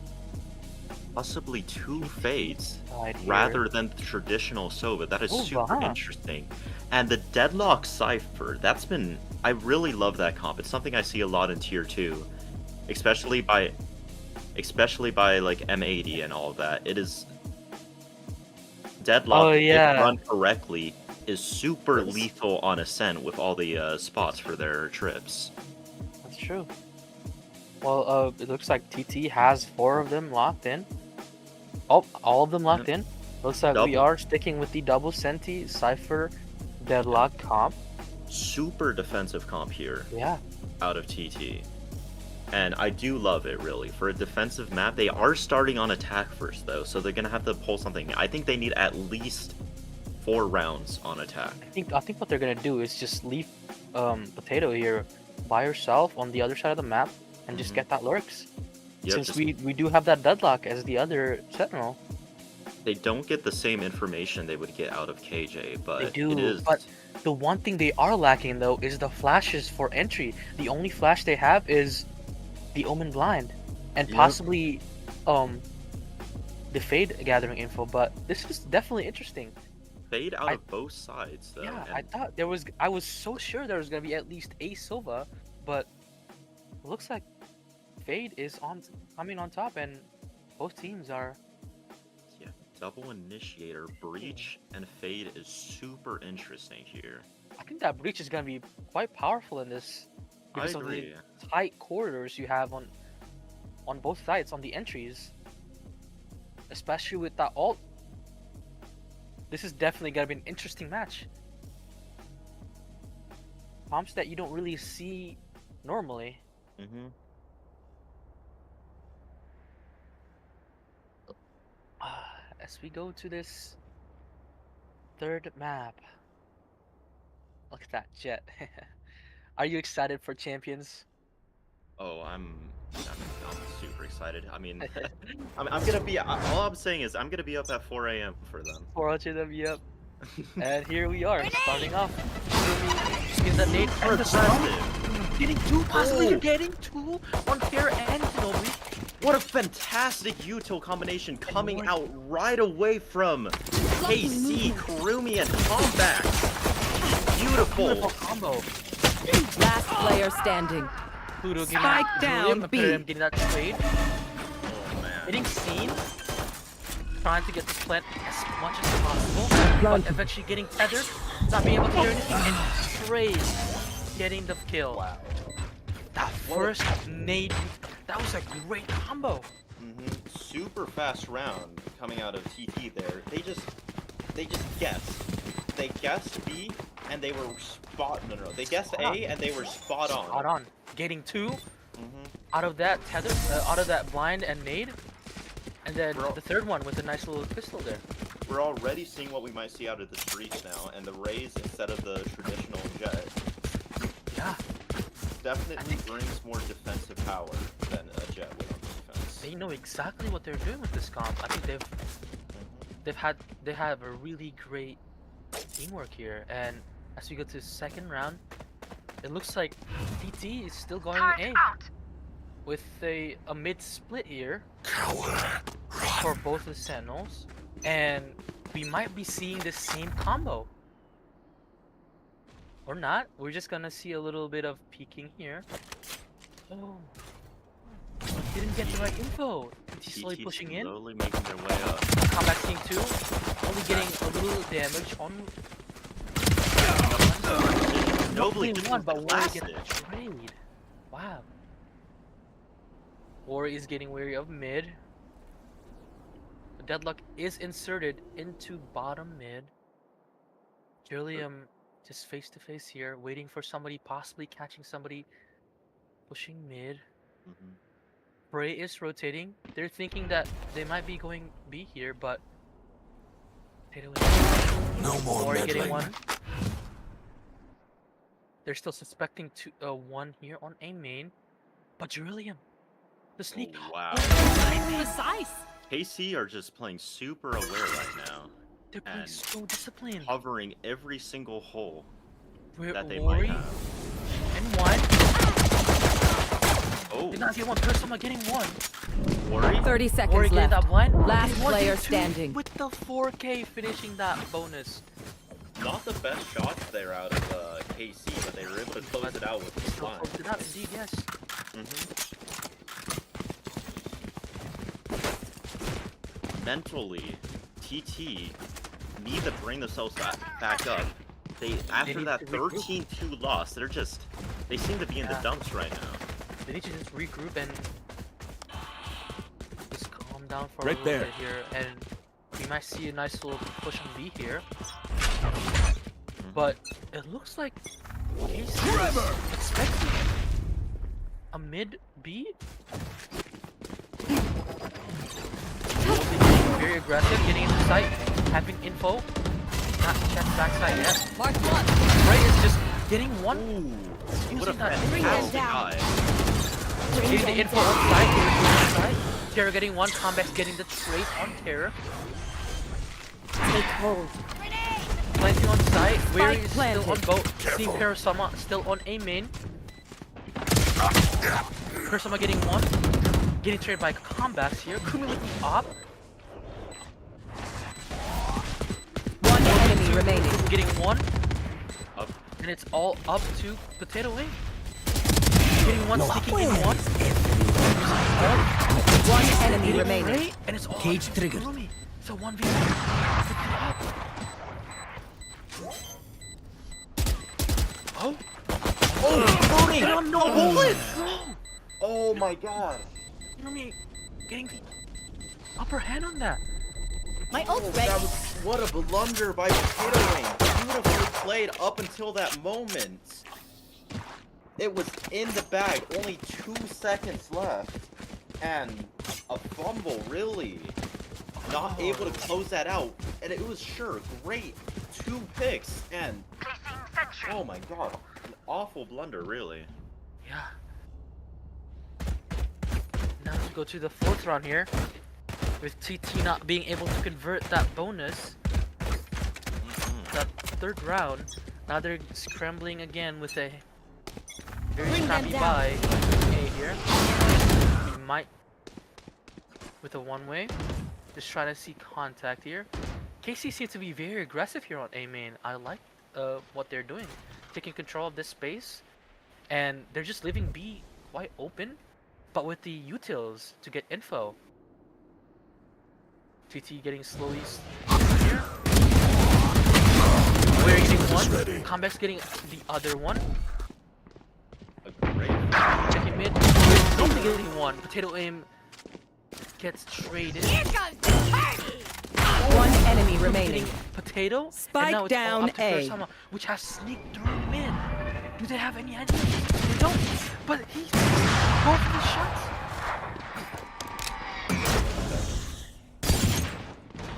Possibly two fades
side here.
rather than the traditional Sova. That is super
wow.
interesting. And the deadlock cipher, I really love that comp. It's something I see a lot in tier 2, especially by like M80 and all of that. It is deadlock, if run correctly, is super lethal on Ascent with all the spots for their trips.
That's true. Well, it looks like TT has 4 of them locked in. Oh, all of them locked in. Looks like we are sticking with the double Senti Cypher deadlock comp.
Super defensive comp here.
Yeah.
Out of TT. And I do love it, really. For a defensive map, they are starting on attack first, though, so they're going to have to pull something. I think they need at least 4 rounds on attack.
I think what they're going to do is just leave Potato here by herself on the other side of the map and just get that lurks.
Yep,
Since we do have that deadlock as the other Sentinel.
They don't get the same information they would get out of KJ, but
They do,
it is...
but the one thing they are lacking, though, is the flashes for entry. The only flash they have is the Omen Blind, and possibly the Fade gathering info, but this is definitely interesting.
Fade out of both sides, though.
Yeah,
and
I was so sure there was going to be at least a Sova, but it looks like Fade is coming on top, and both teams are
double initiator, breach, and fade is super interesting here.
I think that breach is gonna be quite powerful in this
I
because of
agree.
the tight corridors you have on both sides on the entries, especially with that ult. This is definitely gonna be an interesting match. Comps that you don't really see normally.
Mm-hmm.
As we go to this third map. Look at that jet. Are you excited for champions?
Oh, I'm super excited. I mean, I'm gonna be. All I'm saying is I'm gonna be up at 4 a.m. for them.
400 of them, yep. And here we are, starting off. In the nade and the
Impressive.
getting two, possibly you're getting two on Fair and Kenobi.
What a fantastic util combination coming out right away from KC, Kurumi, and Combat. Beautiful.
Combo.
Last player standing.
Pluto getting
Spike
that,
down,
Julian,
B.
Getting that trade.
Oh man.
Getting seen. Trying to get this plant as much as possible. But eventually getting tethered. Not being able to hear anything. And trade. Getting the kill.
Wow.
That first nade. That was a great combo.
Super fast round coming out of TT there. They just guessed. They guessed B and they were they guessed A and they were spot on.
Spot on. Getting two out of that tether, out of that blind and nade. And then the third one with a nice little pistol there.
We're already seeing what we might see out of this breach now, and the raise instead of the traditional jet.
Yeah.
Definitely brings more defensive power than a jet would on defense.
They know exactly what they're doing with this comp. I think they have a really great teamwork here. And as we go to the second round, it looks like TT is still going A with a mid split here for both of the Sentinels, and we might be seeing the same combo. Or not. We're just gonna see a little bit of peeking here. Oh. Didn't get the right info. TT slowly pushing in.
Slowly making their way up.
Combat team 2. Only getting a little damage on.
Nobly
one, but Warrior
blasted.
gets trade. Wow. Warrior is getting wary of mid. The deadlock is inserted into bottom mid. Julium just face to face here, waiting for somebody, possibly catching somebody, pushing mid. Bray is rotating. They're thinking that they might be going B here, but
No more
Warrior getting
meddling.
one. They're still suspecting one here on A main, but Julium, the sneak.
Oh, wow.
Precise.
KC are just playing super aware right now,
They're playing
and
so disciplined.
covering every single hole
We're
that they
Warrior
might have.
and one.
Oh,
Did not get one. Persona getting one.
Worry?
30
Warrior
seconds
getting
left.
that blind.
Last
Getting one,
player
getting two
standing.
with the 4K finishing that bonus.
Not the best shots there out of KC, but they were able to close it out with the
Still
blind.
closed it out, indeed, yes.
Mentally, TT need to bring themselves back up. They after
need
that
to regroup.
13-2 loss, they seem to be in the
Yeah.
dumps right now.
They need to just regroup and just calm down for
Right
a little
there.
bit here, and we might see a nice little push on B here. But it looks like KC is expecting a mid B. Very aggressive, getting into sight, having info. Not checked backside yet.
Mark one.
Ray is just getting one.
Ooh, what a
Using that
fantastic
down.
eye.
Getting the info on side. Terror getting one. Combat's getting the trade on Terror.
Stay cold.
Planting on site. Weary is
planted.
still on boat. Seeing Parasama still on A main. Parasama getting one. Getting traded by Combats here. Kumi with the op.
One enemy remaining.
Getting one.
Up.
And it's all up to Potato Wing. Getting one, sneaking in one.
One enemy
Getting
remaining.
Ray, and it's all
Cage
up to
triggered.
Kurumi. It's a 1v1. Oh! Oh! Hit on no bullet!
Oh my god.
You know me getting the upper hand on that.
My ult's ready.
That was what a blunder by Potato. Beautifully played up until that moment. It was in the bag, only 2 seconds left. And a fumble, really. Not able to close that out. And it was sure, great 2 picks. And, oh my god, an awful blunder, really.
Yeah. Now we go to the 4th round here. With TT not being able to convert that bonus. That 3rd round. Now they're scrambling again with a very scrappy buy A here. We might with a one-way. Just try to see contact here. KC seems to be very aggressive here on A main. I like what they're doing. Taking control of this space. And they're just leaving B quite open. But with the utils to get info. TT getting slowly here. We're getting one. Combat's getting the other one.
A great.
Checking mid. Nobody getting one. Potato aim gets traded.
Here comes the party!
One enemy remaining.
Getting potato.
Spike
and now it's all
down
up to
A.
Kurosawa, which has sneaked through mid. Do they have any ideas? They don't. But he's going for the shots.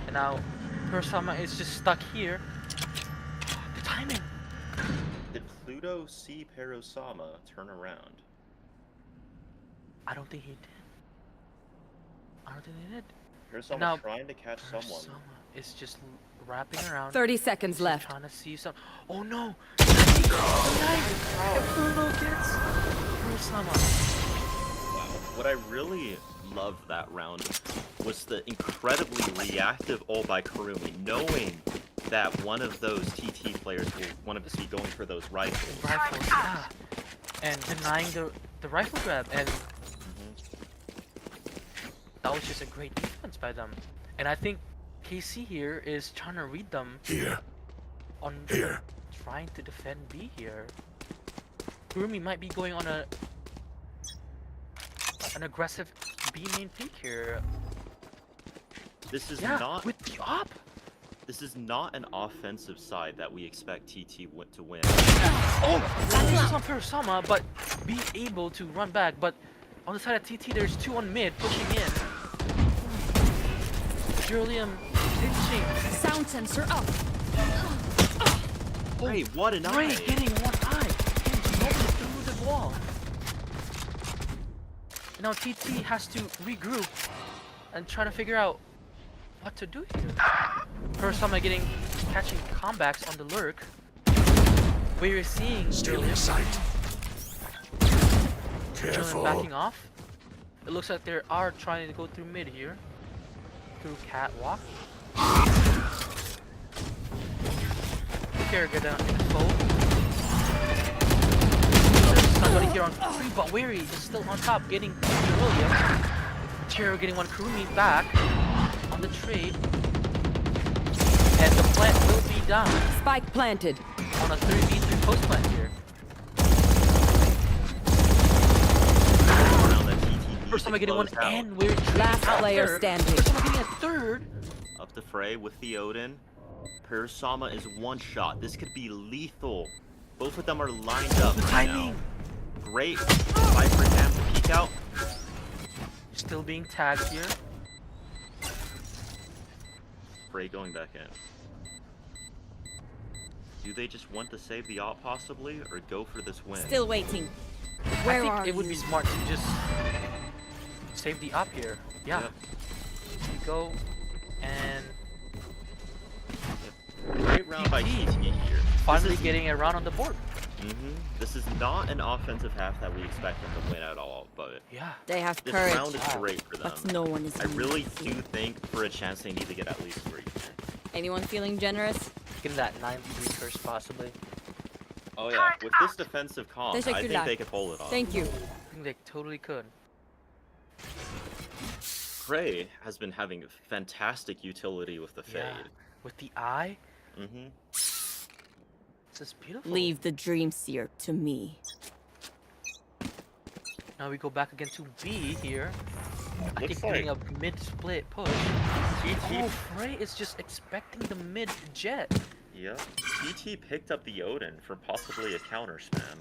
And now Kurosawa is just stuck here. The timing.
Did Pluto see Perosama turn around?
I don't think he did. I don't think they did.
Perosama
Now,
trying to catch someone.
Kurosawa is just wrapping around.
30 seconds
Just
left.
Trying to see some. Oh no! The knife! And Pluto gets Kurosawa.
Wow. What I really loved that round was the incredibly reactive ult by Kurumi, knowing that one of those TT players will want to be going for those rifles.
Rifles, yeah. And denying the rifle grab, and that was just a great defense by them. And I think KC here is trying to read them on trying to defend B here. Kurumi might be going on an aggressive B main peek here.
This is
Yeah,
not
with the op.
This is not an offensive side that we expect TT to win.
Oh, this is on Perosama, but be able to run back. But on the side of TT, there's 2 on mid pushing in. Julian pinching.
Sound sensor up.
Hey, what an
Ray
eye!
getting one eye. Getting nobody through the wall. Now TT has to regroup and try to figure out what to do here. First time catching comebacks on the lurk. We're seeing Julian backing off. It looks like they are trying to go through mid here. Through catwalk. Carrier down in the fold. There's somebody here on 3, but Weary is still on top, getting Cerulean. Carrier getting one Kurumi back on the trade. And the plant will be down
Spike planted.
on a 3v3 post plant here. First time getting one and we're
Last player standing.
First time getting a 3rd.
Up the fray with the Odin. Perosama is one shot. This could be lethal. Both of them are lined up
The
right
timing.
now. Great. Viper Cam to peek out.
Still being tagged here.
Fray going back in. Do they just want to save the op possibly, or go for this win?
Still waiting.
I
Where
think
are
it would be
you?
smart to just save the up here. Yeah.
Yep.
You go and
Great round by TT here.
finally getting a round on the board.
This is not an offensive half that we expect them to win at all, but
Yeah.
They have
this
courage,
round is great for them.
but no one is.
I really do think for a chance they need to get at least 3.
Anyone feeling generous?
Getting that 9-3 curse possibly.
Oh yeah, with this defensive comp, I think they could pull it off.
Thank you.
I think they totally could.
Frey has been having fantastic utility with the fade.
Yeah. With the eye,
Mm-hmm.
it's just beautiful.
Leave the dream seer to me.
Now we go back again to B here. I
Looks
think getting
like
a mid-split push.
TT.
Oh, Frey is just expecting the mid-jet.
Yep. TT picked up the Odin for possibly a counter spam.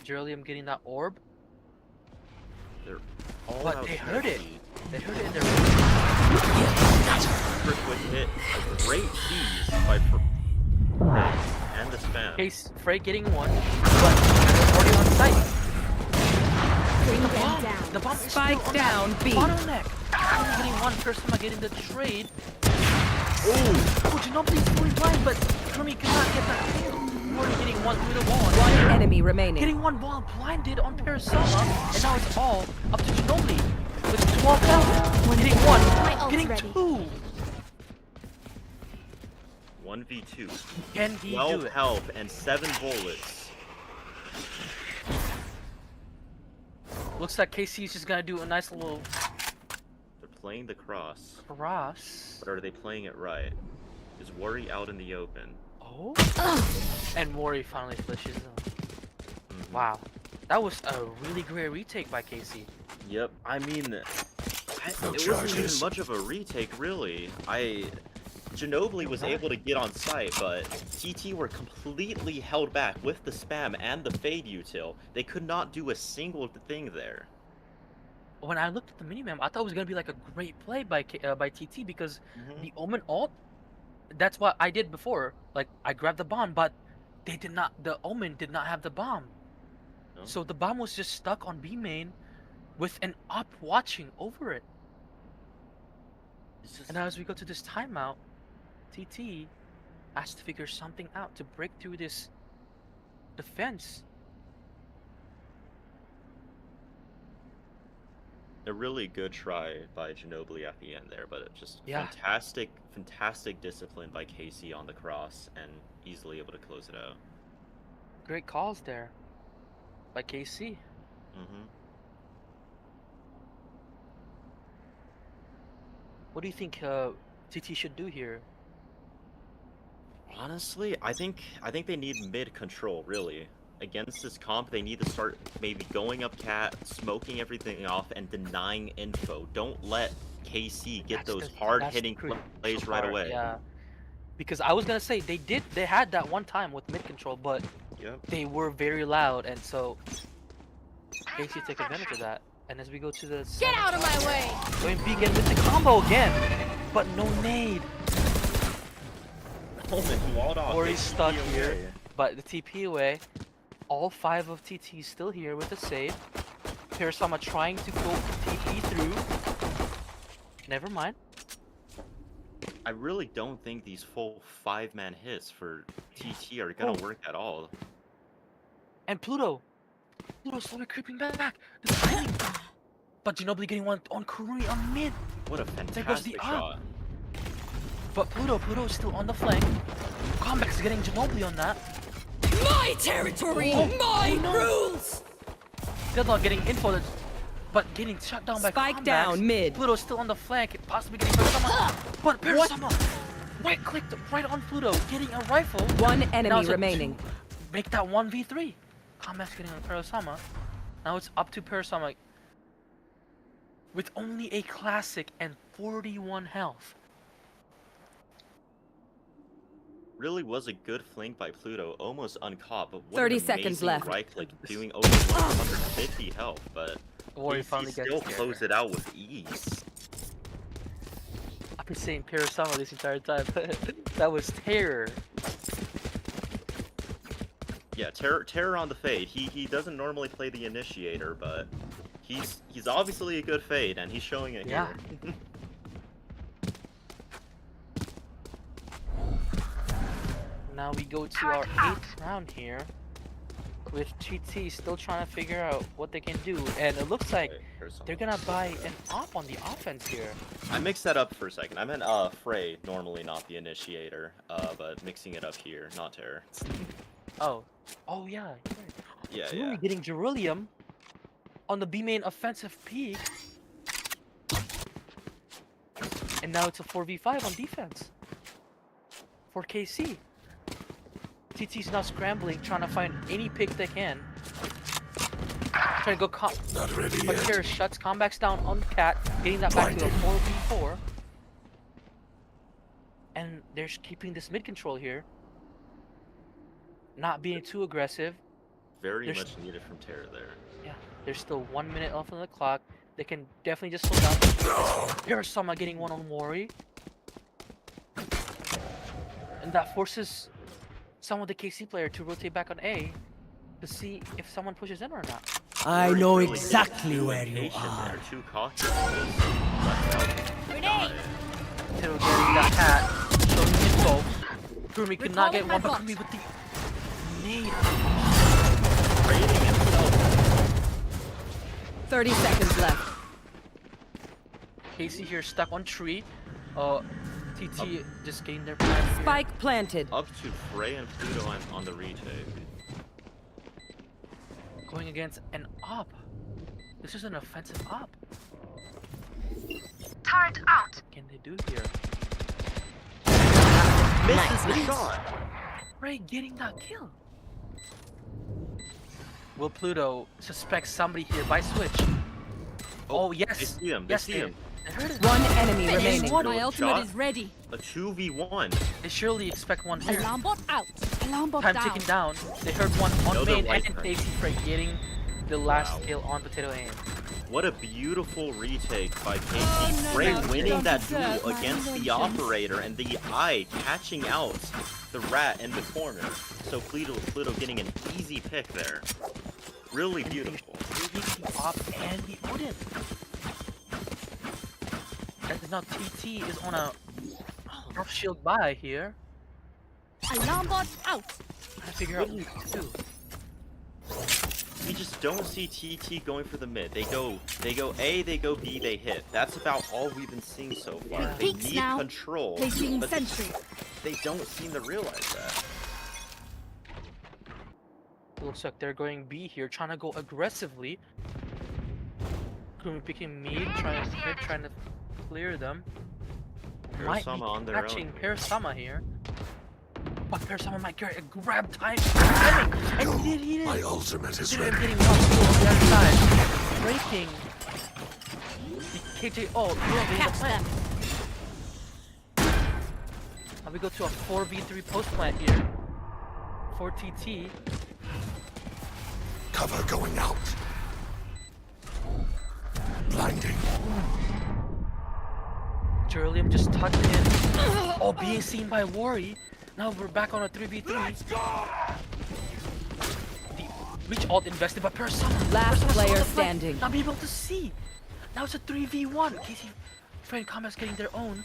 Jerlium getting that orb.
They're all
But
out
they heard it.
TT.
They heard it in their...
Super quick hit. A great tease by and the spam.
Case Frey getting one, but they're already on site.
Bring
The
them
bomb,
down.
the bomb is
Spike
still on
down,
that
B.
bottleneck. Only getting one Persona getting the trade. Oh, Ginobili's fully blind, but Kermit cannot get that kill. Already getting one through the wall.
One enemy remaining.
Getting one ball blinded on Parasoma, and now it's all up to Ginobili with 12 health. Getting one,
My ult's
getting
ready.
two.
1v2.
Can he do
12
it?
health and 7 bullets.
Looks like KC's just gonna do a nice little
They're playing the cross,
cross.
but are they playing it right? Is Worry out in the open?
Oh, and Mori finally flushes him.
Mhm.
Wow, that was a really great retake by KC.
Yep. I mean,
No
it wasn't even
charges.
much of a retake, really. Ginobili was able to get on site, but TT were completely held back with the spam and the fade util. They could not do a single thing there.
When I looked at the minimap, I thought it was gonna be like a great play by TT because
Mhm.
the Omen ult. That's what I did before. Like I grabbed the bomb, but they did not. The Omen did not have the bomb,
No?
so the bomb was just stuck on B main, with an op watching over it.
It's just-
And now as we go to this timeout, TT has to figure something out to break through this defense.
A really good try by Ginobili at the end there, but it just
Yeah.
fantastic discipline by KC on the cross and easily able to close it out.
Great calls there by KC.
Mm-hmm.
What do you think TT should do here?
Honestly, I think they need mid control, really. Against this comp, they need to start maybe going up cat, smoking everything off, and denying info. Don't let KC get those hard-hitting plays right away.
Yeah. Because I was gonna say they had that one time with mid control, but
Yep.
they were very loud, and so KC took advantage of that. And as we go to the
Get out of my way!
going B again with the combo again, but no nade.
Coleman walled off.
Or
the
he's stuck
TP
here.
away.
But the TP away. All 5 of TT still here with a save. Parasama trying to go TP through. Never mind.
I really don't think these full 5-man hits for TT are gonna work at all.
And Pluto slowly creeping back. The timing. But Ginobili getting one on Kurui on mid.
What a
goes the
fantastic
up.
shot.
But Pluto is still on the flank. Combeck's getting Ginobili on that.
My territory, my rules.
Still not getting info, but getting shut down by
Spike
Combex.
down mid.
Pluto's still on the flank, possibly getting Parasama. But Parasama right clicked right on Pluto, getting a rifle.
One
Now
enemy
it's a
remaining.
Make that 1v3. Combeck's getting on Parasama. Now it's up to Parasama with only a classic and 41 health.
Really was a good flank by Pluto, almost uncaught, but what
30
an
seconds
amazing
left.
right click, doing over 150 health, but
Or he
KC
finally gets
still
scared.
closed it out with ease.
I've been saying Parasama this entire time. That was terror.
Yeah, terror on the fade. He doesn't normally play the initiator, but he's obviously a good fade, and he's showing it
Yeah.
here.
Now we go to our 8th round here, with GT still trying to figure out what they can do, and it looks like they're gonna buy an op on the offense here.
I mixed that up for a second. I meant Frey, normally not the initiator, but mixing it up here, not terror.
Oh yeah.
Yeah,
We're getting Jerulium on the B main offensive peak. And now it's a 4v5 on defense for KC. TT's now scrambling, trying to find any pick they can. Trying to go
Not ready
but
yet.
Kara shuts comebacks down on Cat, getting that back to a 4v4. And they're keeping this mid control here. Not being too aggressive.
Very
There's-
much needed from Terra there.
Yeah, there's still 1 minute left on the clock. They can definitely just slow down. Parasama getting one on Wari. And that forces some of the KC player to rotate back on A to see if someone pushes in or not.
I
Very
know
really
exactly
too
where you
impatient
are.
there, too cautious. Left out.
Grenade!
Tito getting that hat, showing info. Kurumi could not get
Recalling
one,
my
but
bot.
Kurumi with the nade.
Trading himself.
30 seconds left.
KC here stuck on tree. TT just getting their plan here.
Spike planted.
Up to Frey and Pluto on the retake.
Going against an op. This is an offensive op.
Turret out.
What can they do here?
Misses the shot.
Frey getting that kill. Will Pluto suspect somebody here by switch? Oh, yes.
They see him. They
Yes,
see him.
They heard it.
One enemy
Finish.
remaining.
What?
My ultimate
Shot?
is ready.
A 2v1.
They surely expect one here.
Alarm bot out. Alarm bot
Time
down.
ticking down. They heard one on
Another
main
white
and
turn.
KC Frey getting the last
Wow.
kill on Potato Aim.
What a beautiful retake by KC.
Oh, no,
Frey
no, you
winning
don't
that
deserve
duel
my
against the
emotions.
operator and the eye catching out the rat in the corner. So Pluto getting an easy pick there. Really beautiful.
Taking the op and the Odin. And now TT is on a rough shield buy here.
Alarm bot out.
Trying to figure out what to do.
We just don't see TT going for the mid. They go A, they go B, they hit. That's about all we've been seeing so far.
Big
They
peaks
need
now.
control,
Placing
but
sentry.
they don't seem to realize that.
Looks like they're going B here, trying to go aggressively. Kumi picking mid, trying to clear them. Might be
Parasama on their
catching
own.
Parasama here. But Parasama might get a grab time. And he did
My
it.
ultimate is
Instead of
ready.
getting one kill on the other side. Breaking the KJ ult. Yeah,
Catch them.
Now we go to a 4v3 post plant here. For TT.
Cover going out. Blinding.
Jerlium just tucked in. Oh, being seen by Wari. Now we're back on a 3v3. The reach ult invested by Parasama.
Last
Parasama saw
player
the play,
standing.
Not be able to see. Now it's a 3v1. KC Friend Combat's getting their own.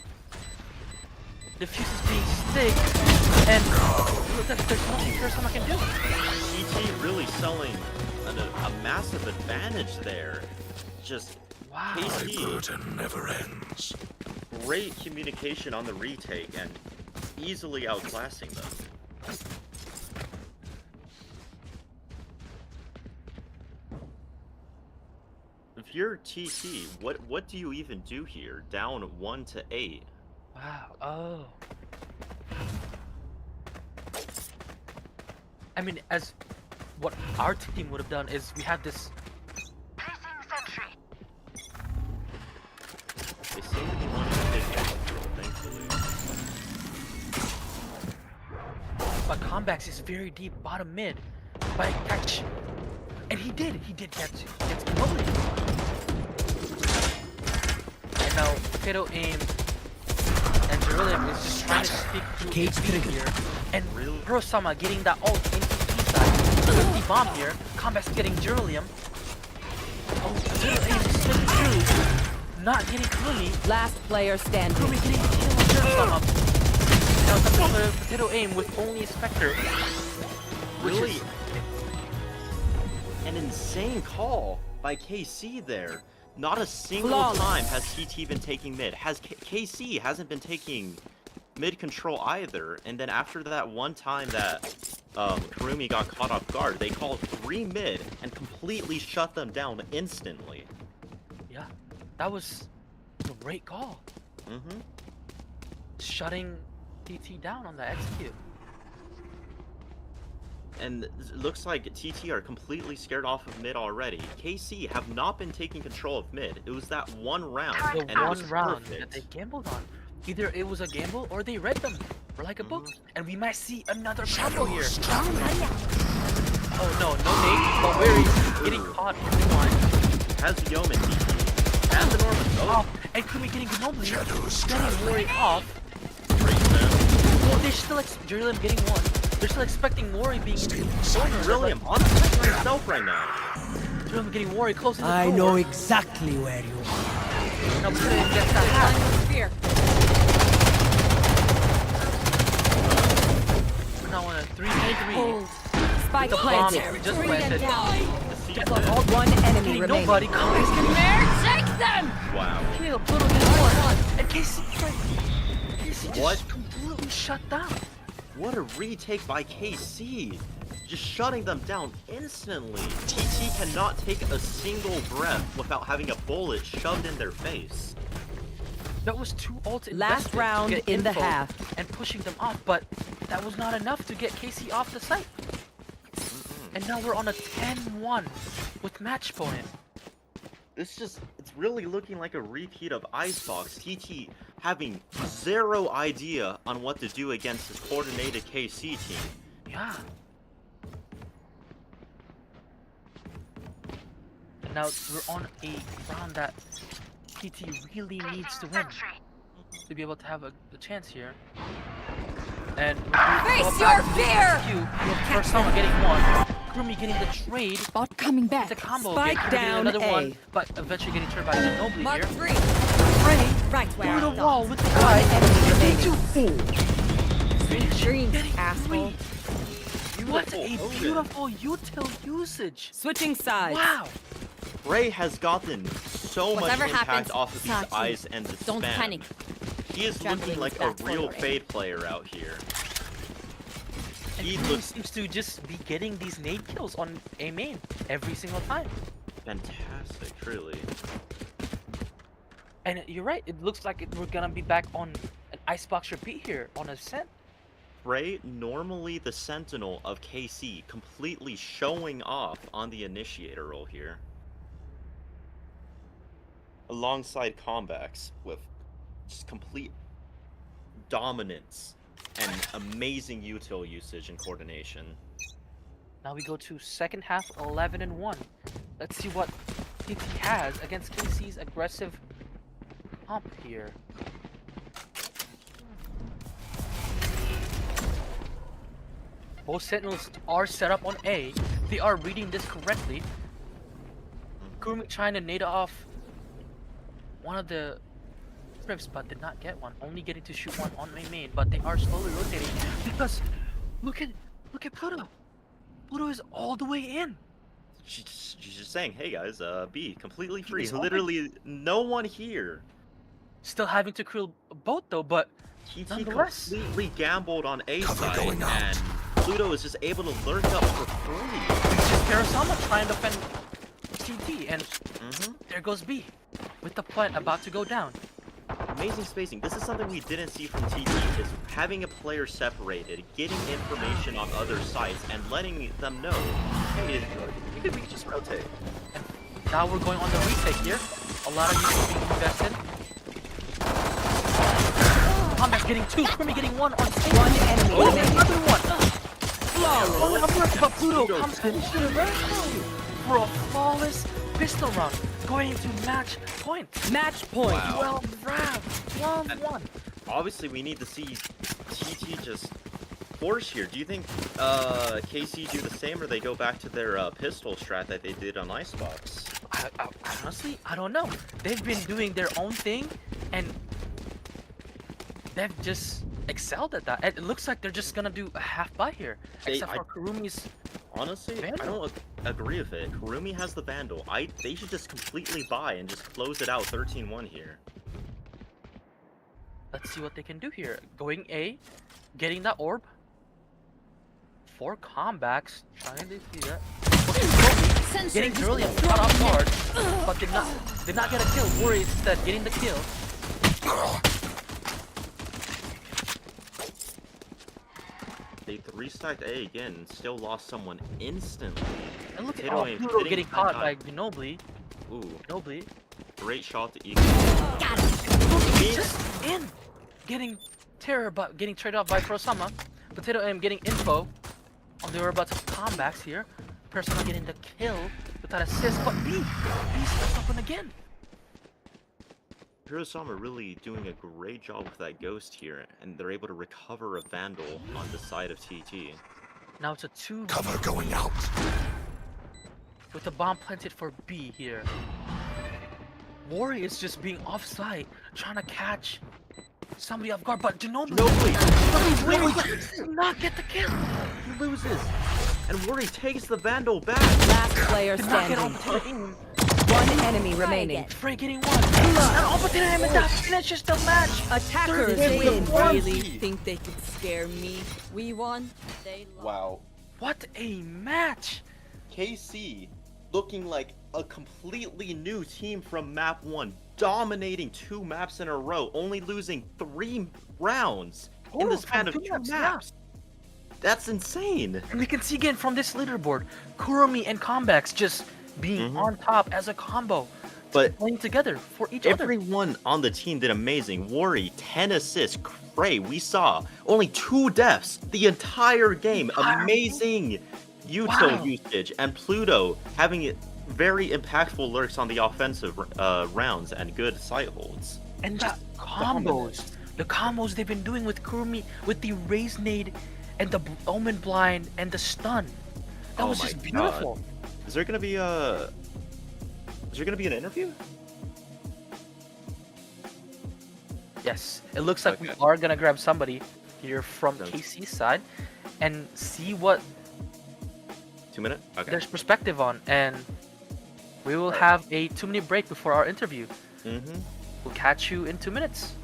The fuse is being sticked. And look, there's nothing Parasama can do.
TT really selling a massive advantage there. Just
Wow.
My
KC,
burden never ends.
great communication on the retake and easily outclassing them. If you're TT, what do you even do here? Down 1 to 8.
Wow. Oh. I mean, as what our team would have done is we had this.
They seem to be wanting to take control, thankfully.
But Combax is very deep bottom mid. By catch. And he did get promoted. And now Potato Aim and Jerlium is just trying to stick through
Cage
HP
trigger.
here. And
Really?
Hirosama getting that ult into the side. With the bomb here. Combax getting Jerlium. Oh, Potato Aim is slipping through. Not getting Kurumi.
Last player standing.
Kurumi getting the kill on Hirosama. Now it's up to Potato Aim with only a Spectre. Which
Really?
is
An insane call by KC there. Not a single
Flawless.
time has TT been taking mid. KC hasn't been taking mid control either. And then after that one time that Kurumi got caught off guard, they called 3 mid and completely shut them down instantly.
Yeah, that was a great call.
Mm-hmm.
shutting TT down on the execute.
And it looks like TT are completely scared off of mid already. KC have not been taking control of mid. It was that one round,
The
and it was
one round
perfect.
that they gambled on. Either it was a gamble or they read them for like a book. And we might see another combo here.
Shadows traveling.
Oh no, no nade, but where he's getting caught in the line.
Has the Yeoman TT and the Norman.
Oh, and Kumi getting Ginobili,
Shadows
getting Mori
traveling.
off. Oh, they're still Drillium getting one. They're still expecting Mori being in the corner.
Brilliant on the side for himself right now.
Drillium getting Mori close in the
I
door.
know exactly where you are.
Now Drillium gets that hack.
Fear.
We're now on a 3v3.
Spike
The bomb
planted.
just planted.
One enemy
Getting
remaining.
nobody coming.
Take them!
Wow.
Caleb, Pluto gets one. And KC
What?
just completely shut down.
What a retake by KC. Just shutting them down instantly. TT cannot take a single breath without having a bullet shoved in their face.
That was 2 ults
Last
invested to
round
get
in the
info
half.
and pushing them off, but that was not enough to get KC off the site. And now we're on a 10-1 with match point.
It's really looking like a repeat of Icebox. TT having zero idea on what to do against this coordinated KC team.
Yeah. And now we're on a round that TT really needs to win to be able to have a chance here. And
Face your fear!
First someone getting one. Kurumi getting the trade.
Bot coming
The
back.
combo
Spike
getting
down
another
A.
one, but eventually getting turned by Ginobili
Mark
here.
3.
Trey
Right where
through
I
the
thought.
wall with the
One
guy.
enemy remaining. Sweet dreams, asshole.
What a beautiful util usage.
Switching sides.
Wow.
Ray has gotten so
Whatever
much impact
happens,
off of these
Sachi,
eyes and the
don't
spam.
panic.
He is
Jumping
looking like
is
a
bad for
real
your aim.
fade player out here.
And
He
he
looks
seems to just be getting these nade kills on a main every single time.
fantastic, truly.
And you're right, it looks like we're gonna be back on an Icebox repeat here on Ascent.
Ray, normally the sentinel of KC, completely showing off on the initiator role here. Alongside comebacks with just complete dominance and amazing util usage and coordination.
Now we go to second half 11-1. Let's see what TT has against KC's aggressive comp here. Both sentinels are set up on A. They are reading this correctly. Kurumi trying to nade off one of the trips, but did not get one. Only getting to shoot one on main, but they are slowly rotating because look at Pluto. Pluto is all the way in.
She's just saying, hey guys, B, completely free.
He's open.
Literally no one here.
Still having to kill both though, but
TT
nonetheless.
completely gambled on A
Cover
side,
going out.
and Pluto is just able to lurk up for free.
It's just Karasama trying to defend TT, and
Mm-hmm.
there goes B with the plant about to go down.
Amazing spacing. This is something we didn't see from TT, is having a player separated, getting information on other sides, and letting them know, hey, we could just rotate.
And now we're going on the retake here. A lot of users being invested. Combat's getting 2, Kurumi getting 1 on stage.
One enemy
Oh,
remaining.
another one!
Flawless.
But Pluto comes in for a flawless pistol round, going into match point.
Match point.
Wow.
12 rounds, 12-1.
Obviously, we need to see TT just force here. Do you think KC do the same, or they go back to their pistol strat that they did on Icebox?
I honestly, I don't know. They've been doing their own thing, and they've just excelled at that. It looks like they're just gonna do a half buy here, except for Kurumi's.
Honestly,
Vandal.
I don't agree with it. Kurumi has the Vandal. They should just completely buy and just close it out 13-1 here.
Let's see what they can do here. Going A, getting that orb. 4 comebacks, trying to do that. Getting Brilliant caught off guard, but did not get a kill. Worry instead, getting the kill.
They 3-stacked A again and still lost someone instantly.
And look at
Potato
oh,
aim
Pluto
hitting
getting
that
caught
guy.
by Ginobili.
Ooh,
Ginobili.
great shot to equal.
He's just in. Getting getting traded off by Prosama. Potato aim getting info on the whereabouts of comebacks here. Persona getting the kill without assist, but B steps up and again.
Hirosama really doing a great job with that ghost here, and they're able to recover a Vandal on the side of TT.
Now it's a 2
Cover going out.
with the bomb planted for B here. Worry is just being offside, trying to catch somebody off guard, but Ginobili did not get the kill.
He loses, and Worry takes the Vandal back.
Last player
Did not get on
standing.
potato aim.
One enemy remaining.
Frey getting one. And on potato aim, and that finishes the match.
Attackers
Third
win.
Really
think they could scare me? We won. They lost.
Wow,
What a match!
KC looking like a completely new team from map 1, dominating 2 maps in a row, only losing 3 rounds in the span of 2
maps,
maps. That's insane.
And we can see again from this leaderboard, Kurumi and Comebacks just being on top as a combo.
But
Playing together for each other.
everyone on the team did amazing. Worry, 10 assists. Cray, we saw only 2 deaths the entire game. Amazing util usage. And Pluto having very impactful lurks on the offensive rounds and good sight holds.
And the combos they've been doing with Kurumi, with the Raise Nade and the Omen Blind and the Stun. That was just beautiful.
God. Is there gonna be an interview?
Yes, it looks like we are gonna grab somebody here from KC's side and see what
2 minutes? Okay.
there's perspective on, and we will have a 2-minute break before our interview. We'll catch you in 2 minutes.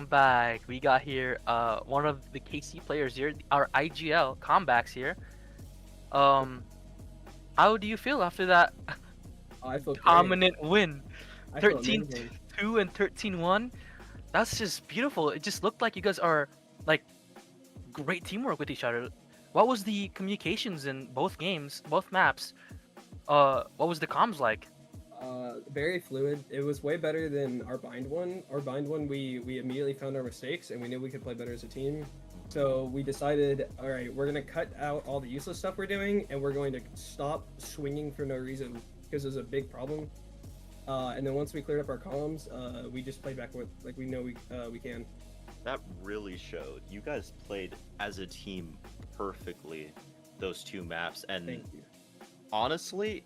welcome back. We got here one of the KC players here, our IGL comebacks here. How do you feel after that
I feel great.
dominant win?
I feel
13-2
amazing.
and 13-1. That's just beautiful. It just looked like you guys are like great teamwork with each other. What was the communications in both games, both maps? What was the comms like?
Very fluid. It was way better than our bind one. Our bind one, we immediately found our mistakes and we knew we could play better as a team. So we decided, all right, we're gonna cut out all the useless stuff we're doing and we're going to stop swinging for no reason because it was a big problem. And then once we cleared up our columns, we just played back with like we know we can.
That really showed. You guys played as a team perfectly those two maps, and
Thank you.
honestly,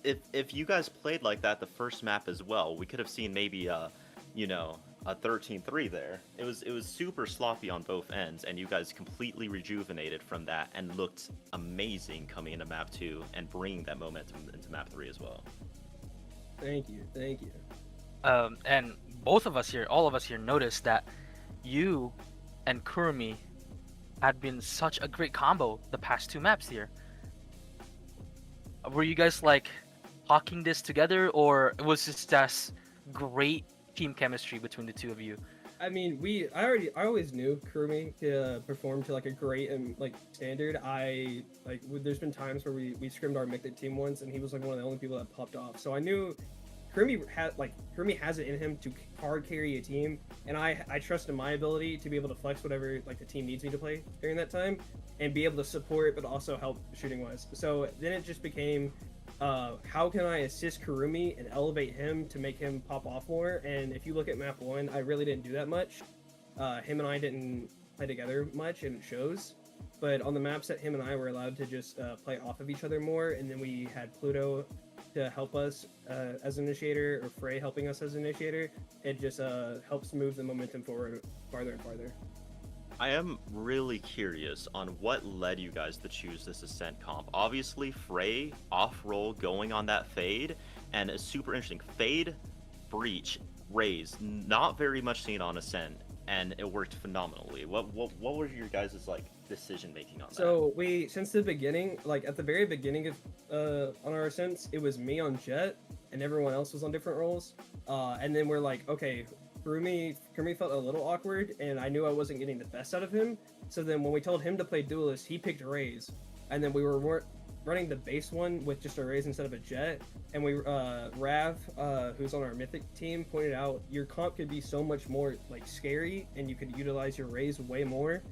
if you guys played like that the first map as well, we could have seen maybe a 13-3 there. It was super sloppy on both ends, and you guys completely rejuvenated from that and looked amazing coming into map 2 and bringing that momentum into map 3 as well.
Thank you. Thank you.
And both of us here, all of us here, noticed that you and Kurumi had been such a great combo the past two maps here. Were you guys like talking this together, or was this just great team chemistry between the two of you?
I mean, I always knew Kurumi to perform to like a great and like standard. There's been times where we scrimmed our mythic team once, and he was like one of the only people that popped off. So I knew Kurumi has it in him to hard carry a team, and I trust in my ability to be able to flex whatever like the team needs me to play during that time, and be able to support but also help shooting wise. So then it just became, how can I assist Kurumi and elevate him to make him pop off more? And if you look at map 1, I really didn't do that much. Him and I didn't play together much, and it shows. But on the maps that him and I were allowed to just play off of each other more, and then we had Pluto to help us as initiator, or Frey helping us as initiator, it just helps move the momentum forward farther and farther.
I am really curious on what led you guys to choose this Ascent comp. Obviously, Frey off-roll going on that fade, and a super interesting fade, breach, raise. Not very much seen on Ascent, and it worked phenomenally. What were your guys' like decision making on that?
So we, since the beginning, like at the very beginning of on our Ascents, it was me on Jet, and everyone else was on different roles. And then we're like, okay, Kurumi felt a little awkward, and I knew I wasn't getting the best out of him. So then when we told him to play Duelist, he picked Raze. And then we were running the base one with just a Raze instead of a Jet. And we, Rav, who's on our Mythic team, pointed out your comp could be so much more like scary, and you could utilize your Raze way more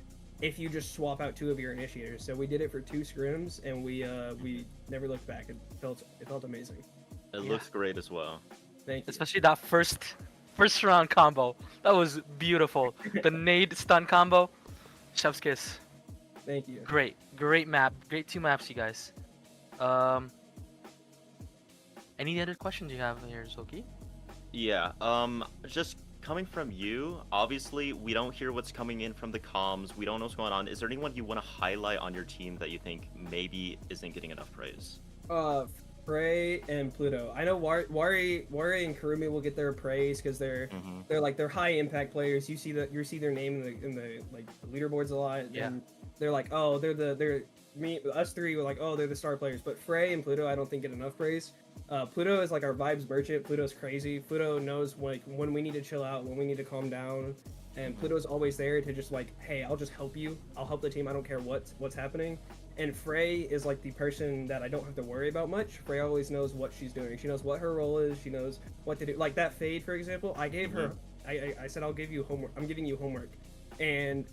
if you just swap out 2 of your initiators. So we did it for 2 scrims, and we never looked back. It felt amazing.
It looks great as well.
Thank you.
Especially that first round combo. That was beautiful. The nade stun combo. Chef's kiss.
Thank you.
Great map. Great 2 maps, you guys. Any other questions you have here, Zoki?
Yeah, just coming from you, obviously we don't hear what's coming in from the comms, we don't know what's going on. Is there anyone you want to highlight on your team that you think maybe isn't getting enough praise?
Frey and Pluto. I know Wari and Kurumi will get their praise because they're high impact players. You see their name in the like leaderboards a lot.
Yeah.
And they're like, oh, us 3 were like, oh, they're the star players. But Frey and Pluto, I don't think get enough praise. Pluto is like our vibes merchant. Pluto's crazy. Pluto knows like when we need to chill out, when we need to calm down, and Pluto's always there to just like, hey, I'll just help you. I'll help the team. I don't care what's happening. And Frey is like the person that I don't have to worry about much. Frey always knows what she's doing. She knows what her role is. She knows what to do. Like that fade, for example, I gave her. I said I'll give you homework. I'm giving you homework. And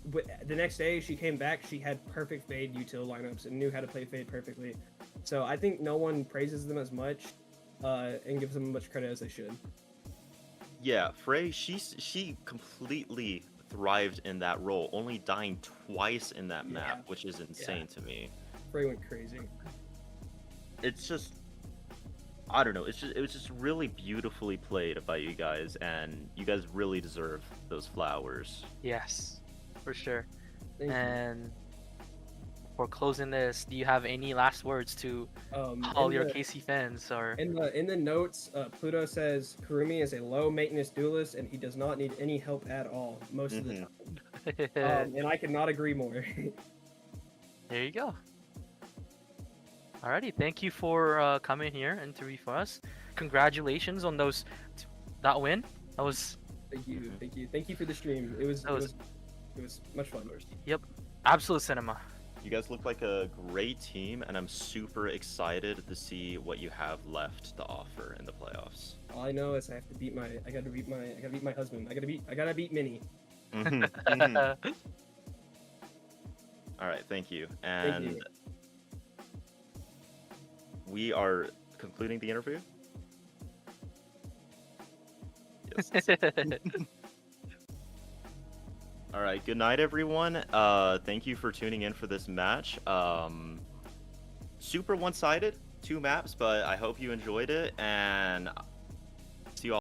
the next day she came back. She had perfect fade util lineups and knew how to play fade perfectly. So I think no one praises them as much and gives them as much credit as they should.
Yeah, Frey, she completely thrived in that role, only dying twice in that map, which is insane to me.
Frey went crazy.
It's just, I don't know, it was just really beautifully played by you guys, and you guys really deserve those flowers.
Yes, for sure.
Thank you.
And before closing this, do you have any last words to all
in
your
the-
KC fans? Or
In the notes, Pluto says Kurumi is a low maintenance duelist and he does not need any help at all most of the time. And I cannot agree more.
there you go. Alrighty, thank you for coming here and interview for us. Congratulations on that win. That was
Thank you for the stream. It was much fun.
absolute cinema.
You guys look like a great team, and I'm super excited to see what you have left to offer in the playoffs.
All I know is I gotta beat my husband. I gotta beat Minnie.
All right, thank you. And
Thank you.
we are concluding the interview. Yes. All right, good night, everyone. Thank you for tuning in for this match. Super one-sided, 2 maps, but I hope you enjoyed it, and